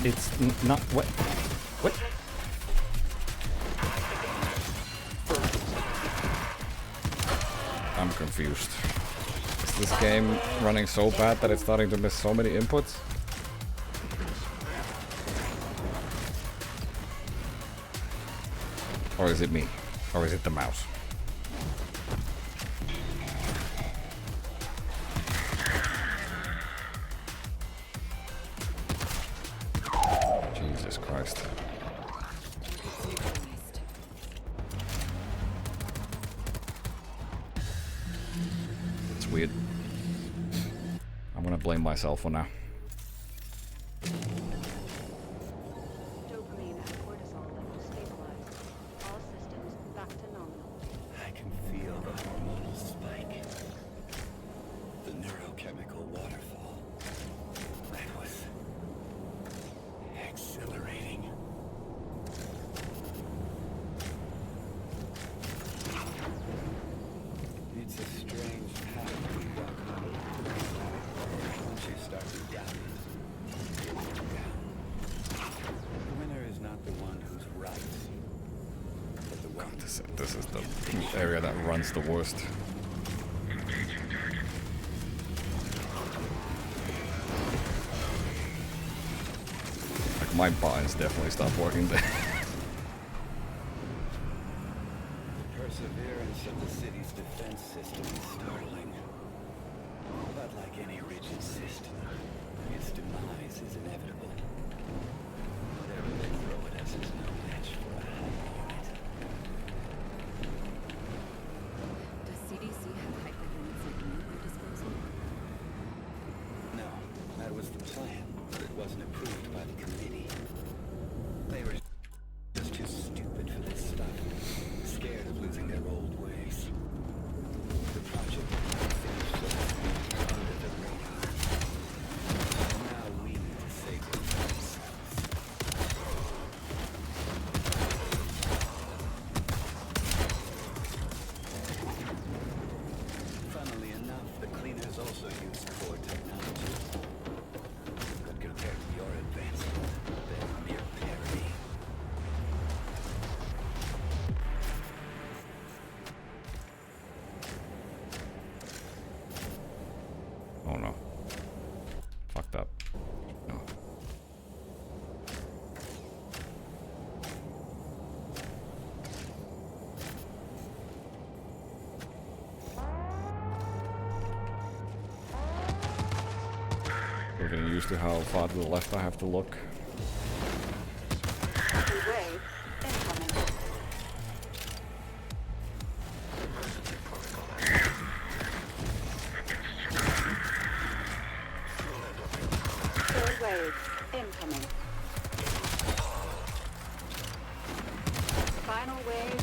It's not what? What? I'm confused. Is this game running so bad that it's starting to miss so many inputs? Or is it me? Or is it the mouse? Jesus Christ. It's weird. I'm gonna blame myself for now. Dopamine and cortisol levels stabilized. All systems back to nominal. I can feel the hormonal spike. The neurochemical waterfall. That was exhilarating. that runs the worst. Like my buttons definitely stopped working there. The perseverance of the city's defense system is startling. But like any rigid system, its demise is inevitable. Whatever they throw at us is no match for a hyper unit. Does CDC have hyper units like me at their disposal? No, that was the plan, but it wasn't approved by the committee. They were just too stupid for this stuff, scared of losing their old ways. The project finished under the radar. Now we need to save them from themselves. Funnily enough, the cleaners also use core technology. But compared to your advancement, they're a mere parody. Oh no. Fucked up. No. We're getting used to how far to the left I have to look. Wave incoming. Third wave incoming. Final wave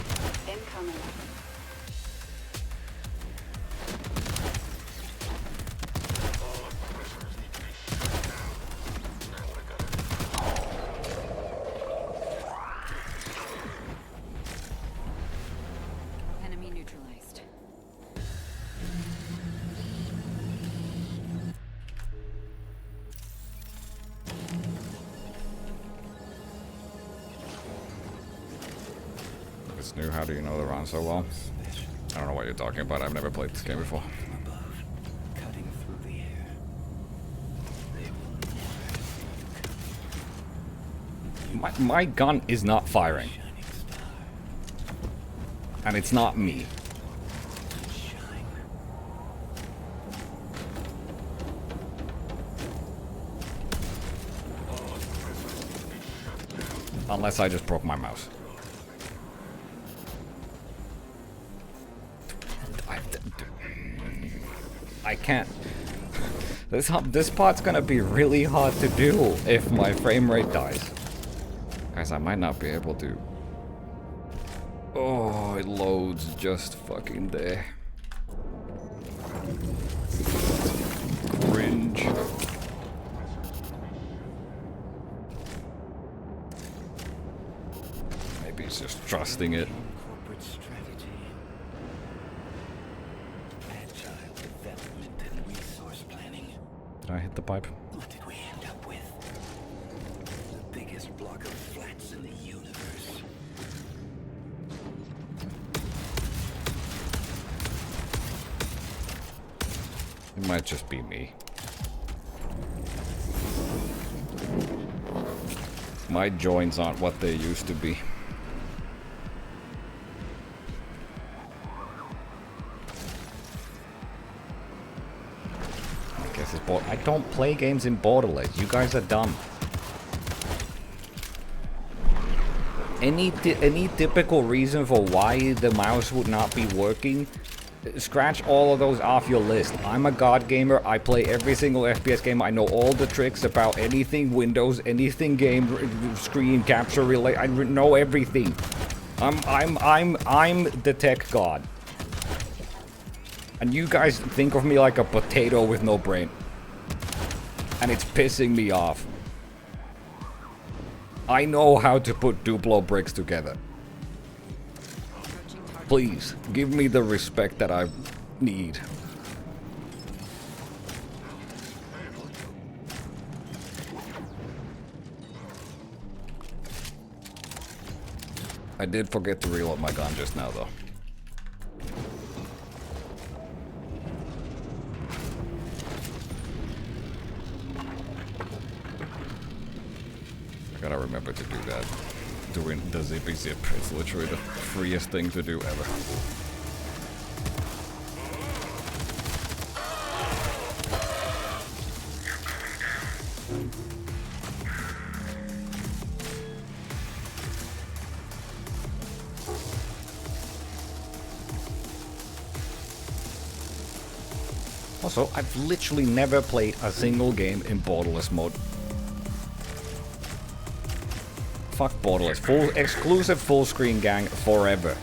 incoming. Enemy neutralized. If it's new, how do you know the round so well? I don't know what you're talking about. I've never played this game before. Cutting through the air. They will never My gun is not firing. And it's not me. Unless I just broke my mouse. I can't. This part's gonna be really hard to do if my frame rate dies. Guys, I might not be able to. Oh, it loads just fucking there. Cringe. Maybe it's just trusting it. corporate strategy. Agile development and resource planning. Did I hit the pipe? What did we end up with? The biggest block of flats in the universe. It might just be me. My joints aren't what they used to be. I guess it's I don't play games in borderless. You guys are dumb. Any typical reason for why the mouse would not be working? Scratch all of those off your list. I'm a god gamer. I play every single FPS game. I know all the tricks about anything Windows, anything game screen capture relay. I know everything. I'm the tech god. And you guys think of me like a potato with no brain. And it's pissing me off. I know how to put Duplo bricks together. Please, give me the respect that I need. I did forget to reload my gun just now, though. Gotta remember to do that during the zippy zip. It's literally the freest thing to do ever. Also, I've literally never played a single game in borderless mode. Fuck borderless. Exclusive full screen gang forever.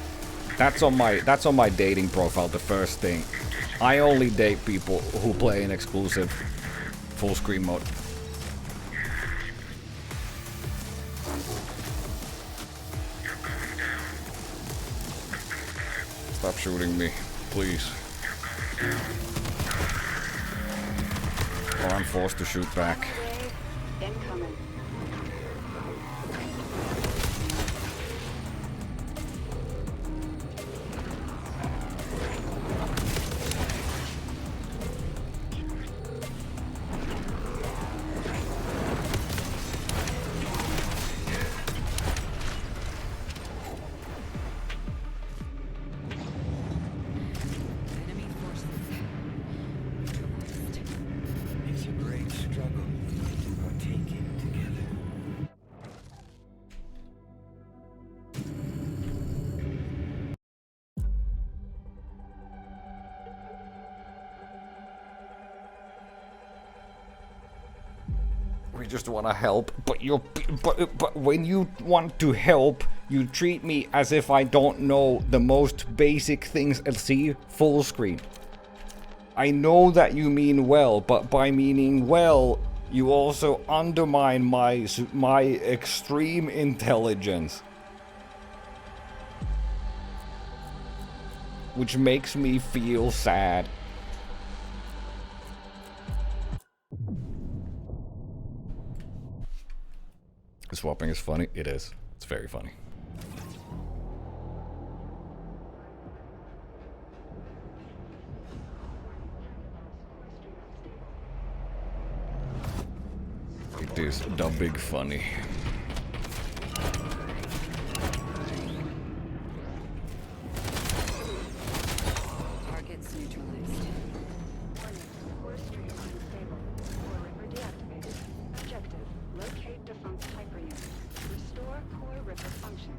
That's on my dating profile, the first thing. I only date people who play in exclusive full screen mode. Stop shooting me, please. Or I'm forced to shoot back. Incoming. It's a great struggle we're taking together. We just want to help, but when you want to help, you treat me as if I don't know the most basic things. See, full screen. I know that you mean well, but by meaning well, you also undermine my extreme intelligence, which makes me feel sad. Swapping is funny. It is. It's very funny. It is the big funny. Targets neutralized. Warning. Core stream unstable. Core ripper deactivated. Objective. Locate defunct hyperunit. Restore core ripper function.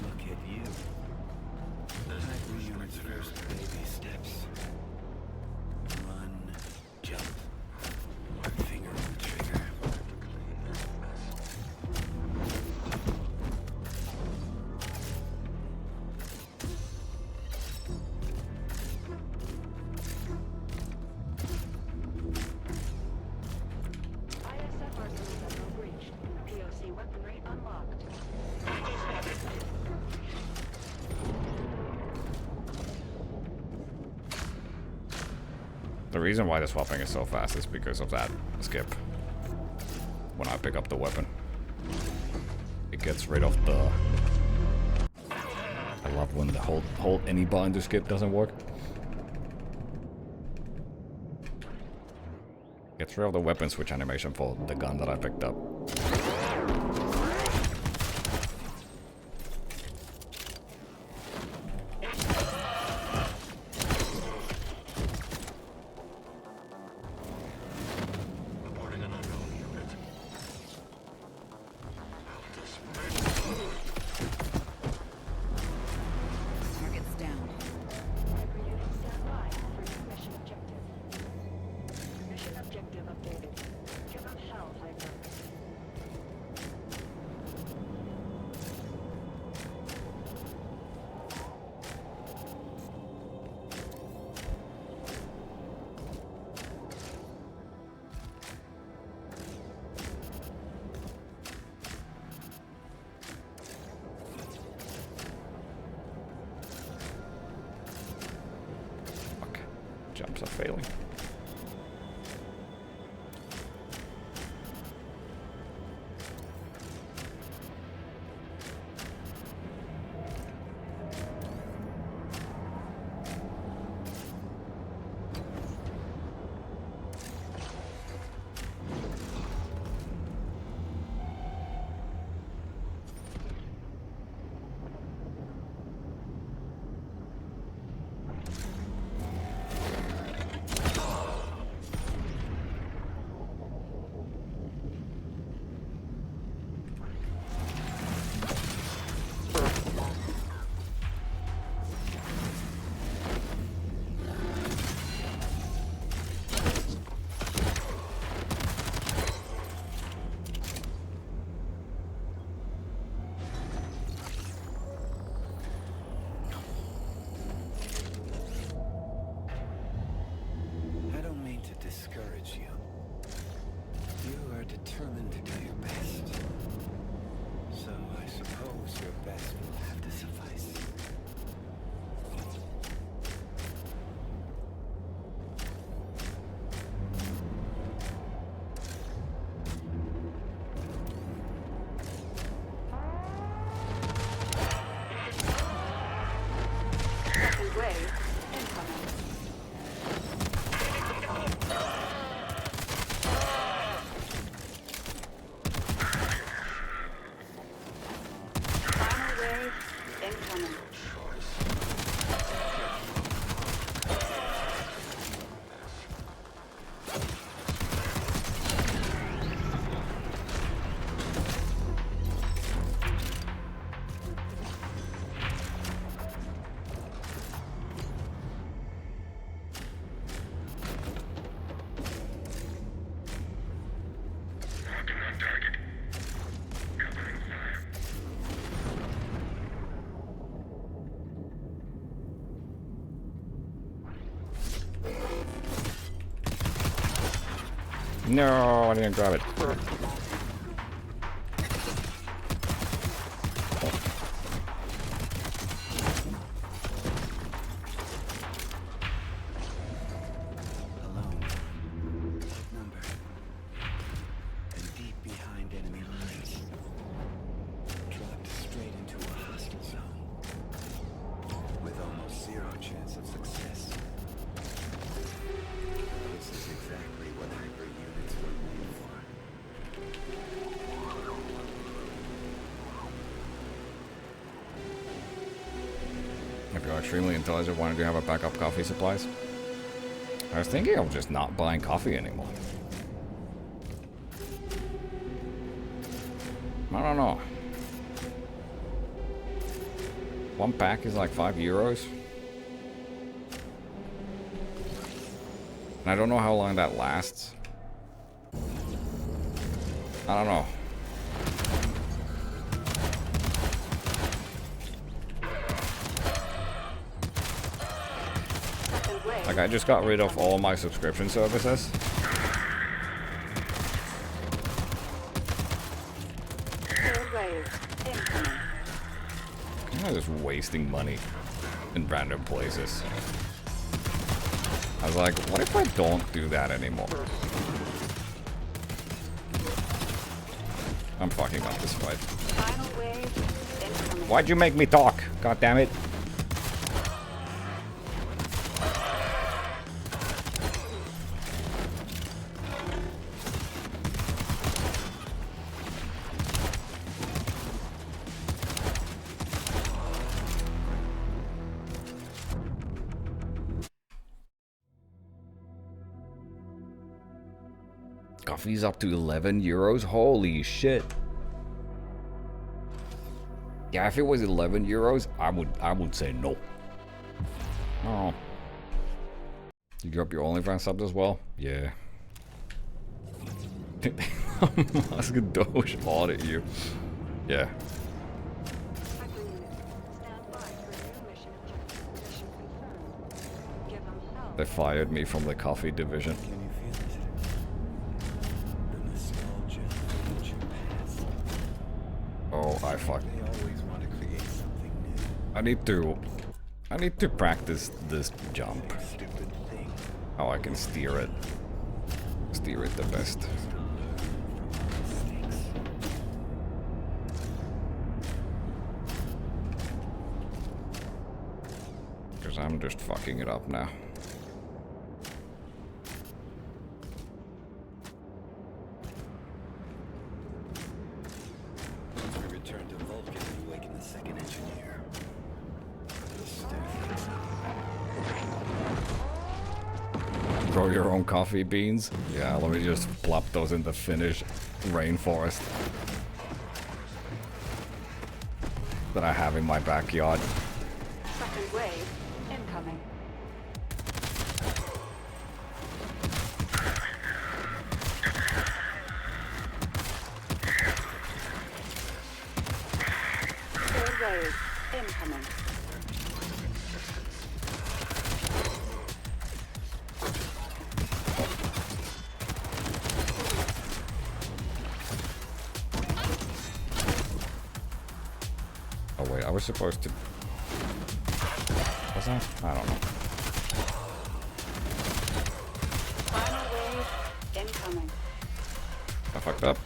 Look at you. Hyperunit's first baby steps. Run, jump, finger on the trigger. ISF arsenal depot breached. POC weaponry unlocked. The reason why the swapping is so fast is because of that skip. When I pick up the weapon, it gets rid of the... I love when the hold any button to skip doesn't work. Gets rid of the weapon switch animation for the gun that I picked up. Targets down. Hyperunit standby for new mission objective. Mission objective updated. Give them hell, Hyper. Fuck. Jumps are failing. This will have to suffice. Second wave incoming. Final wave incoming. No, I didn't grab it. Alone, outnumbered, and deep behind enemy lines. Dropped straight into a hostile zone, with almost zero chance of success. This is exactly what hyper units were made for. If you're extremely intelligent, why don't you have a backup coffee supplies? I was thinking of just not buying coffee anymore. I don't know. One pack is like €5. And I don't know how long that lasts. I don't know. Like, I just got rid of all my subscription services. Third wave incoming. I'm just wasting money in random places. I was like, what if I don't do that anymore? I'm fucking up this fight. Final wave incoming. Why'd you make me talk? God damn it. Coffee's up to €11. Holy shit. Yeah, if it was €11, I would say no. Oh. You got your OnlyFans subs as well? Yeah. Musk Doge audit you. Yeah. They fired me from the coffee division. Oh, I fuck. I need to practice this jump. How I can steer it the best. Because I'm just fucking it up now. Grow your own coffee beans? Yeah, let me just plop those in the Finnish rainforest that I have in my backyard. Second wave incoming. Third wave incoming. Oh wait, I was supposed to... Was I? I don't know. Final wave incoming. I fucked up.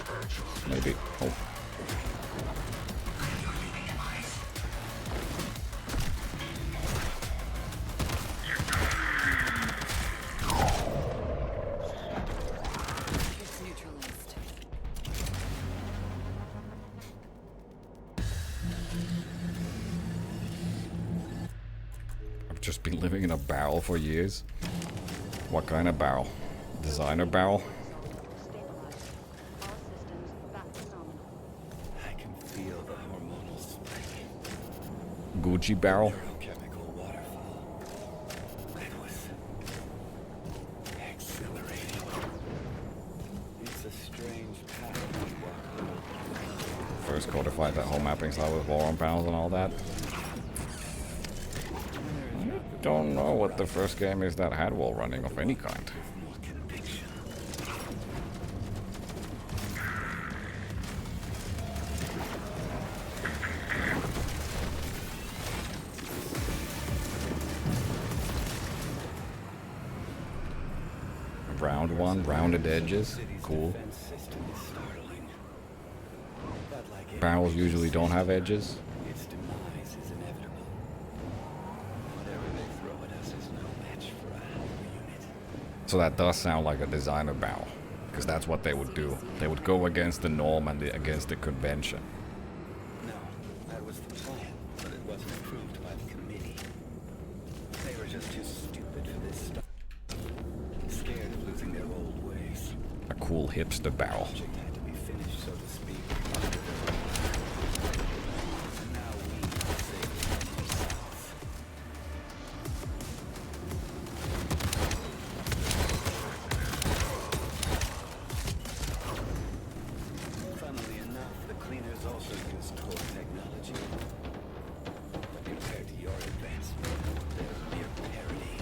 Maybe. Oh. I've just been living in a barrel for years. What kind of barrel? Designer barrel? I can feel the hormonal spike. Gucci barrel? Neurochemical waterfall. It was exhilarating. It's a strange path we walk. First codified that whole mapping style with wall on panels and all that. I don't know what the first game is that had wall running of any kind. Round one, rounded edges, cool. Barrels usually don't have edges. Its demise is inevitable. Whatever they throw at us is no match for a Hydra unit. So that does sound like a designer barrel, because that's what they would do. They would go against the norm and against the convention. No, that was the plan, but it wasn't approved by the committee. They were just too stupid for this stuff. Scared of losing their old ways. A cool hipster barrel. Project had to be finished, so to speak. And now we save ourselves. Funnily enough, the cleaners also use core technology. But compared to your advancement, they're mere parody.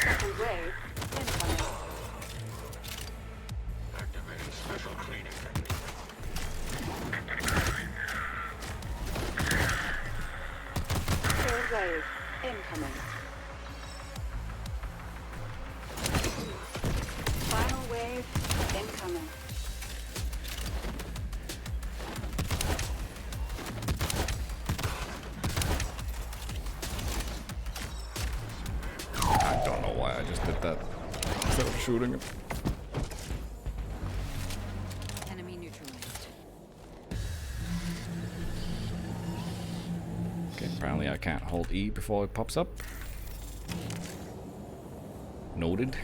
Second wave incoming. Activating special cleaning technique. Third wave incoming. Final wave incoming. I don't know why I just did that instead of shooting him. Enemy neutralized. Okay, apparently I can't hold E before it pops up. Noted.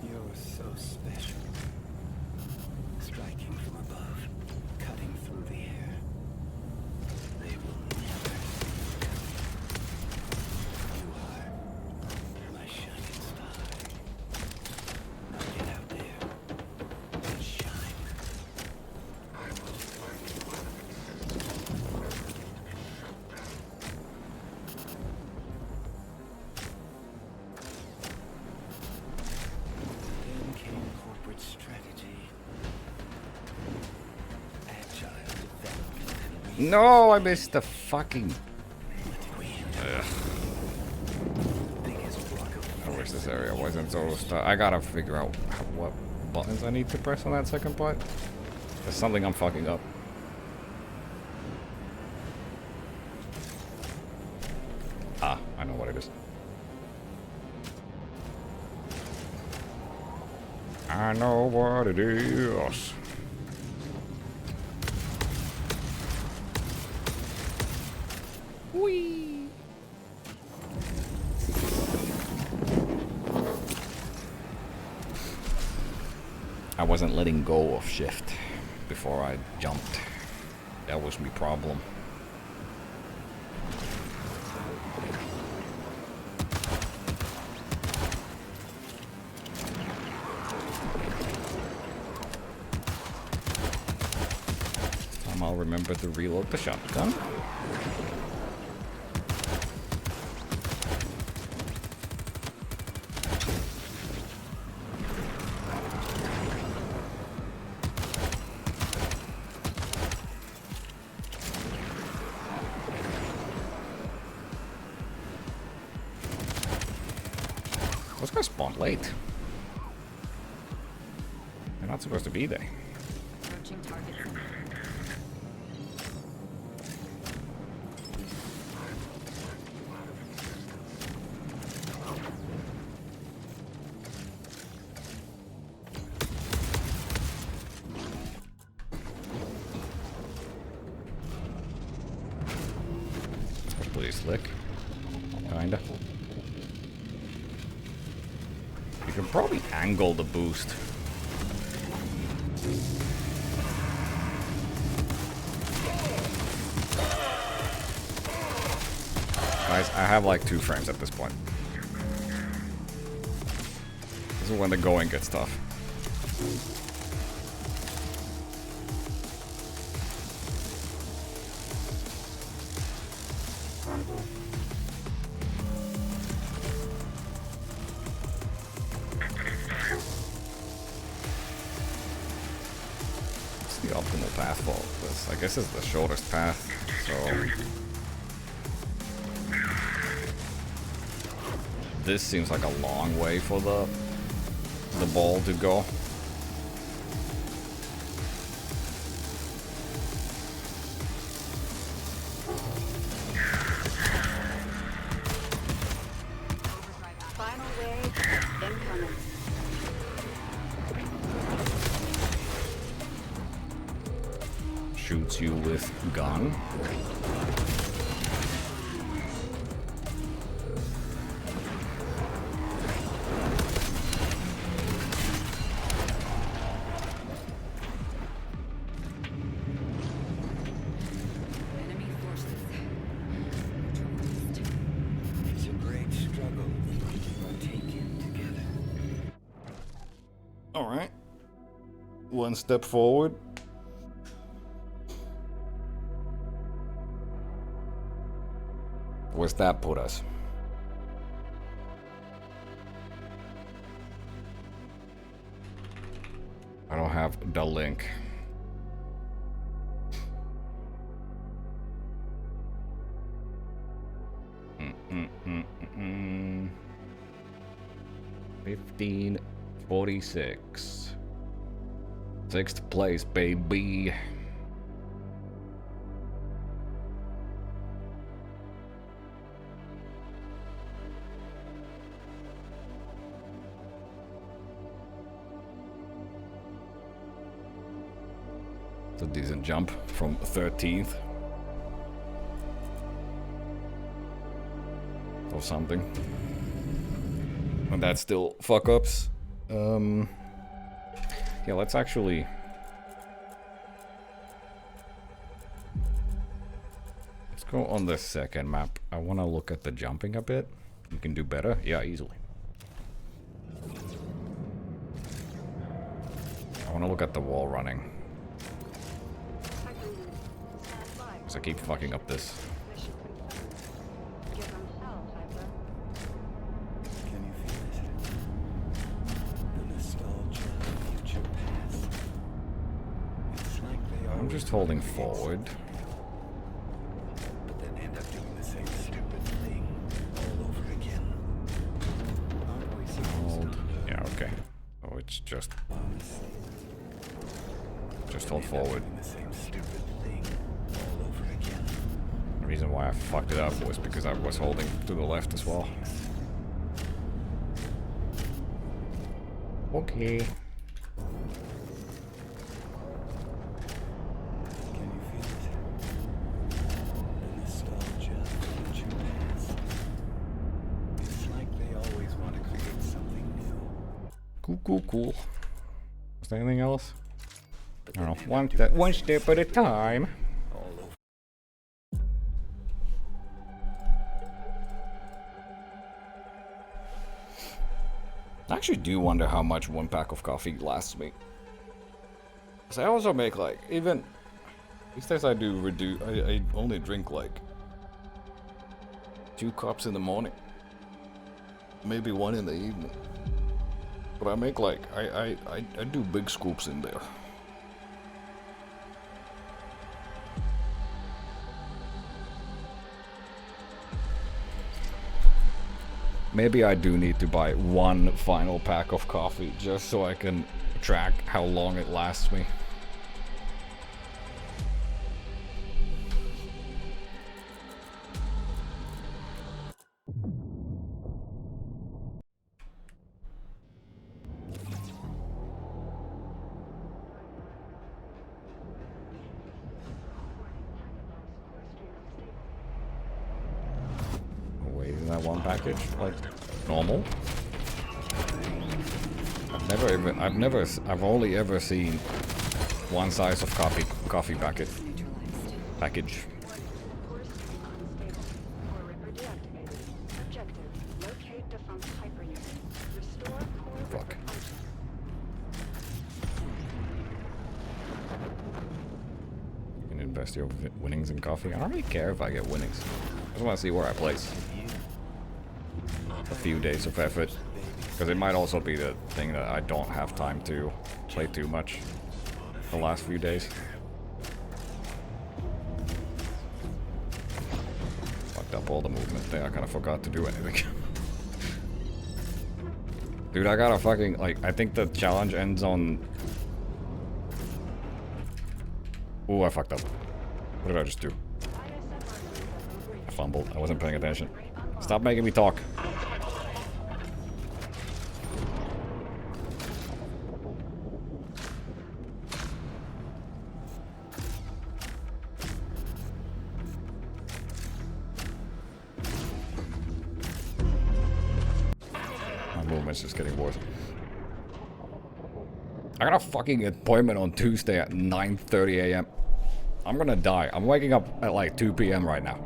You're so special. Striking from above, cutting through the air. They will never see you coming. You are my shining star. Now get out there and shine. I will find you. Then came corporate strategy. Agile development and No, I missed the fucking... Ugh. I wish this area wasn't so stuck. I gotta figure out what buttons I need to press on that second part. There's something I'm fucking up. Ah, I know what it is. I know what it is. Whee! I wasn't letting go of shift before I jumped. That was my problem. remember to reload the shotgun. Those guys spawned late. They're not supposed to be there. Approaching target center. That's pretty slick. Kinda. You can probably angle the boost. Guys, I have like 2 frames at this point. This is when the going gets tough. What's the optimal path for this? I guess it's the shortest path, so... This seems like a long way for the ball to go. Final wave incoming. Shoots you with gun. It's a great struggle we're taking together. Alright. 1 step forward. Where's that put us? I don't have the link. Mm-mm-mm-mm-mm. 1546. 6th place, baby. It's a decent jump from 13th. Or something. And that's still fuck ups. Yeah, let's actually... Let's go on the second map. I want to look at the jumping a bit. You can do better? Yeah, easily. I want to look at the wall running. Because I keep fucking up this. Can you feel it? The nostalgia of future past. It's like they I'm always just holding create forward. but then end up doing the same stupid thing all over again. Aren't we supposed Hold. to Yeah, okay. Oh, it's just hold forward. doing the same stupid thing all over again? The reason why I fucked it up was because I was holding to the left as well. Okay. Can you feel it? The nostalgia of future past. It's like they always want to create something new. Cool, cool, cool. Was there anything else? I don't know. One step at a time. All over. I actually do wonder how much 1 pack of coffee lasts me. Cause I also make like, even These days I do reduce. I only drink like 2 cups in the morning, maybe 1 in the evening. But I make like I do big scoops in there. Maybe I do need to buy 1 final pack of coffee just so I can track how long it lasts me. Wait, isn't that 1 package like normal? I've only ever seen 1 size of coffee package. Fuck. You can invest your winnings in coffee. I don't really care if I get winnings. I just want to see where I place. A few days of effort. Because it might also be the thing that I don't have time to play too much the last few days. Fucked up all the movement there. I kind of forgot to do anything. Dude, I gotta fucking, like, I think the challenge ends on... Ooh, I fucked up. What did I just do? I fumbled. I wasn't paying attention. Stop making me talk. Movement's just getting worse. I got a fucking appointment on Tuesday at 9:30 a.m. I'm gonna die. I'm waking up at like 2 p.m. right now.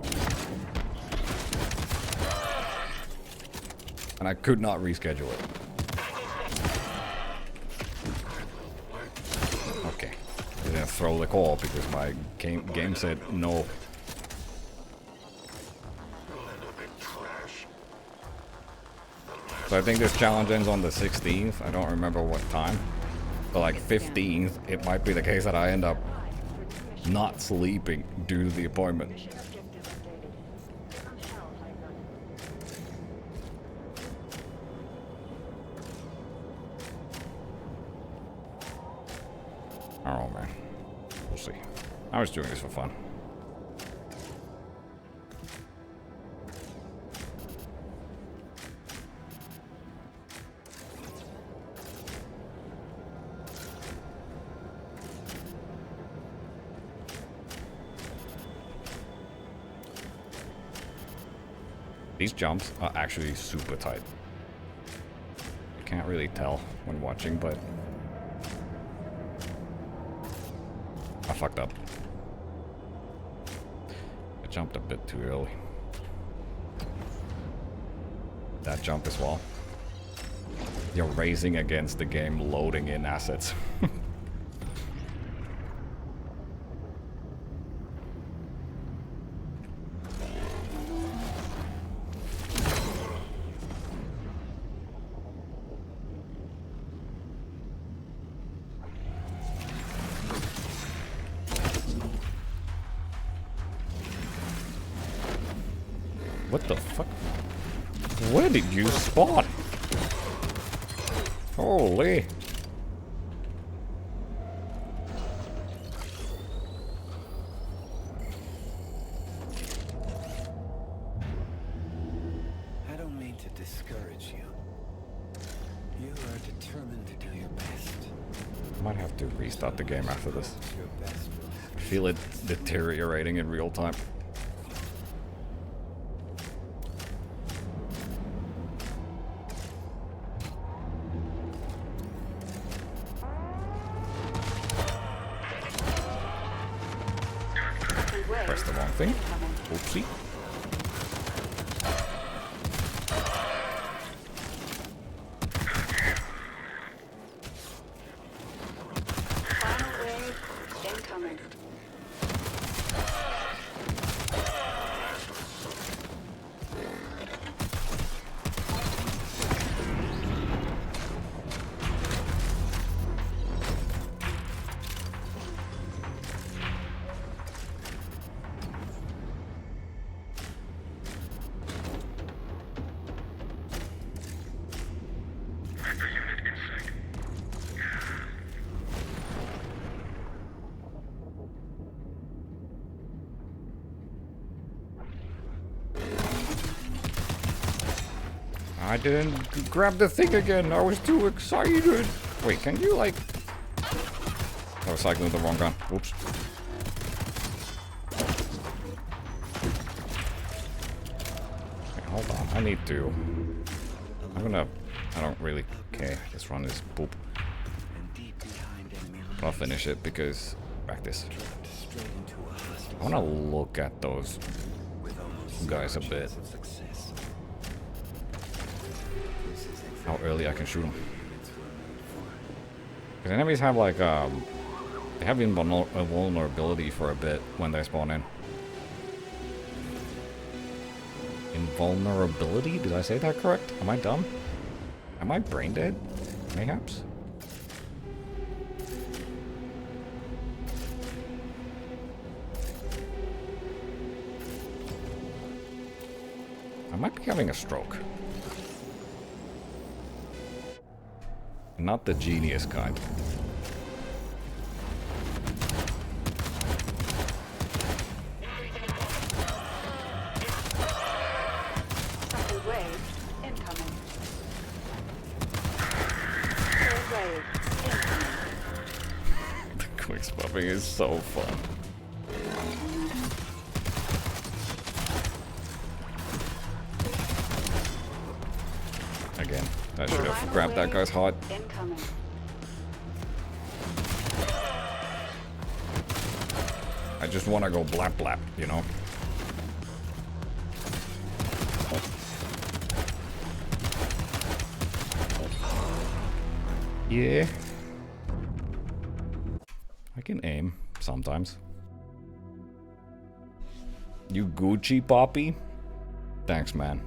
And I could not reschedule it. Okay. I didn't throw the call because my game said no. So I think this challenge ends on the 16th. I don't remember what time. But like 15th, it might be the case that I end up not sleeping due to the appointment. Oh man. We'll see. I was doing this for fun. These jumps are actually super tight. You can't really tell when watching, but I fucked up. I jumped a bit too early. That jump as well. You're racing against the game loading in assets. What the fuck? Where did you spawn? Holy. I don't mean to discourage you. You are determined to do your best. Might have to restart the game after this. Feel it deteriorating in real time. Press the wrong thing. Oopsie. I didn't grab the thing again. I was too excited. Wait, can you like... I was cycling with the wrong gun. Oops. Okay, hold on. I need to... I don't really care. This run is poop. I'll finish it because... practice. I want to look at those guys a bit. How early I can shoot them. Because enemies have like, they have invulnerability for a bit when they spawn in. Invulnerability? Did I say that correct? Am I dumb? Am I brain dead? Mayhaps? I might be having a stroke. Not the genius kind. Second wave incoming. Third wave incoming. The quick swapping is so fun. Again, I should have grabbed that guy's heart. Incoming. I just want to go blap blap, you know? Yeah. I can aim sometimes. You Gucci, Poppy? Thanks, man.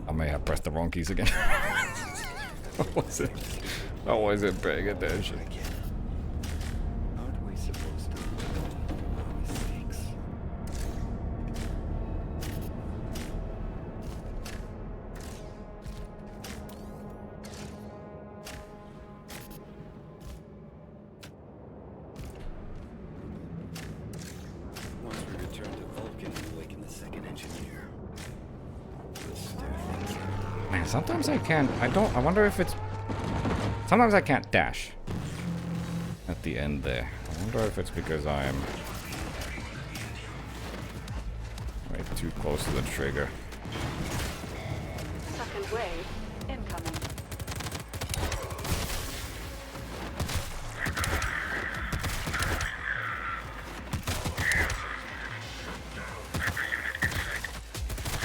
I may have pressed the wrong keys again. I wasn't paying attention. Aren't we supposed to learn our mistakes? Once we return to Vulcan and awaken the second engineer, we'll stir things up. Man, sometimes I can't. I wonder if it's. Sometimes I can't dash. At the end there. I wonder if it's because I'm. Way too close to the trigger. Second wave incoming.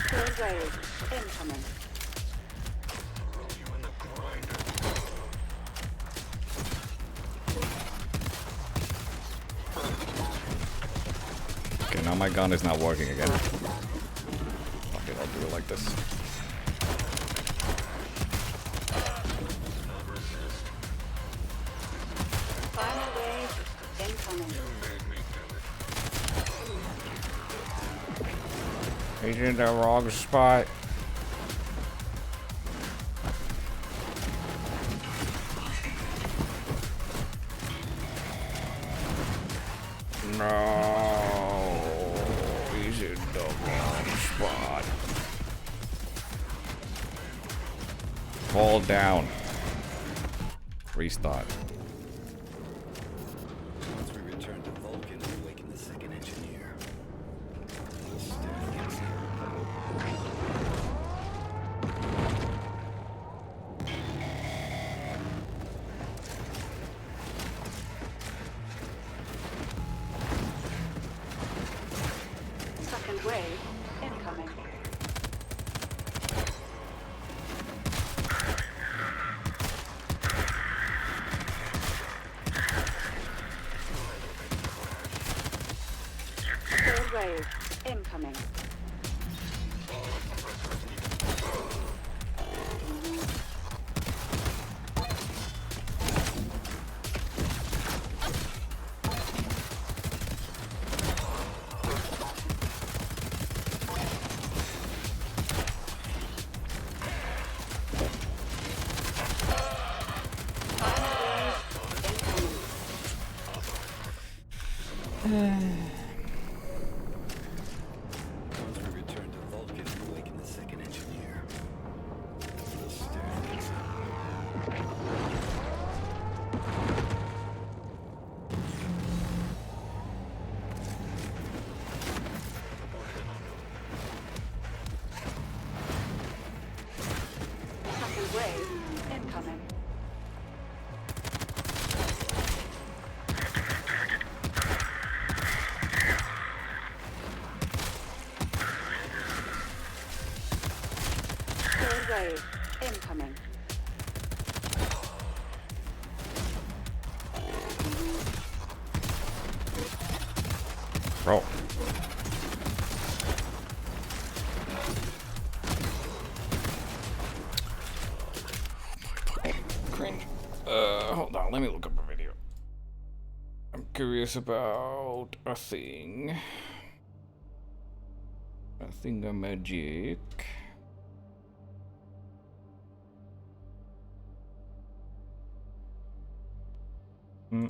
Third wave incoming. Okay, now my gun is not working again. Okay, I'll do it like this. Final wave incoming. He's in the wrong spot. No, he's in the wrong spot. Fall down. Restart. Once we return to Vulcan and awaken the second engineer, we'll stir things up. Second wave incoming. Third wave incoming. Once we return to Vulcan and awaken the second engineer, we'll stir things up. Second wave incoming. Third wave incoming. Bro. Cringe. Hold on, let me look up a video. I'm curious about a thing. A thingamagic. Mm.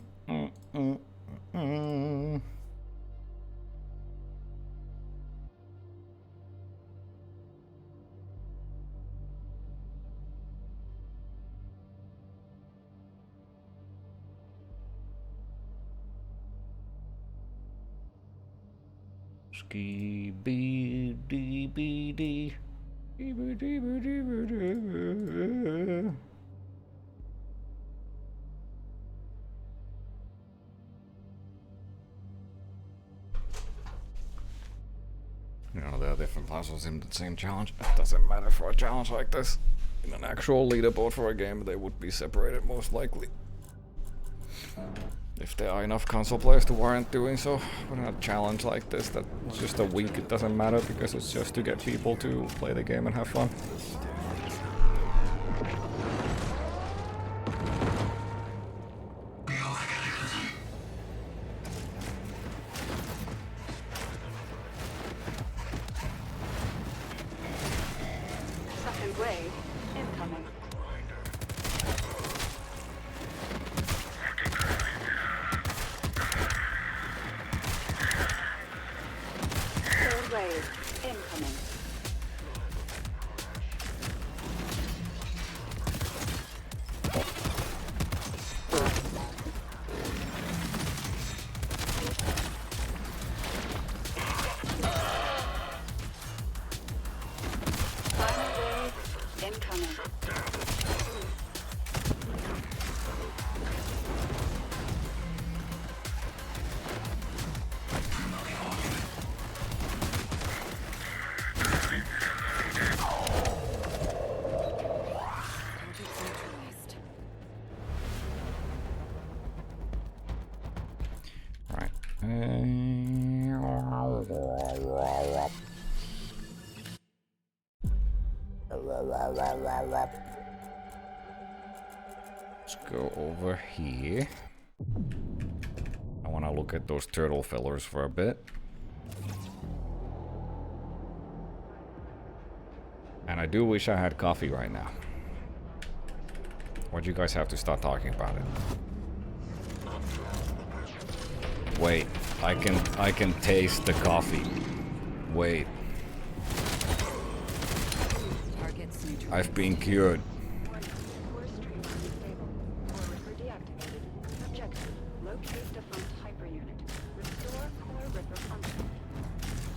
Ski bee dee bee dee. You know, there are different puzzles in the same challenge. It doesn't matter for a challenge like this. In an actual leaderboard for a game, they would be separated most likely. If there are enough console players to warrant doing so. But in a challenge like this, that's just a week, it doesn't matter because it's just to get people to play the game and have fun. Second wave incoming. Third wave incoming. Final wave incoming. Right. Let's go over here. I want to look at those turtle fellers for a bit. And I do wish I had coffee right now. Why'd you guys have to start talking about it? Wait, I can taste the coffee. Wait. I've been cured.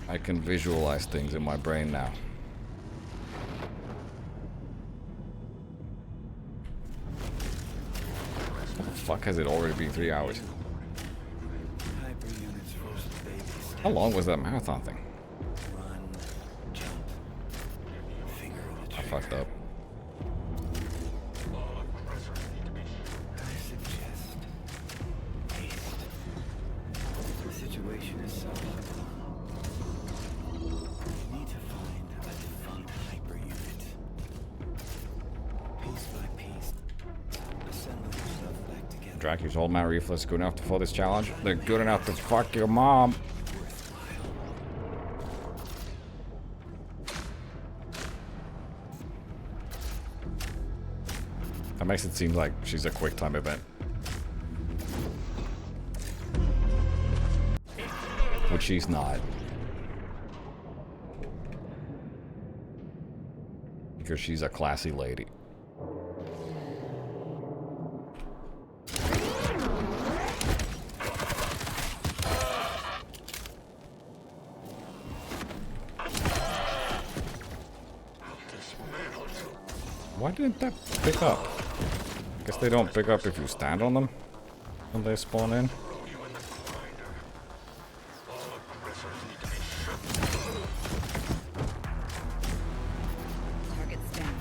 I can visualize things in my brain now. What the fuck, has it already been 3 hours? How long was that marathon thing? I fucked up. The situation is so we need to find a defunct hyper unit. Piece by piece, assemble yourself back together. DraQu's old man reflex good enough for this challenge. They're good enough to fuck your mom. That makes it seem like she's a quick time event. Which she's not. Because she's a classy lady. Why didn't that pick up? I guess they don't pick up if you stand on them when they spawn in. Targets down.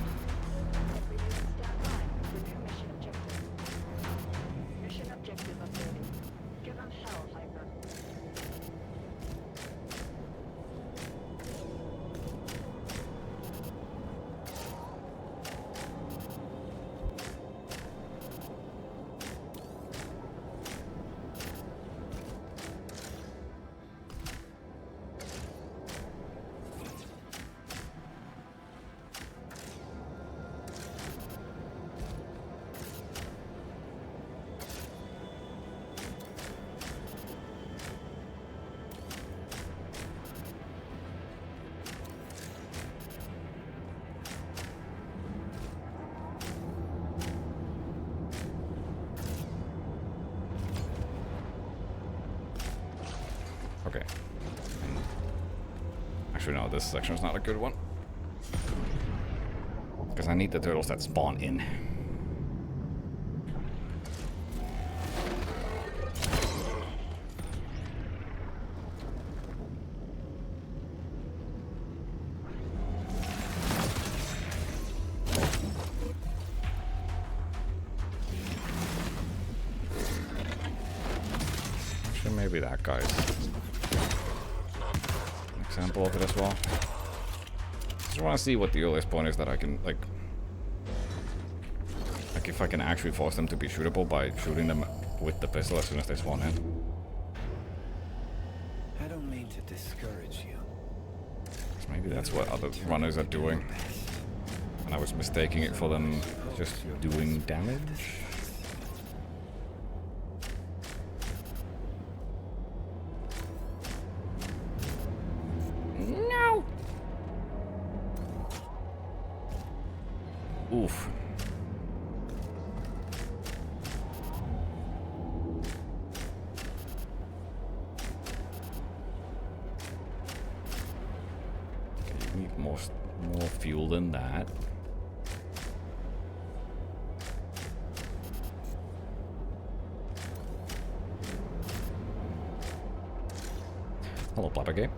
Mission objective updated. Give them hell, Hyper. Okay. Actually, no, this section's not a good one. Because I need the turtles that spawn in. Actually, maybe that guy's an example of it as well. Just want to see what the earliest point is that I can, like if I can actually force them to be shootable by shooting them with the pistol as soon as they spawn in. I don't mean to discourage you. So maybe that's what other runners are doing. And I was mistaking it for them just doing damage. No! Oof. Okay, you need more fuel than that. Hello, Plappergate.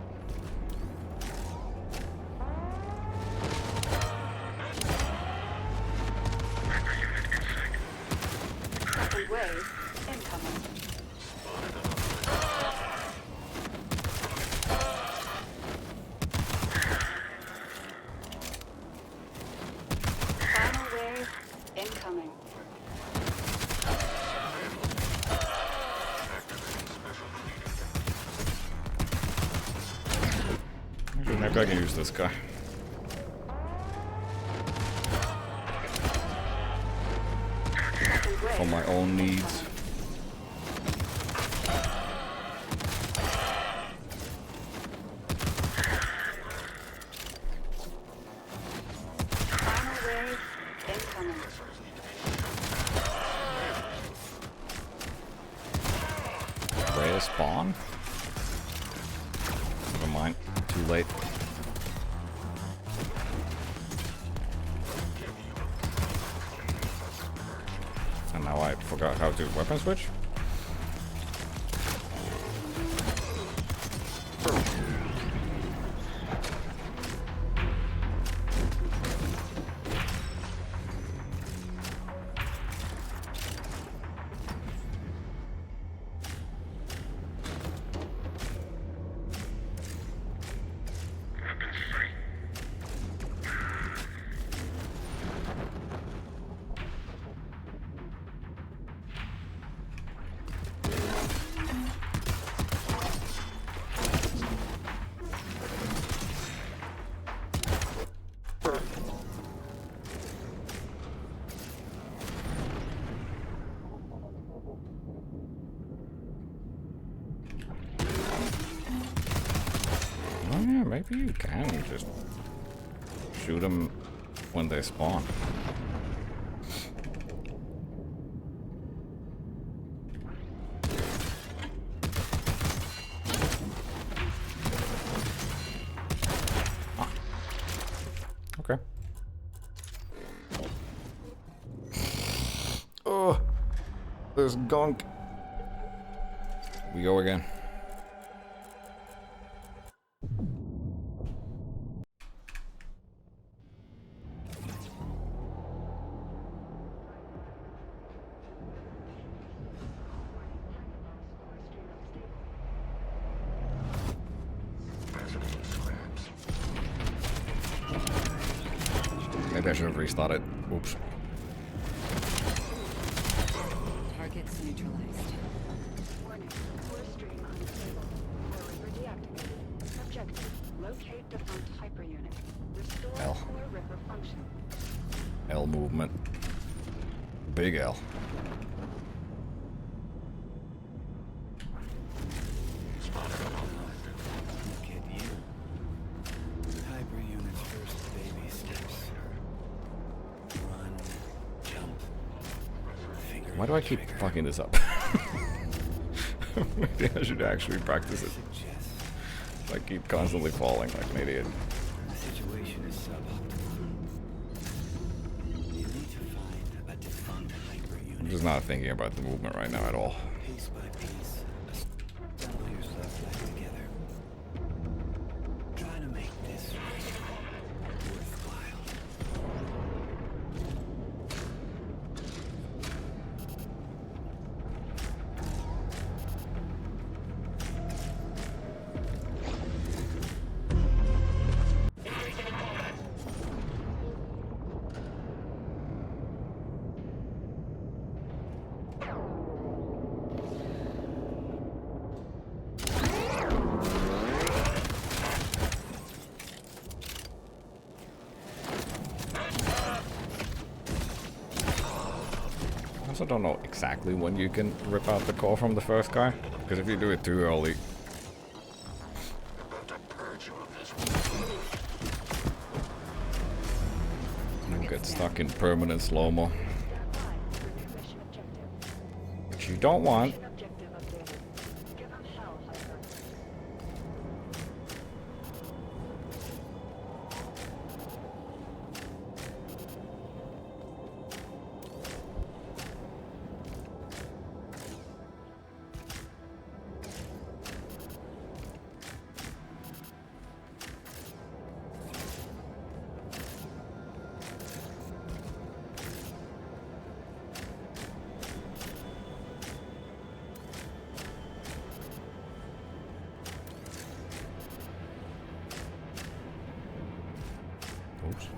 Second wave incoming. Final wave incoming. Actually, maybe I can use this guy. For my own needs. Final wave incoming. Rare spawn? Never mind. Too late. And now I forgot how to weapon switch. maybe you can just shoot them when they spawn. Ah. Okay. Oh, there's gunk. We go again. Maybe I should have restarted. Oops. Targets neutralized. Warning. Core stream unstable. Core Ripper deactivated. Objective. Locate defunct hyperunit. Restore L. Core Ripper function. L movement. Big L. Look at you. Hyperunit's first baby steps. Run, jump, finger. Why do I keep fucking this up? Maybe I should actually practice it. I keep constantly falling like an idiot. The situation is suboptimal. You need to find a defunct hyperunit. I'm just not thinking about the movement right now at all. Piece by piece, assemble yourself back together. Try to make this worthwhile. I also don't know exactly when you can rip out the core from the first guy, because if you do it too early, you get stuck in permanent slow-mo, which you don't want. Objective updated. Give them hell, Hyper. Oops.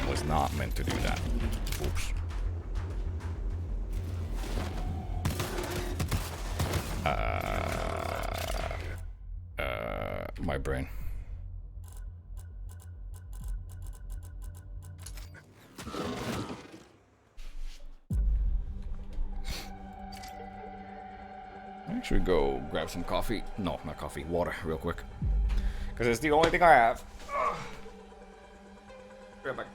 Was not meant to do that. Oops. My brain. Actually, go grab some coffee. No, not coffee. Water, real quick. Because it's the only thing I have. Right back.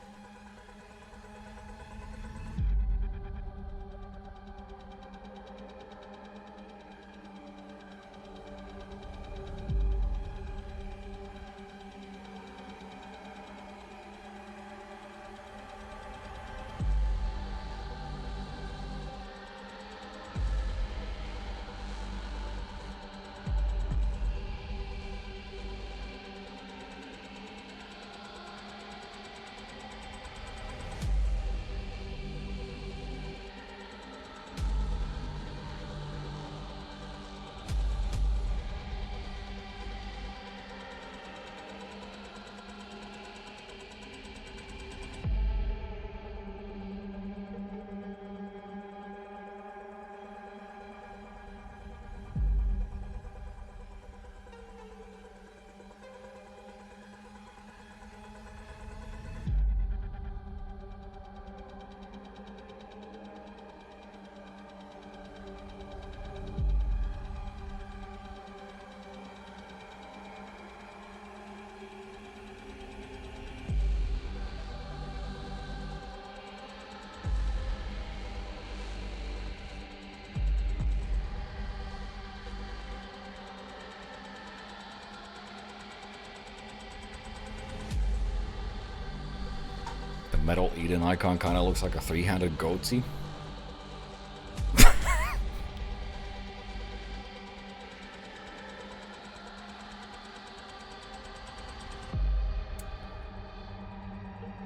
metal eating icon kind of looks like a three-handed goatsy.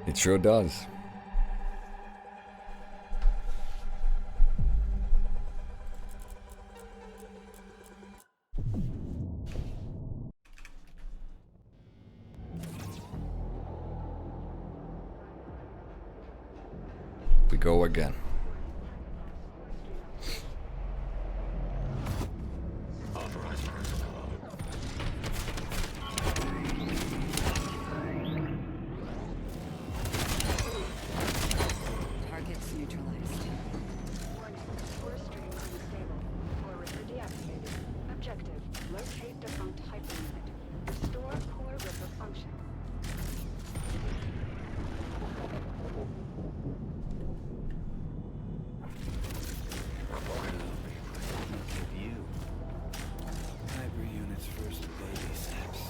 It sure does. We go again. Targets neutralized. Warning, core stream unstable. Core ripper deactivated. Objective, locate defunct hyperunit. Restore core ripper function. Give you hyper unit's first baby steps.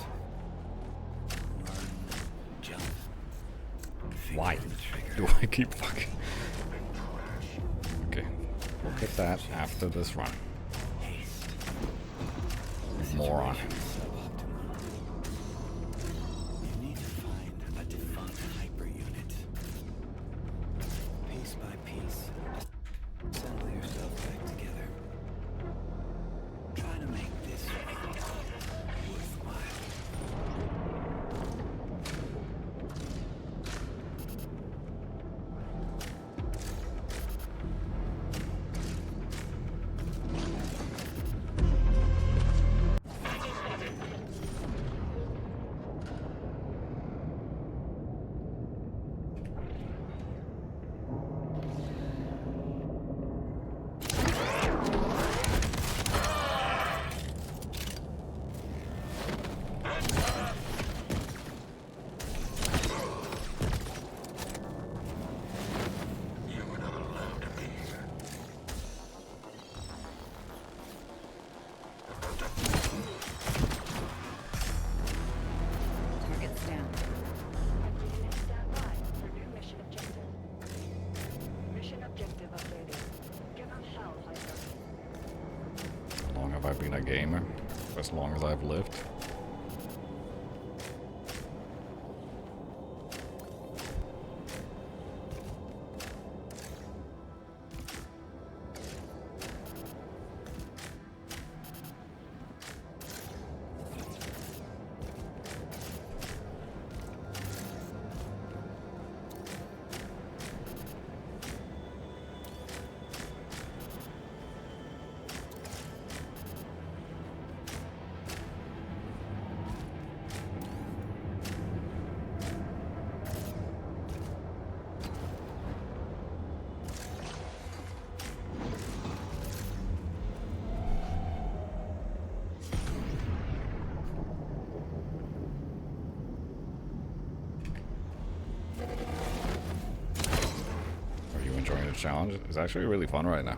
Run, jump. Why do I keep fucking? Okay, we'll get that after this run. Moron. You need to find a defunct hyper unit. Piece by piece, assemble yourself back together. Try to make this worthwhile. Targets down. Unit standby for new mission objective. Mission objective updated. Give them hell, Hyper. How long have I been a gamer? For as long as I've lived. Are you enjoying the challenge? It's actually really fun right now.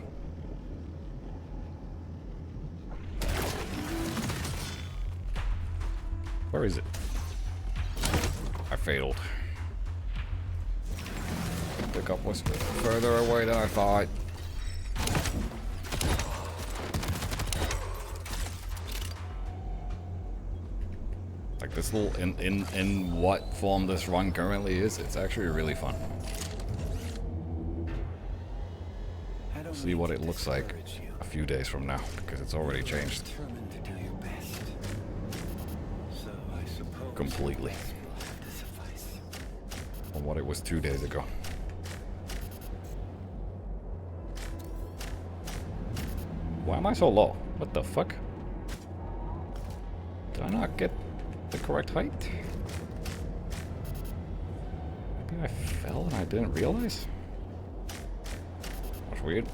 Where is it? I failed. Pickup was further away than I thought. Like this little in what form this run currently is, it's actually really fun. See what it looks like a few days from now, because it's already changed Determined to do your best. So I suppose completely will have to suffice. from what it was 2 days ago. Why am I so low? What the fuck? Did I not get the correct height? Maybe I fell and I didn't realize? That's weird.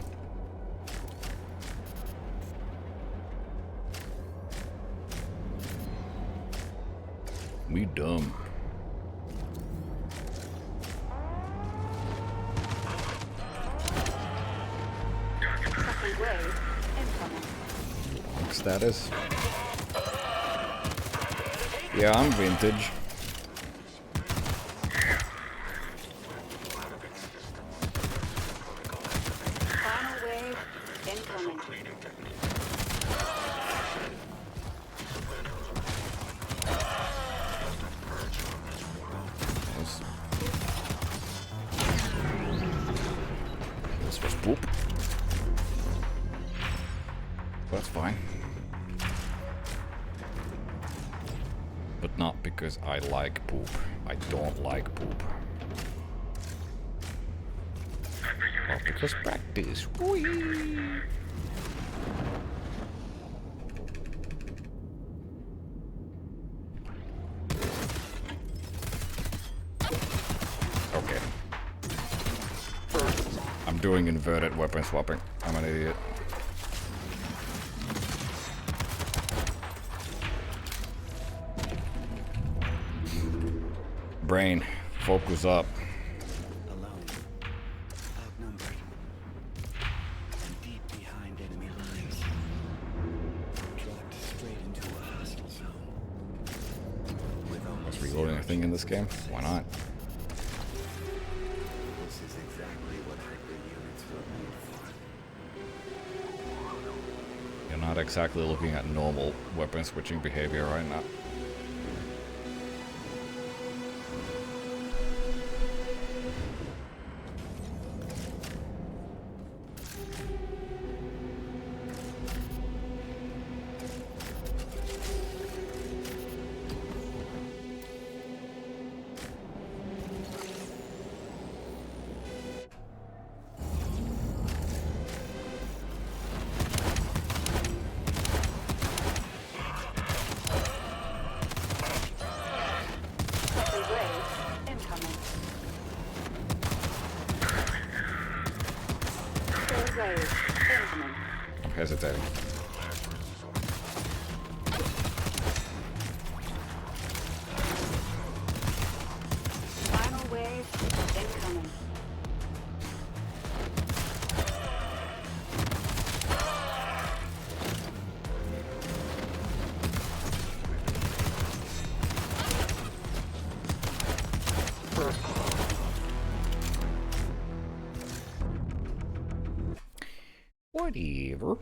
We dumb. Second wave incoming. Lock status. Yeah, I'm vintage. Incoming. This was poop. That's fine. But not because I like poop. I don't like poop. Well, because practice. Whee! Okay. I'm doing inverted weapon swapping. I'm an idiot. Brain, focus up. Alone, outnumbered, and deep behind enemy lines. Dragged straight into a hostile zone. With almost Reloading a thing in this game? Why not? This is exactly what hyper units were made for. You're not exactly looking at normal weapon switching behavior right now. I'm hesitating. Final wave incoming. Whatever.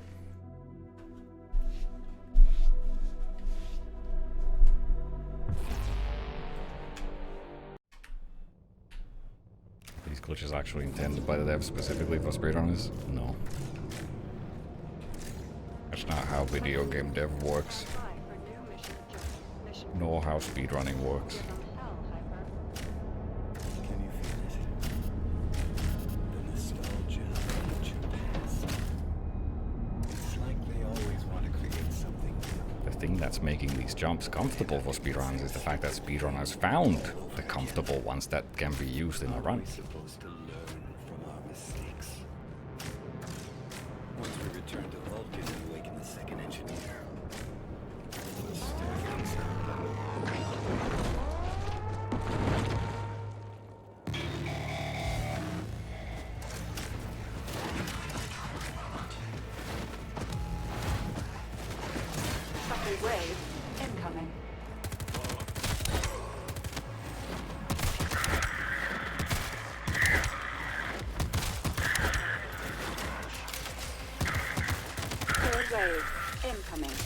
These glitches actually intended by the devs specifically for speedrunners? No. That's not how video game dev works. Nor how speedrunning works. Can you feel it? The nostalgia of future past. It's like they always want to create something new. The thing that's making these jumps comfortable for speedruns is the fact that speedrunners found the comfortable ones that can be used in a run. We're supposed to learn from our mistakes. Once we return to Vulcan and awaken the second engineer, we'll start things up. Second wave incoming. Third wave incoming.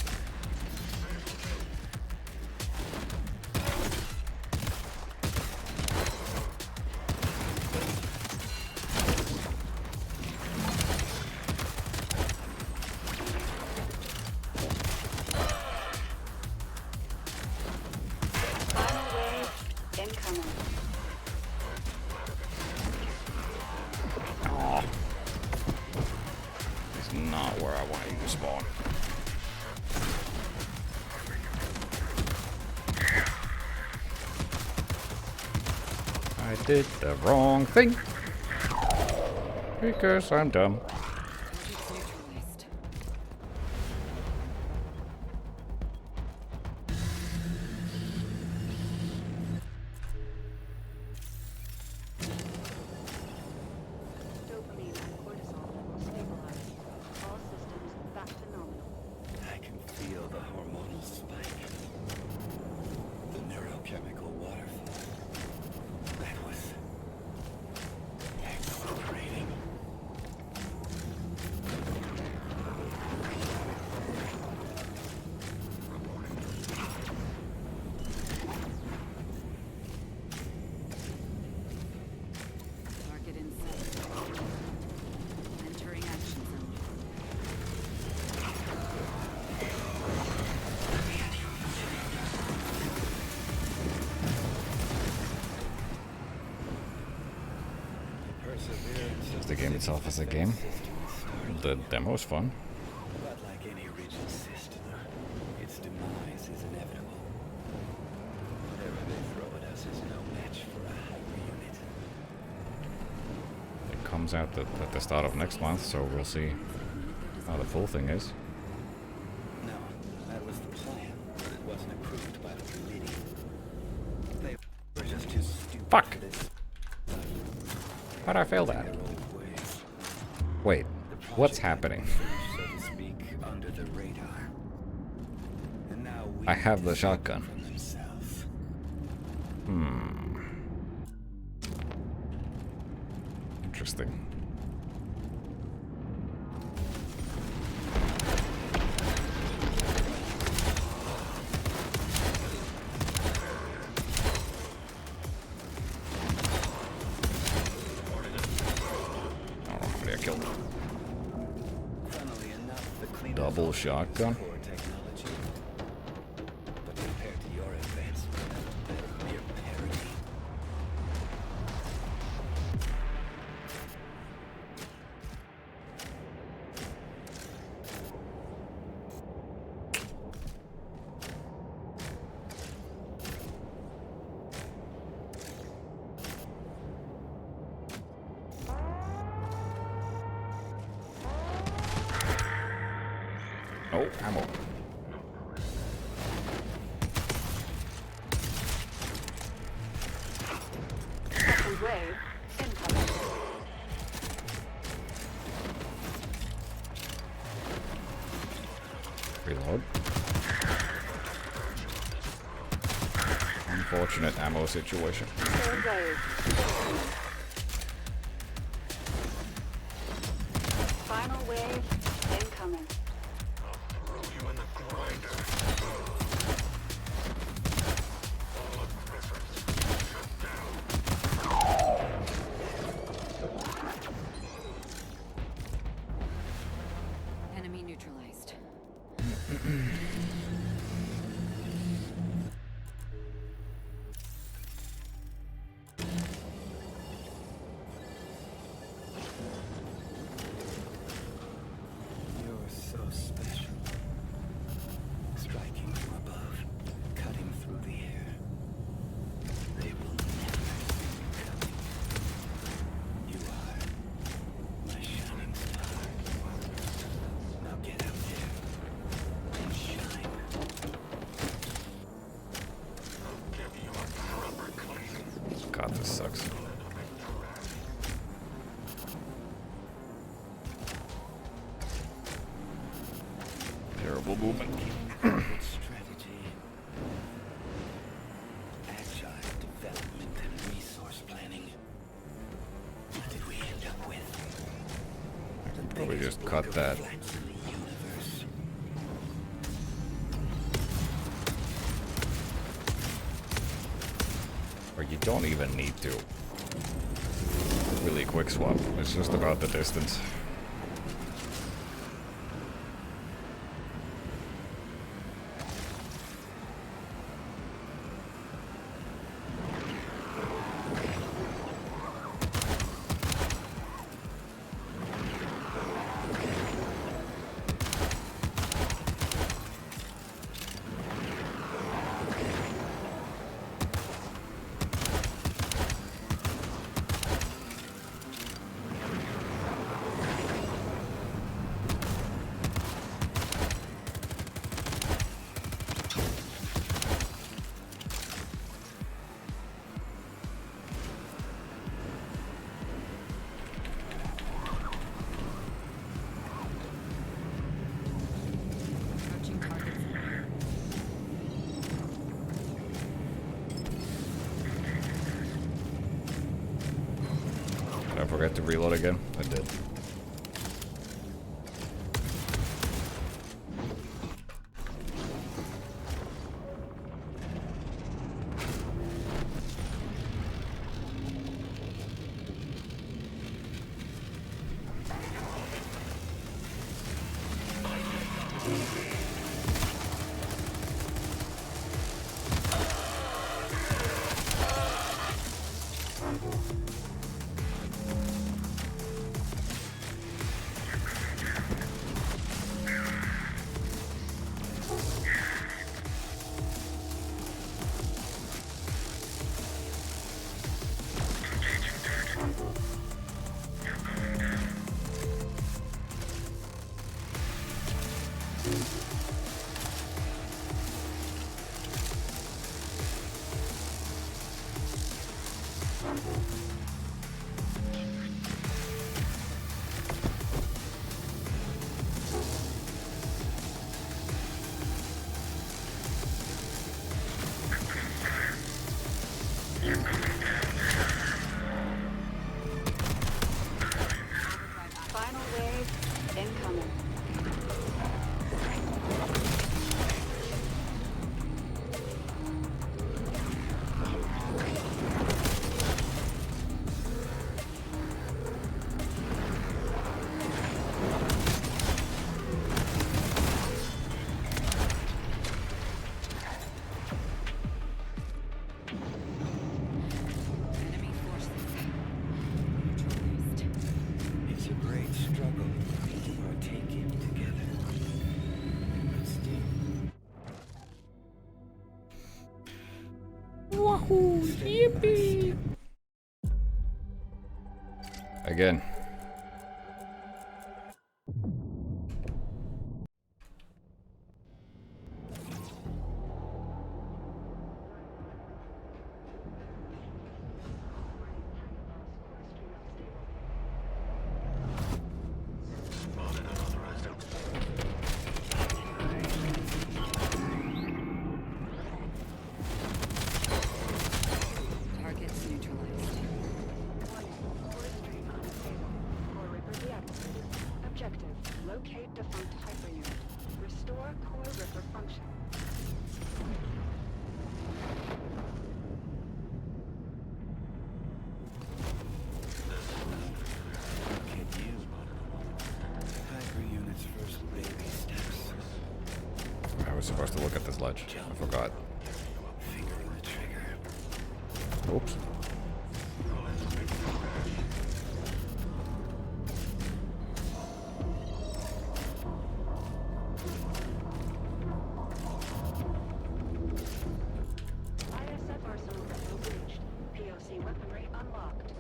Final wave incoming. Aw. It's not where I want you to spawn. I did the wrong thing. Because I'm dumb. Dopamine and cortisol levels stabilized. All systems back to nominal. I can feel the hormonal spike. The neurochemical waterfall. That was exhilarating. the game itself is a game. The demo's fun. But like any rigid system, its demise is inevitable. Whatever they throw at us is no match for a hyper unit. It comes out at the start of next month, so we'll see how the full thing is. No, that was the plan, but it wasn't approved by the committee. They were just too stupid. Fuck! For this. How'd I fail that? Wait, what's happening? So to speak, under the radar. And now we I have the shotgun. from themselves. Interesting. Funnily enough, the cleaners Double also shotgun. use core technology. But compared to your advancement, they're mere parody. Oh, ammo. Second wave incoming. Reload. Unfortunate ammo situation. Third wave. Final wave incoming. Enemy neutralized. You're so special. Striking from above, cutting through the air. They will never see you coming. You are my shining star. Now get out there and shine. God, this sucks. Terrible movement. Good strategy. Agile development and resource planning. What did we end up with? Probably just cut that. Flats in the universe. Or you don't even need to. Really quick swap. It's just about the distance. Did I forget to reload again? I did. Final wave incoming. Enemy forces neutralized. It's a great struggle we partake in together. Wahoo! Yippee! Again. Targets neutralized. Core Ripper deactivated. Objective: locate defunct hyper unit. Restore Core Ripper function. Can you? Hyper unit's first baby steps. I was supposed to look at this ledge. I forgot. Fingering the trigger. Oops. ISF arsenal vessel breached. POC weaponry unlocked.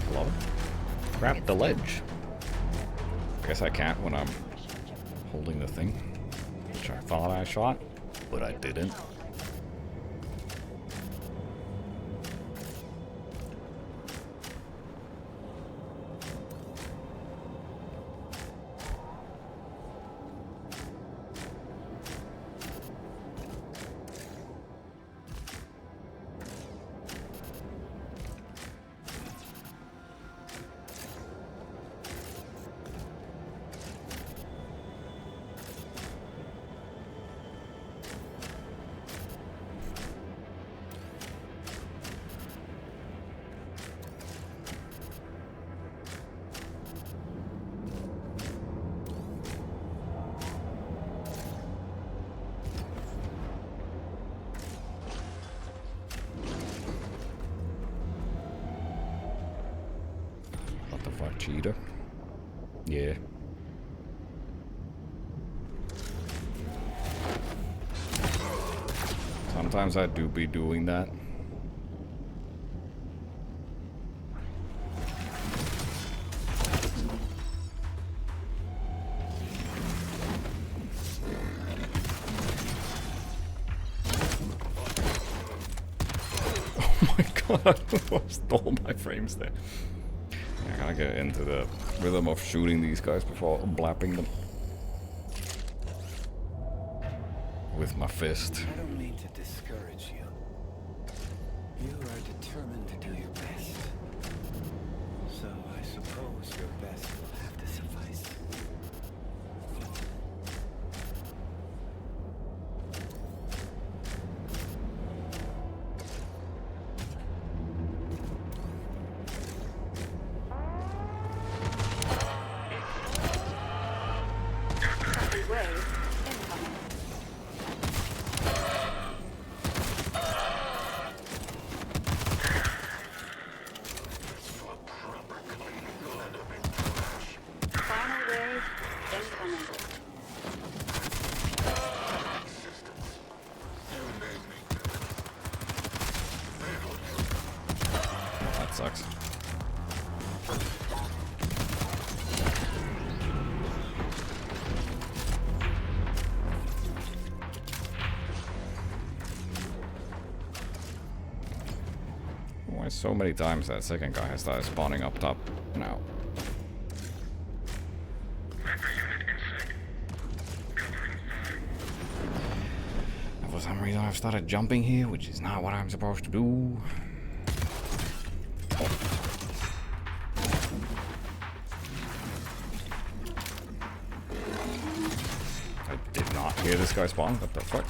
Hello? Grab the ledge. I guess I can't when I'm holding the thing, which I thought I shot, but I didn't. What the fuck, cheater? Yeah. Sometimes I do be doing that. Oh my god, I stole my frames there. I gotta get into the rhythm of shooting these guys before blapping them with my fist. I don't mean to discourage you. You are determined to do your best. So I suppose your best will have to suffice. So many times that second guy has started spawning up top now. And for some reason I've started jumping here, which is not what I'm supposed to do. I did not hear this guy spawn. What the fuck?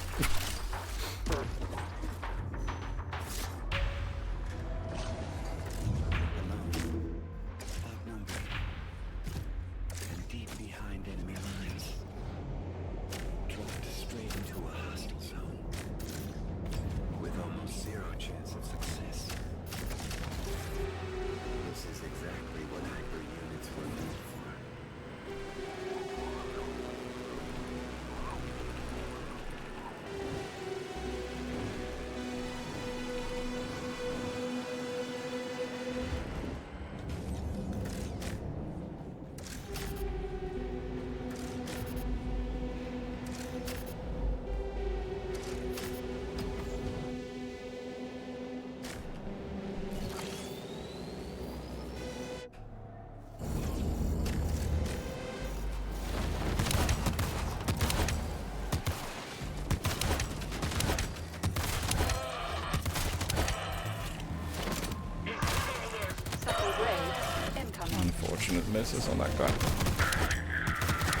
Unfortunate misses on that guy.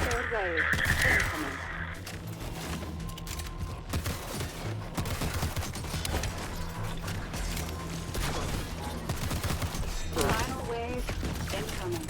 Third wave incoming. Final wave incoming.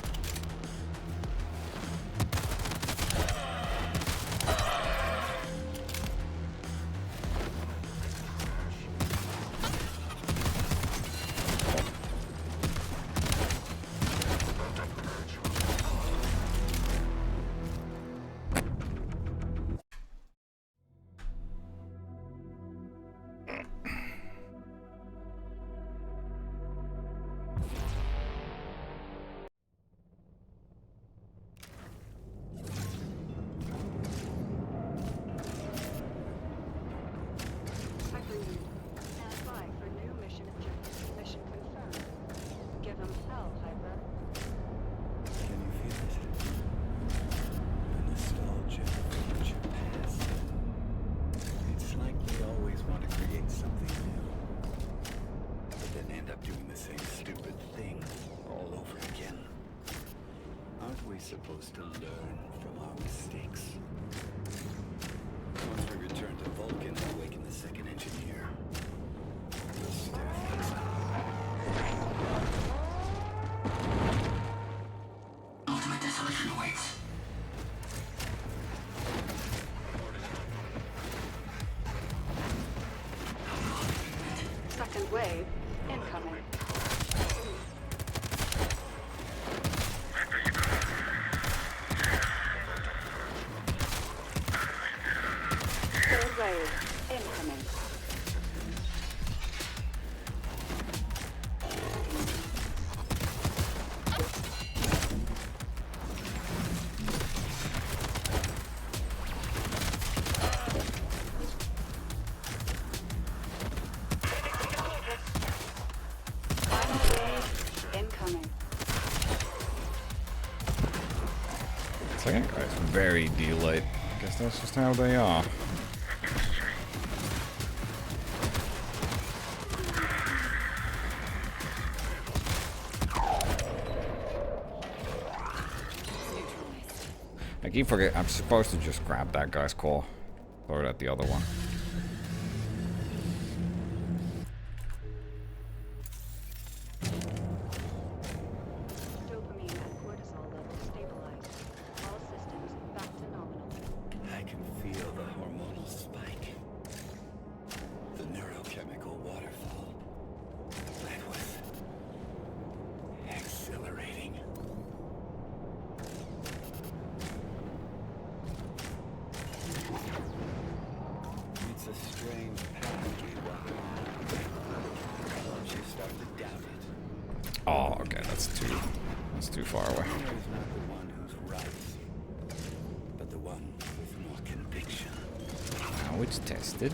Supposed to learn from our mistakes. Once we return to Vulcan and awaken the second engineer, we'll stir things up. Ultimate dissolution awaits. Second wave incoming. Third wave incoming. Final wave incoming. Second guy's very delayed. I guess that's just how they are. I keep forgetting I'm supposed to just grab that guy's core. Throw it at the other one. Dopamine and cortisol levels stabilized. All systems back to nominal. I can feel the hormonal spike. The neurochemical waterfall. That was exhilarating. It's a strange path we walk on. Once you start to doubt it. Oh, okay, that's too far away. Winner is not the one who's right, but the one with more conviction. Now it's tested.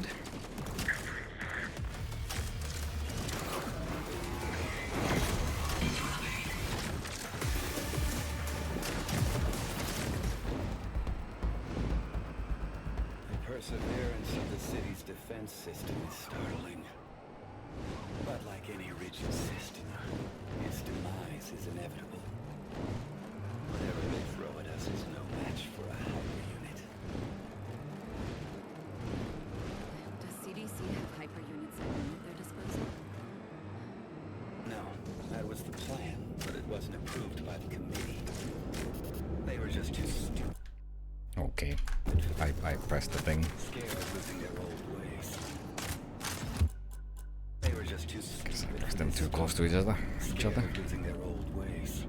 perseverance of the city's defense system is startling. But like any rigid system, its demise is inevitable. Whatever they throw at us is no match for a hyper unit. Does CDC have hyper units at their disposal? No, that was the plan, but it wasn't approved by the committee. They were just too stupid. Okay. I pressed the thing. Scared of losing their old ways. They were just too stupid. Pressed them too close to each other. Scared of losing their old ways.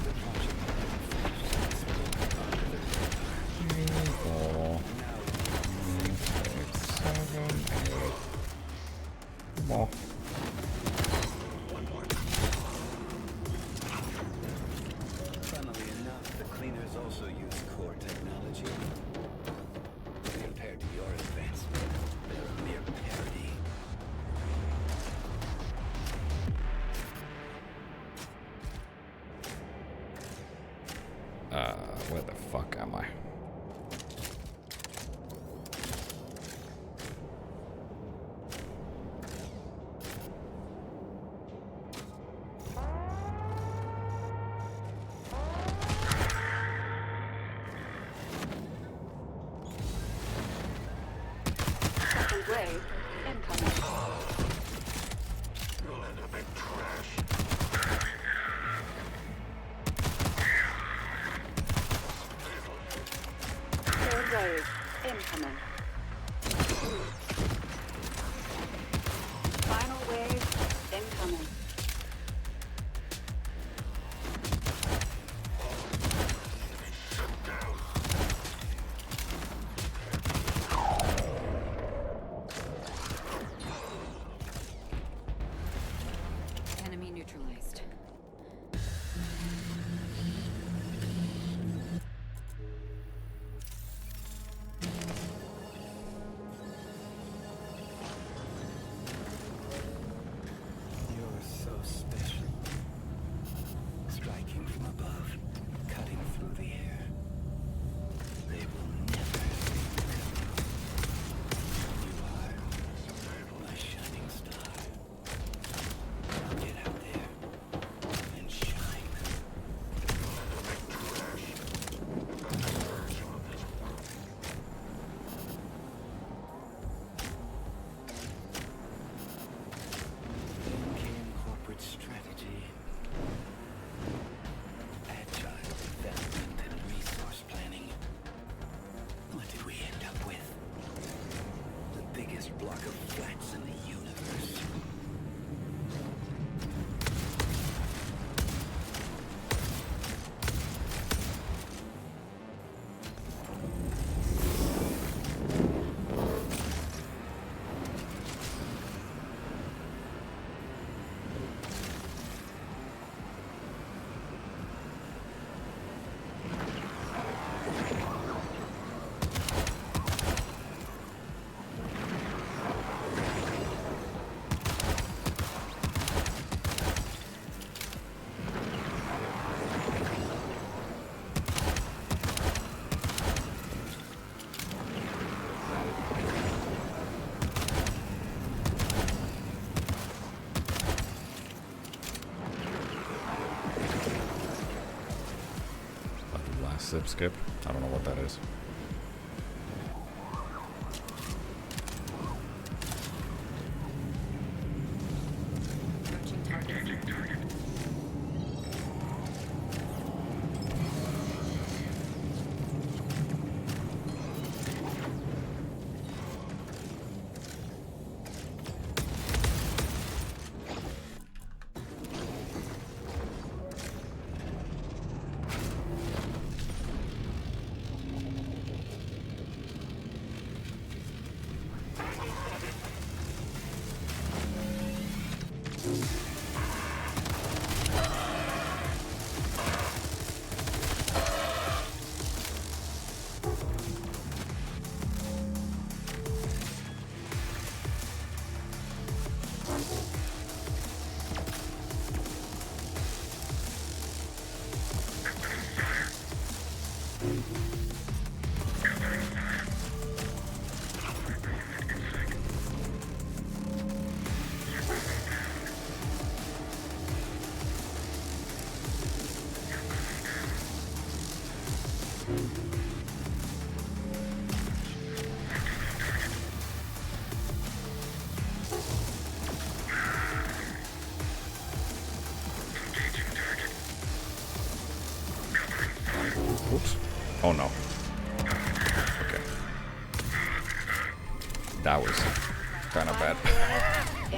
The project More. Funnily enough, the cleaners also use core technology. Compared to your advancement, they're a mere parody. Where the fuck am I? Second wave incoming. You'll end up in trash. Third wave incoming. Final wave incoming. Enemy neutralized. You're so special. Striking from above, cutting through the air. They will never see you coming. You are my shining star. Now get out there and shine. Then came corporate strategy. Agile development and resource planning. What did we end up with? The biggest block of flats in the universe. Last zip skip. I don't know what that is. Approaching target. Oops. Oh no. Okay. That was kind of bad.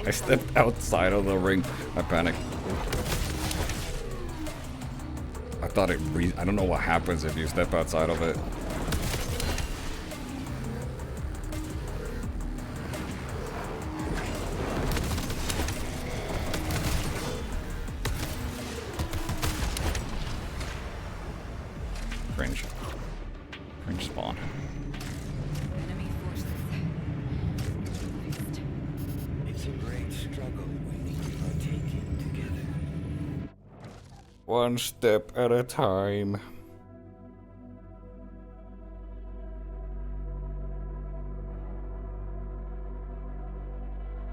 I stepped outside of the ring. I panicked. I thought it I don't know what happens if you step outside of it. Cringe. Cringe spawn. It's a great struggle we are taking together. One step at a time.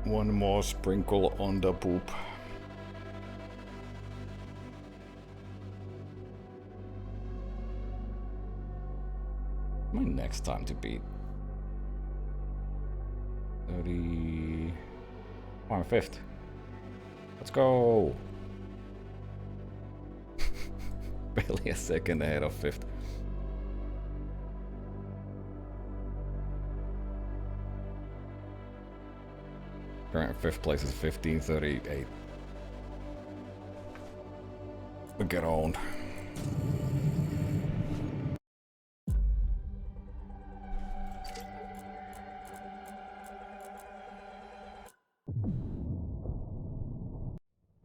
One more sprinkle on the poop. My next time to beat 30. Oh, I'm 5th. Let's go. Barely a second ahead of 5th. Current 5th place is 1538. We get on.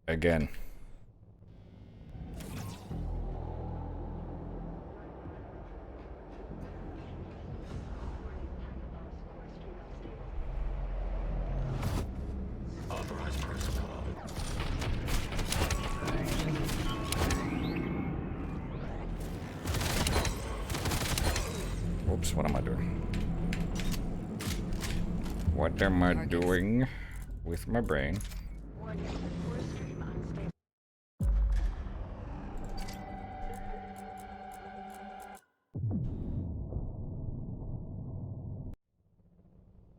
Again. Oops, what am I doing? What am I doing with my brain?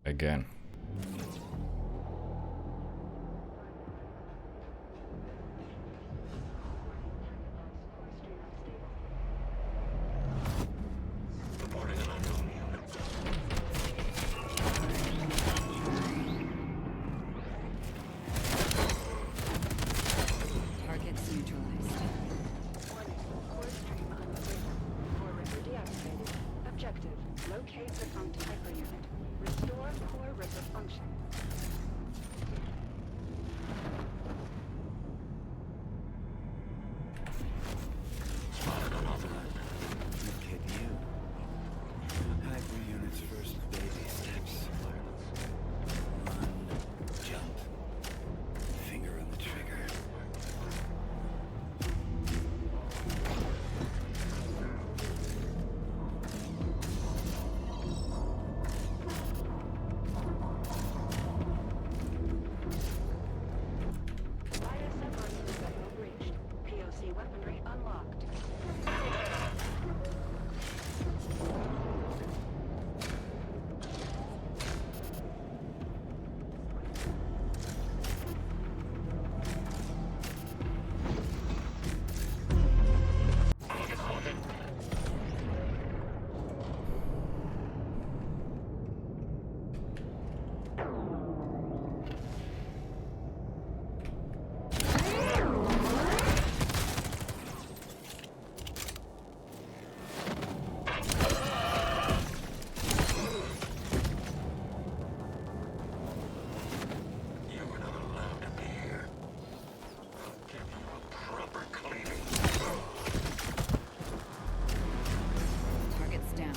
Again. Targets neutralized. Objective: locate defunct hyper unit. Restore core ripper function. Look at you. Hyper unit's first baby steps. Run, jump, finger on the trigger. POC weaponry unlocked. Targets down.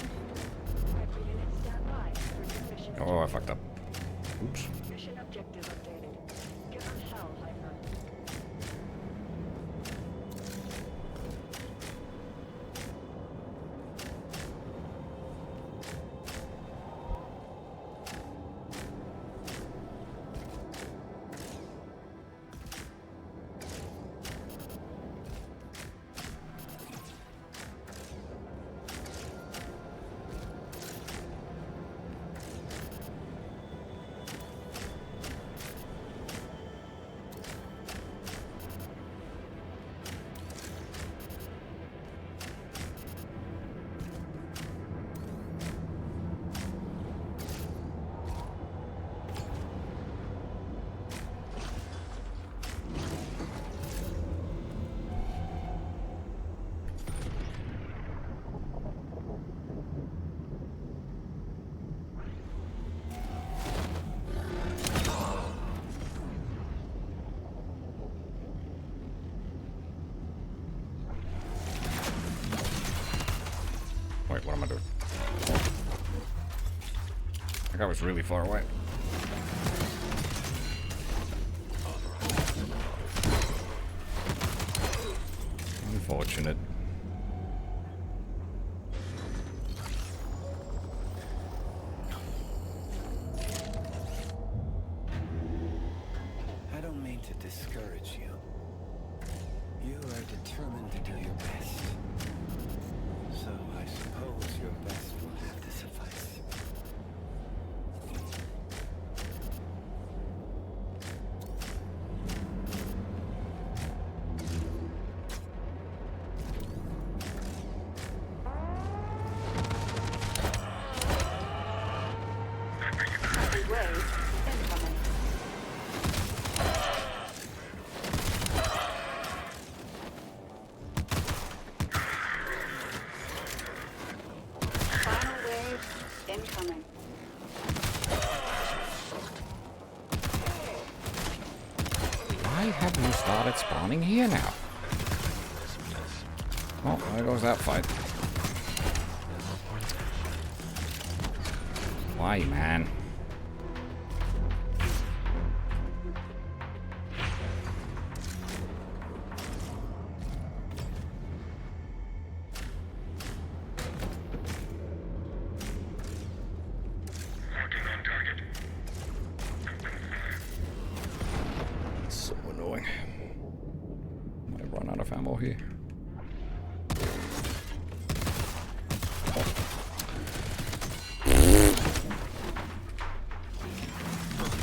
Oh, I fucked up. Oops. Mission objective updated. Give them hell, Hyper. Wait, what am I doing? That guy was really far away. Unfortunate. I don't mean to discourage you. You are determined to do your best. So I suppose your best will have to suffice. Second wave incoming. Final wave incoming. Why have you started spawning here now? Oh, there goes that fight. Why, man? So annoying. Might run out of ammo here.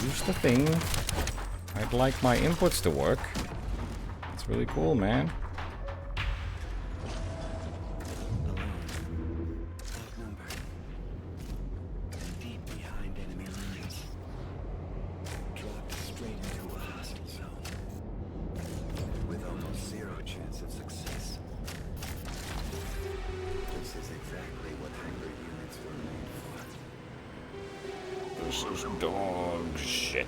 Use the thing. I'd like my inputs to work. That's really cool, man. Outnumbered. And deep behind enemy lines. Dropped straight into a hostile zone. With almost zero chance of success. This is exactly what hungry units were made for. This is dog shit.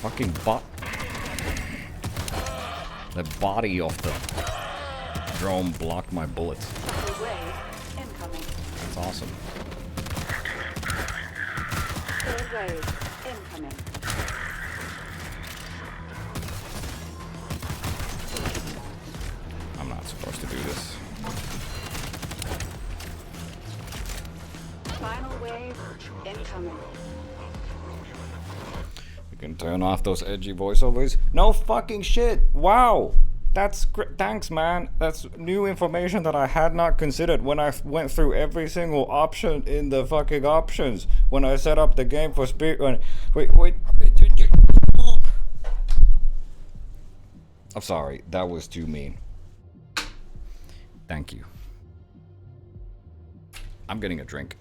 Fucking bot. The body of the drone blocked my bullets. Second wave incoming. That's awesome. Third wave incoming. I'm not supposed to do this. Final wave incoming. You can turn off those edgy voiceovers. No fucking shit. Wow. That's great. Thanks, man. That's new information that I had not considered when I went through every single option in the fucking options when I set up the game for speedrun. Wait. I'm sorry. That was too mean. Thank you. I'm getting a drink.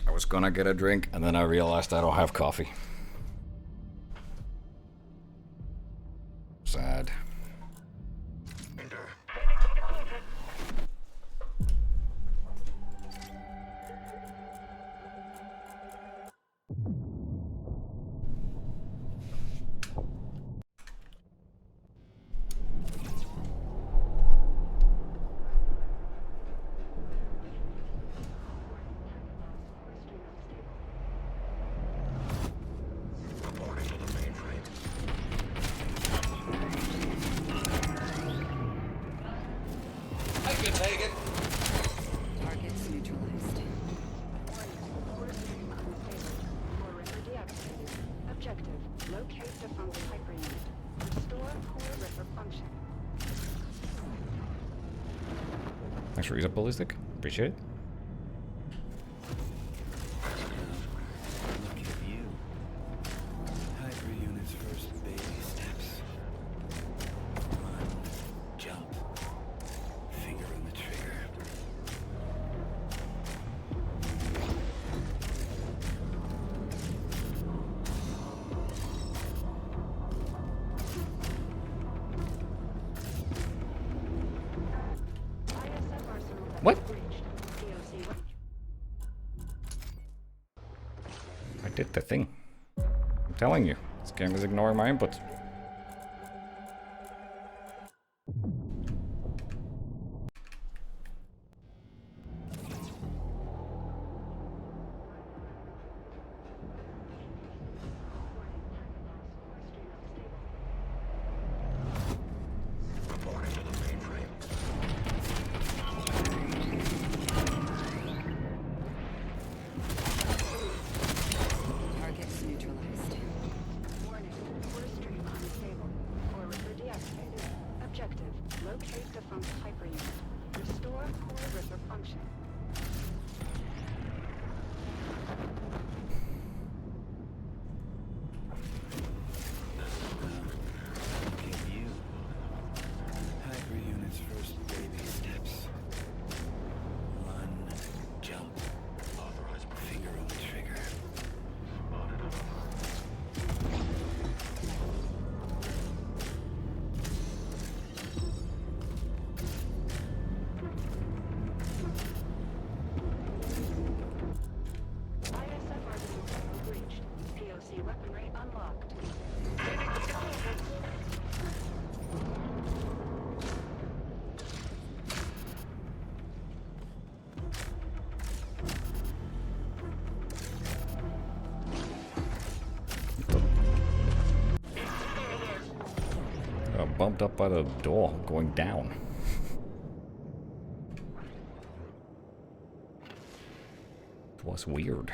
I was gonna get a drink, and then I realized I don't have coffee. Sad. Locate defunct hyper unit. Restore core ripper function. Thanks for using ballistic. Appreciate it. Look at you. Hyper unit's first baby steps. Run, jump, finger on the trigger. What? I did the thing. I'm telling you, this game is ignoring my inputs. Targets neutralized. Warning, core stream unstable. Core ripper deactivated. Objective, locate defunct hyper unit. Restore core ripper function. Look at you. Hyper unit's first baby steps. Run, jump, finger on the trigger. ISF arsenal panel breached. POC weaponry unlocked. Got bumped up by the door going down. It was weird.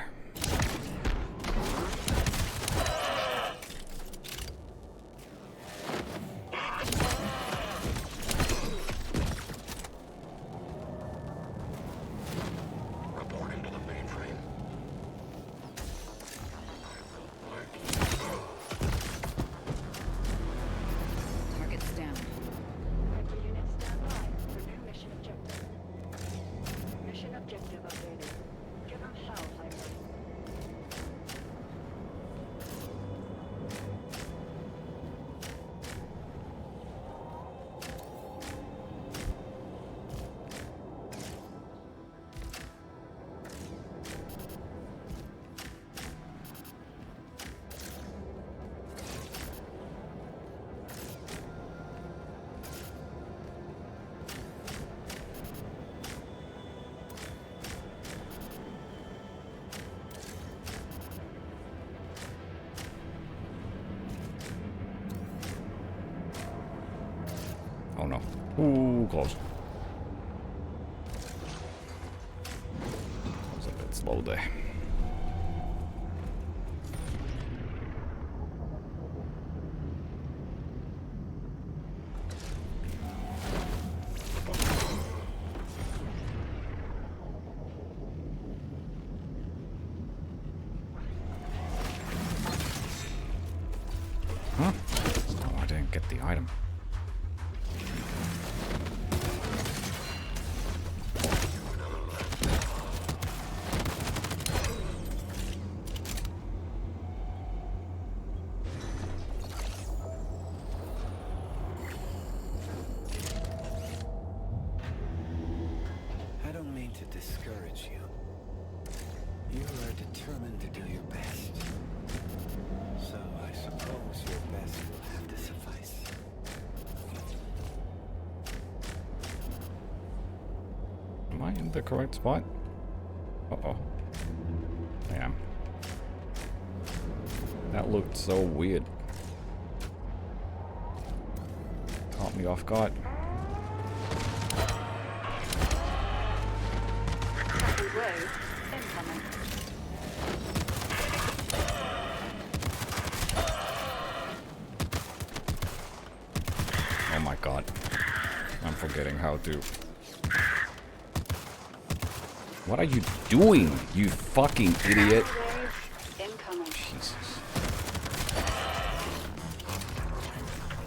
Reporting to the mainframe. Targets down. Hyper unit standby for new mission objective. Mission objective updated. Give them hell, Hyper. Oh no. Ooh, close. It's a bit slow there. Huh? Oh, I didn't get the item. I don't mean to discourage you. You are determined to do your best. So I suppose your best will have to suffice. Am I in the correct spot? Uh-oh. I am. That looked so weird. Caught me off guard. Second wave incoming. forgetting how to... What are you doing, you fucking idiot? Jesus.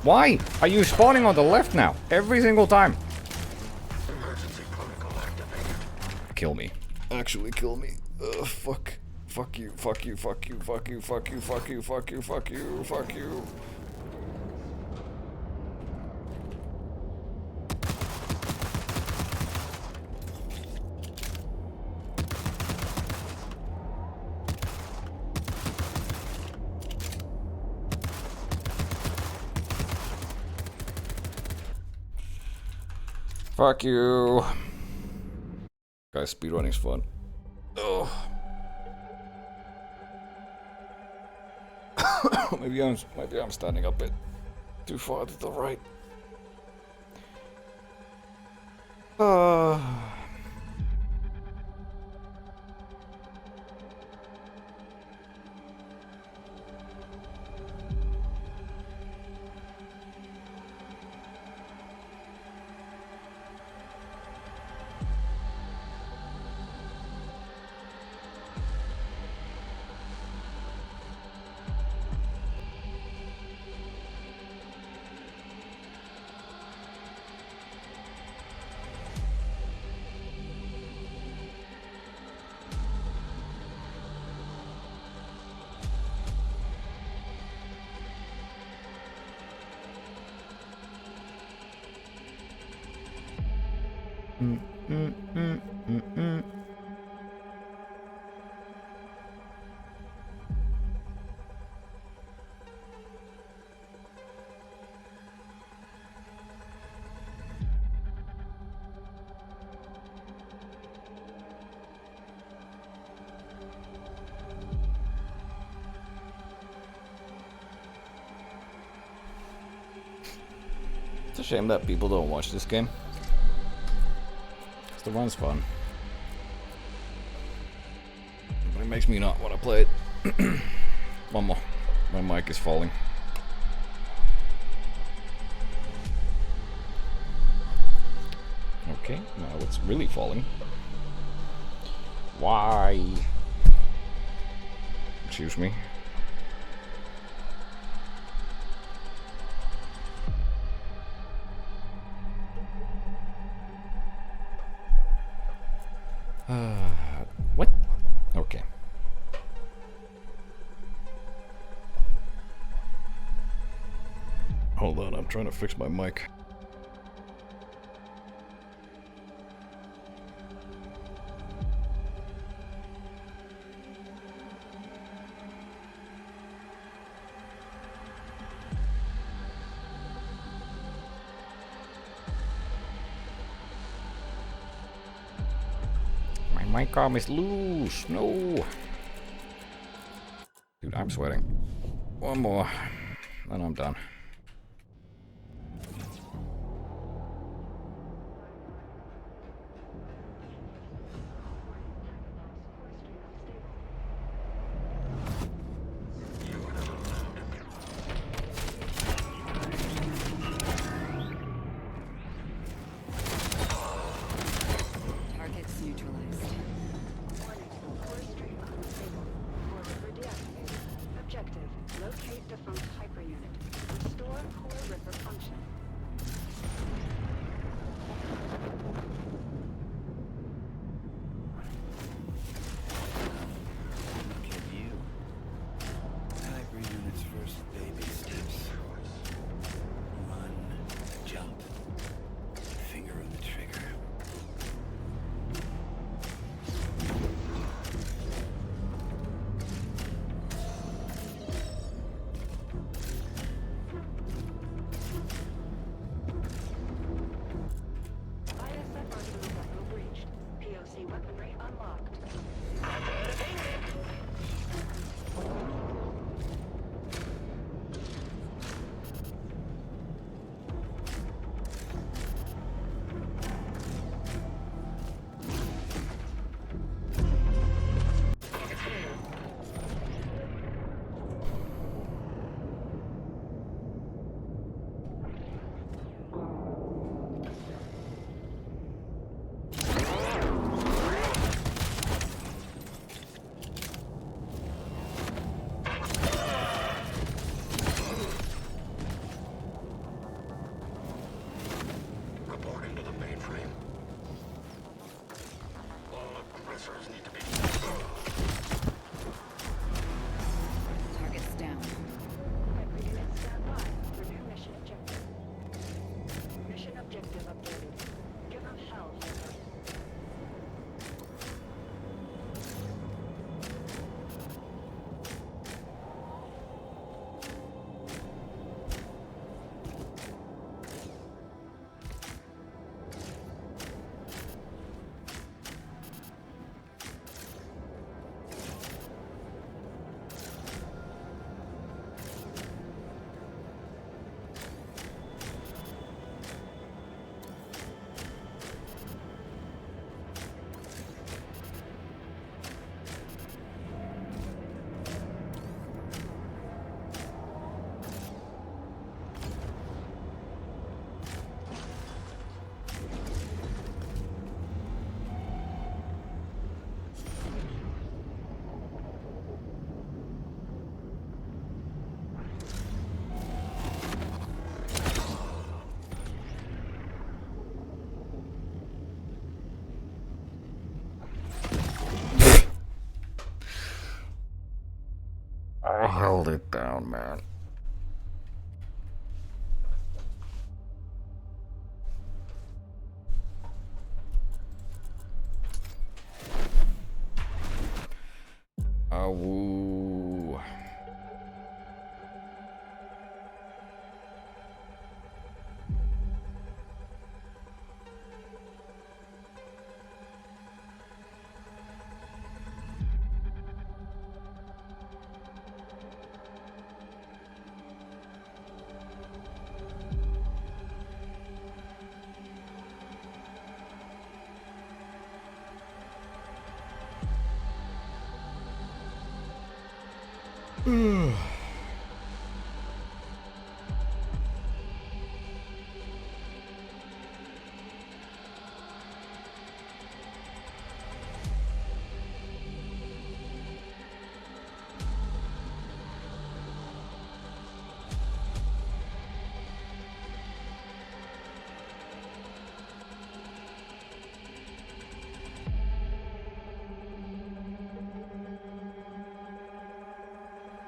Why are you spawning on the left now? Every single time. Kill me. Actually kill me. Fuck. Fuck you, fuck you, fuck you, fuck you, fuck you, fuck you, fuck you, fuck you, fuck you. Fuck you. Guys, speedrunning's fun. Oh. maybe I'm standing a bit too far to the right. It's a shame that people don't watch this game. 'Cause the run's fun. But it makes me not want to play it. One more. My mic is falling. Okay, now it's really falling. Why? Excuse me. What? Okay. Hold on, I'm trying to fix my mic. My mic arm is loose. No. Dude, I'm sweating. One more, then I'm done. Targets neutralized. Objective, locate defunct hyper unit. Restore core ripper function. Look at you. Hyper unit's first baby steps. Run, jump, finger on the trigger. Oh, held it down, man. Woo.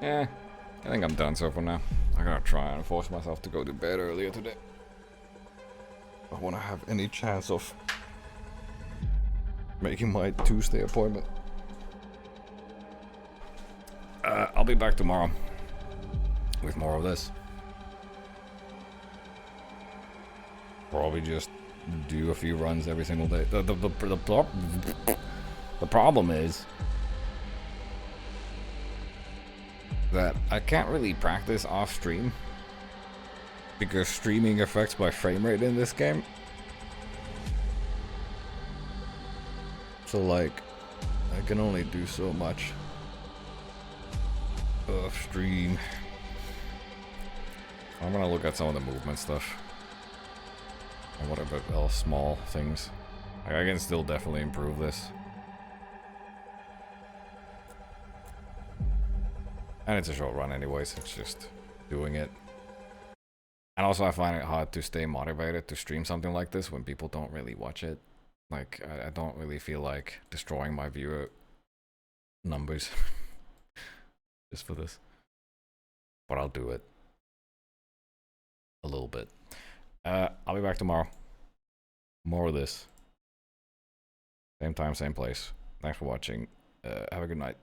Yeah, I think I'm done so for now. I gotta try and force myself to go to bed earlier today. I want to have any chance of making my Tuesday appointment. I'll be back tomorrow with more of this. Probably just do a few runs every single day. The problem is that I can't really practice off stream because streaming affects my frame rate in this game. So like, I can only do so much off stream. I'm gonna look at some of the movement stuff and what about all small things. Like, I can still definitely improve this. And it's a short run anyways, it's just doing it. And also I find it hard to stay motivated to stream something like this when people don't really watch it. Like, I don't really feel like destroying my viewer numbers just for this. But I'll do it. A little bit. I'll be back tomorrow. More of this. Same time, same place. Thanks for watching. Have a good night.